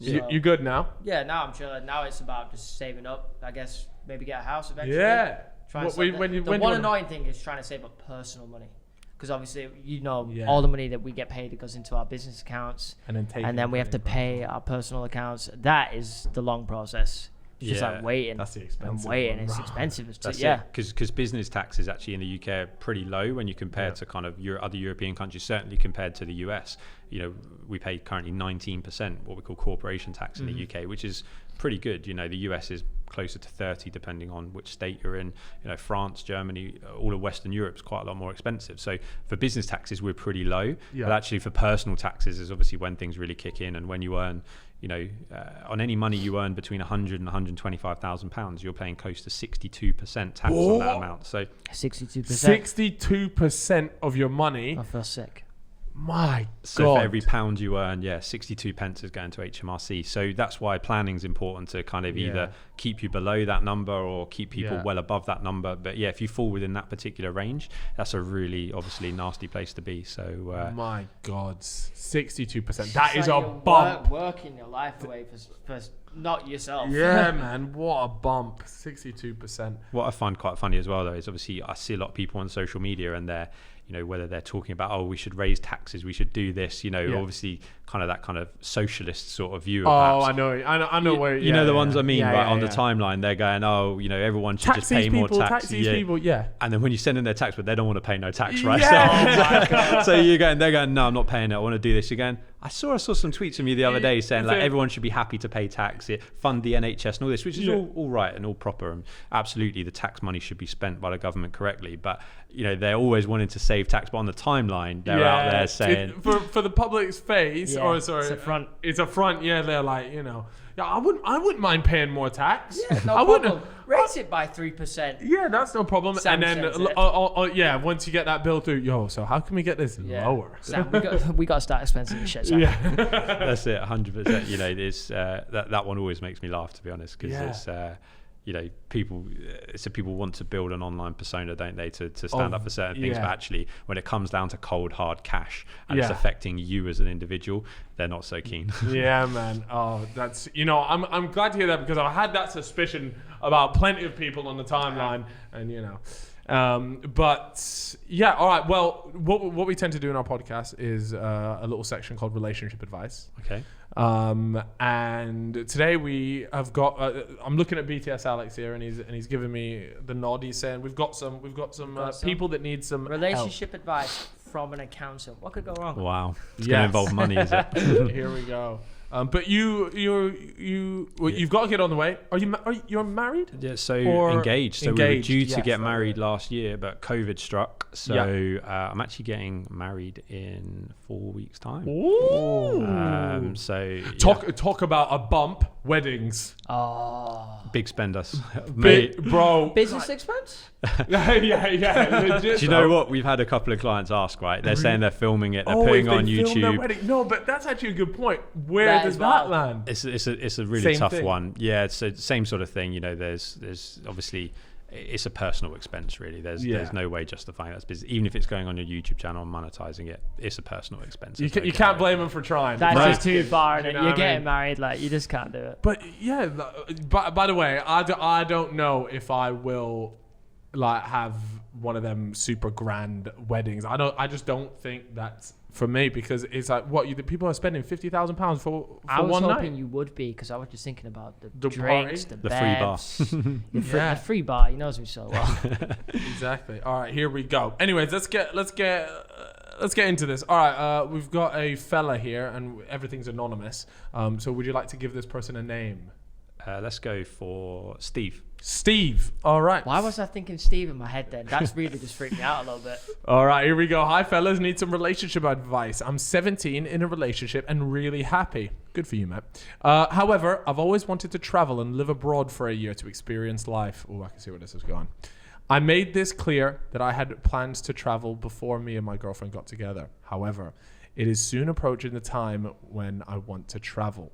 So, you good now? Yeah, now I'm chilling. Now it's about just saving up. I guess maybe get a house eventually. Yeah. The one annoying thing is trying to save up personal money. Because obviously, all the money that we get paid, it goes into our business accounts. And then we have to pay our personal accounts. That is the long process. It's just like waiting. That's the expensive. And waiting. It's expensive. Because business taxes actually in the UK are pretty low when you compare to kind of other European countries, certainly compared to the US. We pay currently 19% what we call corporation tax in the UK, which is pretty good. The US is closer to 30, depending on which state you're in. You know, France, Germany, all of Western Europe's quite a lot more expensive. So for business taxes, we're pretty low. But actually for personal taxes is obviously when things really kick in, and when you earn, you know, on any money you earn between 100 and 125,000 pounds, you're paying close to 62% tax on that amount. So 62%. 62% of your money. I feel sick. My so God. for every pound you earn, 62 pence is going to HMRC. So that's why planning is important, to kind of either keep you below that number or keep people well above that number. But if you fall within that particular range, that's a really obviously nasty place to be. So my God, 62%. That is a bump. Working your life away for not yourself. Yeah, man, what a bump. 62%. What I find quite funny as well, though, is obviously I see a lot of people on social media, and they're, you know, whether they're talking about, oh, we should raise taxes, we should do this, you know, obviously kind of that kind of socialist sort of view. I know where you know the ones I mean, right? On the timeline, they're going, oh, you know, everyone should just pay more tax. People, And then when you send in their tax, but they don't want to pay no tax, right? Yeah. So they're going, no, I'm not paying it. I want to do this. You're going, I saw some tweets from you the other day saying like everyone should be happy to pay tax, fund the NHS and all this, which is all right and all proper, and absolutely the tax money should be spent by the government correctly. But you know, they're always wanting to save tax, but on the timeline they're out there saying for the public's face, it's a front. It's a front. Yeah, they're like, you know, I wouldn't mind paying more tax. Yeah, no problem. Raise it by 3%. Yeah, that's no problem. And then once you get that bill through, so how can we get this lower? Sam, we got to start expensing this shit. Sam. Yeah, that's it, 100%. You know, it's that one always makes me laugh, to be honest, because it's you know, people want to build an online persona, don't they, to stand up for certain things, but actually when it comes down to cold hard cash and it's affecting you as an individual, they're not so keen. Yeah, man. Oh, that's, you know, I'm glad to hear that, because I've had that suspicion about plenty of people on the timeline, and you know. But yeah, all right. Well, what we tend to do in our podcast is a little section called relationship advice. Okay. And today we have got. I'm looking at BTS Alex here, and he's giving me the nod. He's saying we've got some people that need some relationship help. advice from an accountant. What could go wrong? Wow, it's going to involve money, is it? Here we go. But you've got a kid on the way. You're married? Yeah, so engaged. So we were due to get married last year, but COVID struck. So I'm actually getting married in 4 weeks' time. Ooh. Talk about a bump. Weddings. Oh. Big spenders. Bro. Business expense? Yeah. Legit, do you know what? We've had a couple of clients ask, right? They're saying they're filming it. They're putting on YouTube. No, but that's actually a good point. Where does that land? It's a really tough one. Yeah, it's the same sort of thing. You know, there's obviously, it's a personal expense, really. There's no way justifying that's business. Even if it's going on your YouTube channel and monetizing it, it's a personal expense. You can't blame them for trying. That's just too far. You're getting married, like, you just can't do it. But yeah, by the way, I don't know if I will like have one of them super grand weddings. I just don't think that's for me, because it's like people are spending £50,000 for one night. I was hoping you would be, because I was just thinking about the drinks, the free bar, the free bar. He knows me so well. Exactly. All right, here we go. Anyways, let's get into this. All right, we've got a fella here, and everything's anonymous. So would you like to give this person a name? Let's go for Steve. Steve. All right. Why was I thinking Steve in my head then? That's really just freaked me out a little bit. All right, here we go. Hi, fellas. Need some relationship advice. I'm 17 in a relationship and really happy. Good for you, mate. However, I've always wanted to travel and live abroad for a year to experience life. Oh, I can see where this is going. I made this clear that I had plans to travel before me and my girlfriend got together. However, it is soon approaching the time when I want to travel.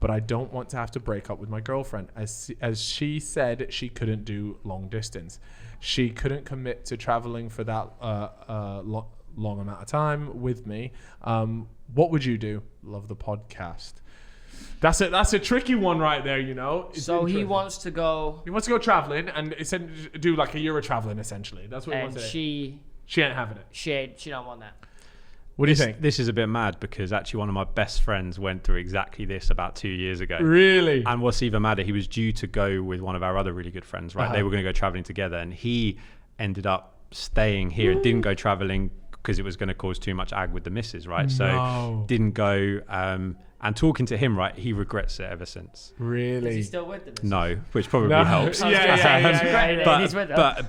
But I don't want to have to break up with my girlfriend, as she said she couldn't do long distance. She couldn't commit to traveling for that long amount of time with me. What would you do? Love the podcast. That's a tricky one right there, you know. So he wants to go. He wants to go traveling and do like a year of traveling, essentially. That's what he wants to do. She ain't having it. She don't want that. What do you think? This is a bit mad, because actually one of my best friends went through exactly this about 2 years ago. Really? And what's even madder, he was due to go with one of our other really good friends, right? They were going to go traveling together, and he ended up staying here and didn't go traveling because it was going to cause too much ag with the missus, right? So didn't go. And And talking to him, right, he regrets it ever since. Really? Is he still with them? No, which probably helps.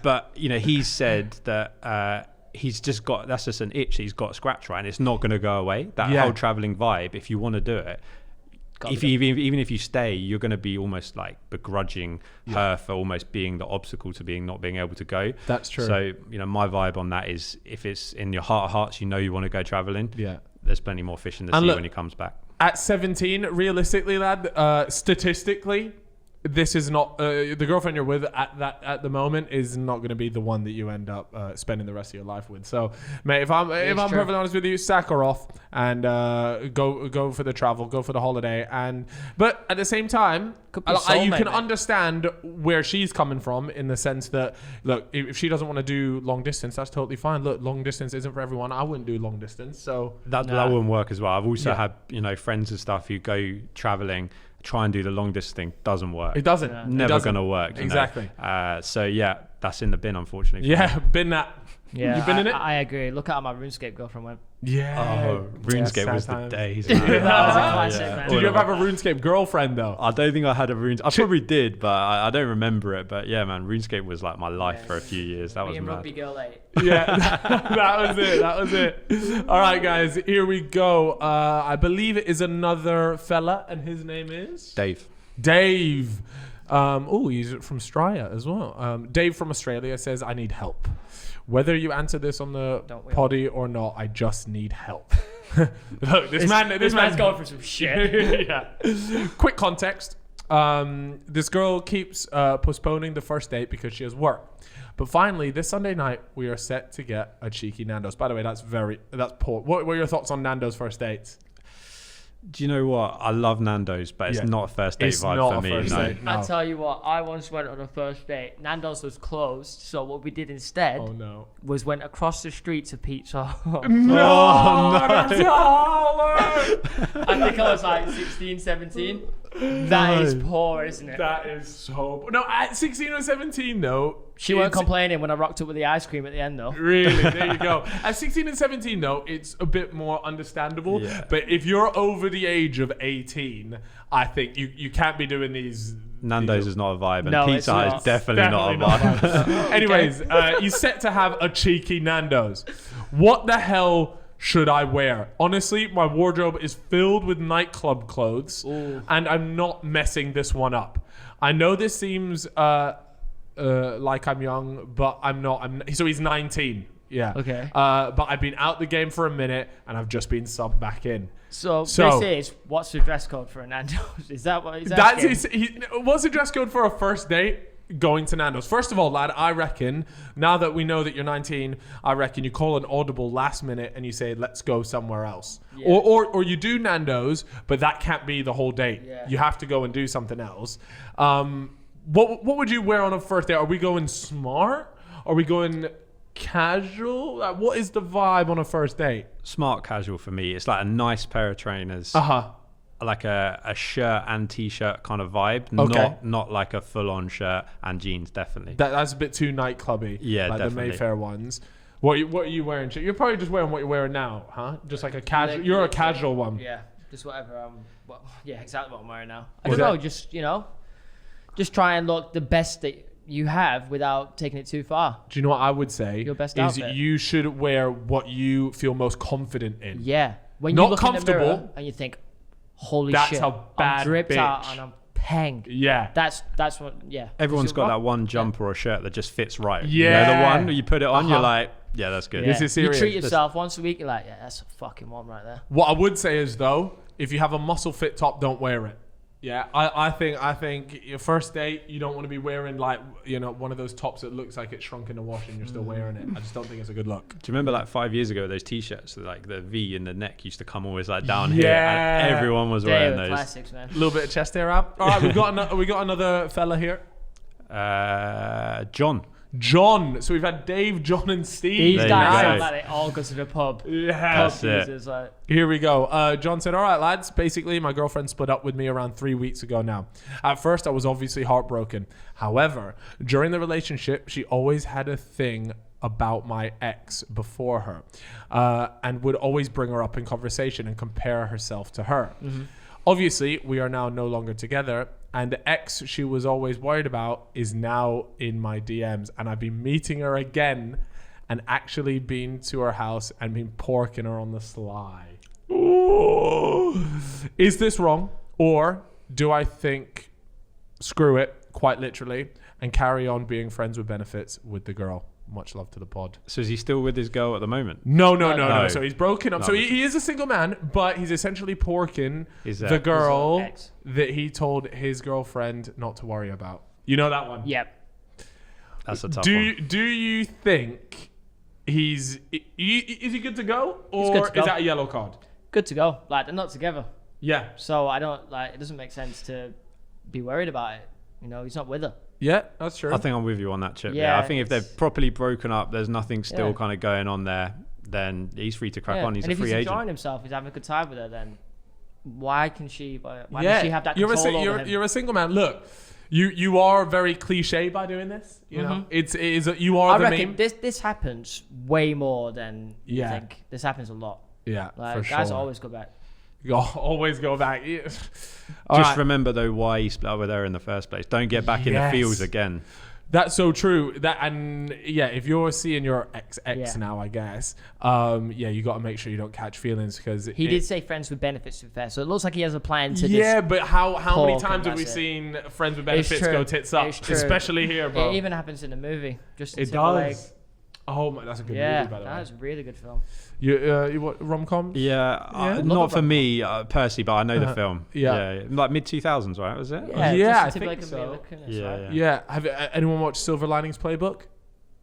But you know, he said that he's just got, that's just an itch that he's got scratched, right, and it's not going to go away. That whole traveling vibe, if you want to do it, even if you stay, you're going to be almost like begrudging her for almost being the obstacle to not being able to go. That's true. So, you know, my vibe on that is, if it's in your heart of hearts, you know you want to go traveling, there's plenty more fish in the sea when he comes back. At 17, realistically, lad, statistically, this is not the girlfriend you're with at the moment is not going to be the one that you end up spending the rest of your life with. So, mate, if I'm perfectly honest with you, sack her off and go for the travel, go for the holiday. But at the same time, you can understand where she's coming from, in the sense that, look, if she doesn't want to do long distance, that's totally fine. Look, long distance isn't for everyone. I wouldn't do long distance, so that wouldn't work as well. I've also had, you know, friends and stuff who go traveling, try and do the long distance thing, doesn't work. It doesn't. Never going to work. Exactly. So yeah, that's in the bin, unfortunately. Yeah, bin that. Yeah, you've been in it? I agree. Look at how my RuneScape girlfriend went. Yeah. RuneScape was the days. That was a classic, man. Did you ever have a RuneScape girlfriend though? I don't think I had a RuneScape. I probably did, but I don't remember it. But yeah, man, RuneScape was like my life for a few years. That was mad. Rugby girl 8. Yeah, that was it. All right, guys, here we go. I believe it is another fella, and his name is Dave. He's from Straya as well. Dave from Australia says, I need help. Whether you answer this on the poddy or not, I just need help. Look, this man's going for some shit. Yeah. Quick context. This girl keeps postponing the first date because she has work. But finally, this Sunday night, we are set to get a cheeky Nando's. By the way, that's poor. What were your thoughts on Nando's first dates? Do you know what? I love Nando's, but it's not a first date vibe for me. No. I tell you what, I once went on a first date. Nando's was closed, so what we did instead was went across the street to Pizza Hut. No, I think I was like 16, 17. That is poor, isn't it? That is so poor. No, at 16 or 17 though. She weren't complaining when I rocked up with the ice cream at the end though. Really? There you go. At 16 and 17 though, it's a bit more understandable. Yeah. But if you're over the age of 18, I think you can't be doing these. Nando's is not a vibe, and Pizza Hut is definitely not a vibe. Anyways, you're set to have a cheeky Nando's. What the hell should I wear? Honestly, my wardrobe is filled with nightclub clothes, and I'm not messing this one up. I know this seems like I'm young, but I'm not. So he's 19. Yeah. Okay. But I've been out the game for a minute, and I've just been subbed back in. So this is, what's the dress code for a Nando's? Is that what he's asking? What's the dress code for a first date? Going to Nando's. First of all, lad, I reckon, now that we know that you're 19, I reckon you call an audible last minute and you say, let's go somewhere else. Yeah. Or you do Nando's, but that can't be the whole date. Yeah. You have to go and do something else. What would you wear on a first date? Are we going smart? Are we going casual? Like, what is the vibe on a first date? Smart casual for me. It's like a nice pair of trainers. Like a shirt and t-shirt kind of vibe. Okay. Not like a full-on shirt and jeans, definitely. That's a bit too nightclubby. Yeah, like definitely. The Mayfair ones. What are you wearing? You're probably just wearing what you're wearing now, huh? Just like a casual. You're a casual one. Yeah, just whatever. Exactly what I'm wearing now. I don't know. Just try and look the best that you have without taking it too far. Do you know what I would say? Your best is outfit. You should wear what you feel most confident in. Yeah. When you look comfortable in the mirror and you think, holy that's shit, a bad I'm dripped bitch. out and I'm panged. Yeah. That's what, yeah. Everyone's got that one jumper or shirt that just fits right. Yeah. You know, the one you put it on, you're like, yeah, that's good. Yeah. This is serious. You treat yourself once a week, you're like, yeah, that's a fucking one right there. What I would say is, though, if you have a muscle fit top, don't wear it. Yeah, I think your first date, you don't want to be wearing like, you know, one of those tops that looks like it's shrunk in the wash and you're still wearing it. I just don't think it's a good look. Do you remember like 5 years ago those t-shirts, like the V in the neck used to come always like down here, and everyone was wearing those. Classics, man. A little bit of chest hair out. All right, we got another fella here. John. So we've had Dave, John, and Steve. These guys sound like they all go to the pub. Yeah, that's it. Like... Here we go. John said, all right, lads. Basically, my girlfriend split up with me around 3 weeks ago now. At first, I was obviously heartbroken. However, during the relationship, she always had a thing about my ex before her and would always bring her up in conversation and compare herself to her. Mm-hmm. Obviously, we are now no longer together, and the ex she was always worried about is now in my DMs, and I've been meeting her again and actually been to her house and been porking her on the sly. Ooh. Is this wrong? Or do I think, screw it, quite literally, and carry on being friends with benefits with the girl? Much love to the pod. So is he still with his girl at the moment? No. So he's broken up. So he is a single man, but he's essentially porking the girl that he told his girlfriend not to worry about. You know that one? Yep. That's a tough one. Do you think is he good to go? Or is that a yellow card? Good to go. Like, they're not together. Yeah. So I don't, like, it doesn't make sense to be worried about it. You know, he's not with her. Yeah, that's true. I think I'm with you on that, Chip. Yeah, I think if they're properly broken up, there's nothing still kind of going on there, then he's free to crack on. He's a free agent. And if he's enjoying himself, he's having a good time with her, then why does she have that control over him? You're a single man. Look, you are very cliche by doing this. You know, you are the meme. This happens way more than you think. This happens a lot. Yeah, like, for guys sure. always go back. You always go back. Just remember though why he split up with her in the first place. Don't get back in the feels again. That's so true. If you're seeing your ex now, I guess, you got to make sure you don't catch feelings, because he did say friends with benefits to be fair, so it looks like he has a plan to. Yeah, but how many times have we seen friends with benefits go tits up, especially here, bro? It even happens in the movie. It does. Oh my, that's a good movie, by the way. That is a really good film. You what, rom-coms? Yeah, not for me personally, but I know the film. Yeah, like mid 2000s, right? Was it? Yeah, I think so. Yeah. Have anyone watched Silver Linings Playbook?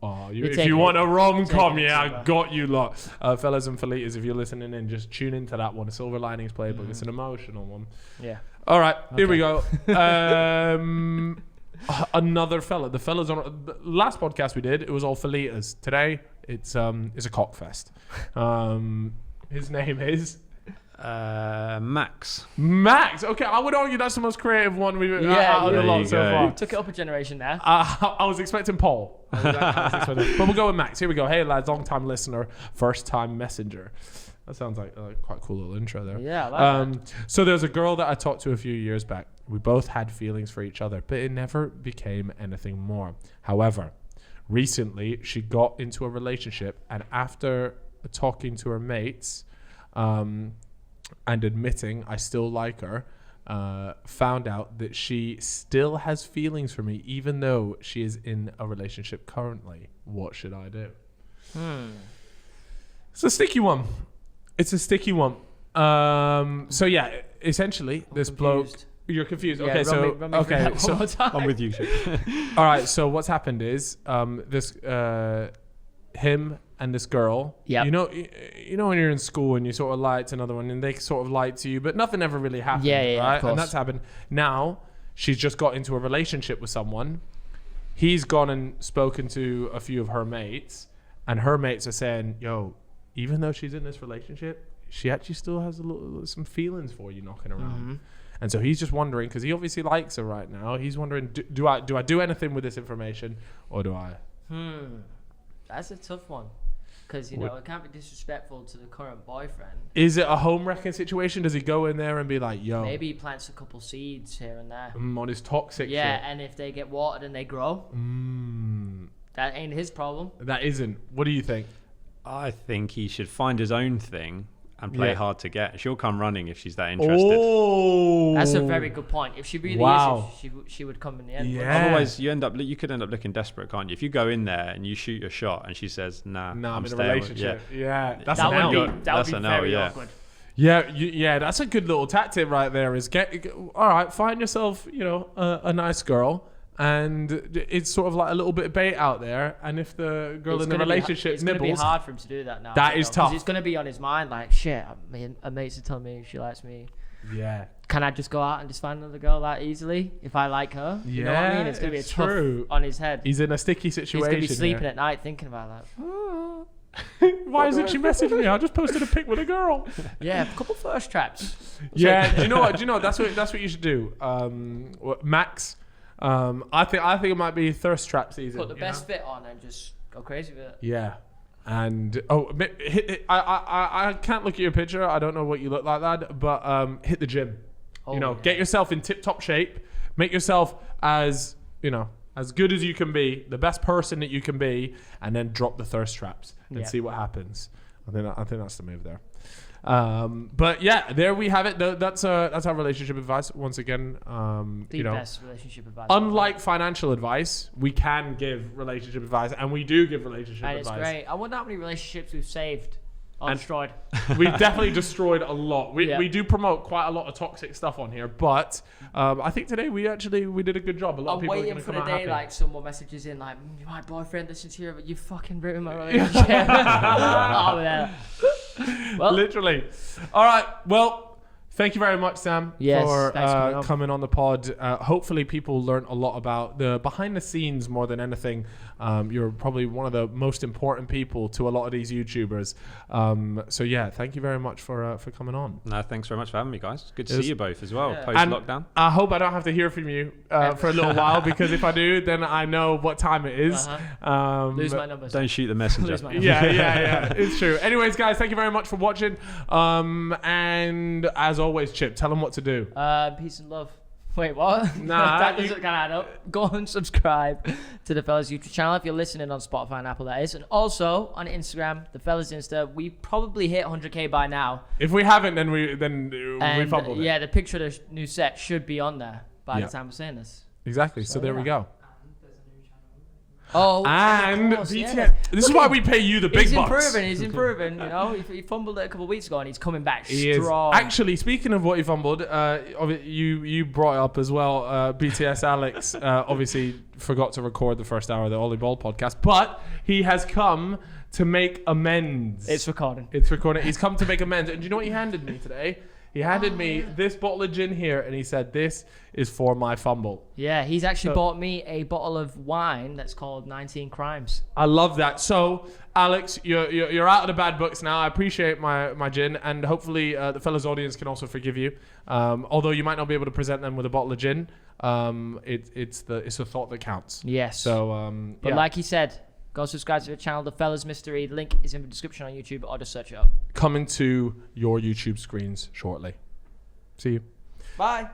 Oh, if you want a rom-com, I got you lot. Fellas and Felitas, if you're listening in, just tune into that one, Silver Linings Playbook. It's an emotional one. Yeah. All right, here we go. Another fella. The fellas on the last podcast we did, it was all Felitas. Today, it's a cockfest. His name is Max. Max. Okay, I would argue that's the most creative one we've had a lot so far. Took it up a generation there. I was expecting Paul. But we'll go with Max. Here we go. Hey lads, long time listener, first time messenger. That sounds like quite a cool little intro there. Yeah, I like that. So there's a girl that I talked to a few years back. We both had feelings for each other, but it never became anything more. However, recently she got into a relationship, and after talking to her mates and admitting I still like her, found out that she still has feelings for me, even though she is in a relationship currently. What should I do? It's a sticky one. So yeah, essentially, this bloke. You're confused. Yeah, I'm with you. All right. So what's happened is him and this girl. Yeah. You know when you're in school and you sort of lie to another one, and they sort of lie to you, but nothing ever really happened. Yeah, right? Of course. And that's happened. Now she's just got into a relationship with someone. He's gone and spoken to a few of her mates, and her mates are saying, "Yo, even though she's in this relationship, she actually still has some feelings for you knocking around." Mm-hmm. And so he's just wondering, because he obviously likes her right now. He's wondering, do I do anything with this information, or do I? That's a tough one, because it can't be disrespectful to the current boyfriend. Is it a home wrecking situation? Does he go in there and be like, "Yo"? Maybe he plants a couple seeds here and there. On his toxic. Yeah, shit. and if they get watered and they grow, that ain't his problem. That isn't. What do you think? I think he should find his own thing and play hard to get. She'll come running if she's that interested. Oh, that's a very good point. If she really is, she would come in the end. Yeah. Otherwise, you could end up looking desperate, can't you? If you go in there and you shoot your shot and she says, "Nah, I'm in a relationship." That would be very awkward. Yeah, that's a good little tactic right there. Is all right, find yourself, a nice girl. And it's sort of like a little bit of bait out there. And if the girl in the relationship it's nibbles... It's going to be hard for him to do that now. That is tough. It's going to be on his mind like, shit, a mate's are telling me she likes me. Yeah. Can I just go out and just find another girl that easily if I like her? You know what I mean? It's going to be tough on his head. He's in a sticky situation. He's going to be sleeping at night thinking about that. Why isn't she messaging me? I just posted a pic with a girl. Yeah, a couple first traps. Yeah, do you know what? That's what you should do. Max... I think it might be thirst trap season. Put the best fit on and just go crazy with it. Yeah, and I can't look at your picture. I don't know what you look like, lad. But hit the gym. Get yourself in tip-top shape. Make yourself as good as you can be, the best person that you can be, and then drop the thirst traps and see what happens. I think that's the move there. But yeah, there we have it. That's our relationship advice. Once again, best relationship advice. Unlike financial advice, we can give relationship advice, and we do give relationship advice. And it's great. I wonder how many relationships we've saved. Destroyed. We've definitely destroyed a lot. We do promote quite a lot of toxic stuff on here, but I think today we did a good job. A lot of people are going to come out happy. I'm waiting for the day like someone messages in like, my boyfriend listens here, but you fucking ruined my relationship. Well, literally. All right. Well, thank you very much, Sam, for coming on the pod. Hopefully people learned a lot about the behind the scenes more than anything. You're probably one of the most important people to a lot of these YouTubers. So yeah, thank you very much for coming on. No, thanks very much for having me, guys. Good to see you both as well, post lockdown. I hope I don't have to hear from you for a little while, because if I do, then I know what time it is. Lose my numbers. Don't shoot the messenger. Yeah, it's true. Anyways, guys, thank you very much for watching. And as always, Chip, tell them what to do. Peace and love. Wait, what? Nah, that doesn't kind of add up. Go and subscribe to the Fellas YouTube channel if you're listening on Spotify and Apple, that is. And also on Instagram, the Fellas Insta. We probably hit 100K by now. If we haven't, then we fumbled it. Yeah, the picture of the new set should be on there by the time we're saying this. Exactly. So there we go. Oh, and BTS. This is why we pay you the big bucks. He's improving. He fumbled it a couple of weeks ago, and he's coming back strong. Actually, speaking of what he fumbled, you brought it up as well. BTS Alex obviously forgot to record the first hour of the Ollie Ball podcast, but he has come to make amends. It's recording. He's come to make amends. And do you know what he handed me today? He handed me this bottle of gin here, and he said, "This is for my fumble." Yeah, he's actually bought me a bottle of wine that's called 19 Crimes. I love that. So, Alex, you're out of the bad books now. I appreciate my gin, and hopefully the Fellas audience can also forgive you. Although you might not be able to present them with a bottle of gin, it's the thought that counts. Yes. So, but like he said, go subscribe to the channel, The Fellas Mystery. The link is in the description on YouTube, or just search it up. Coming to your YouTube screens shortly. See you. Bye.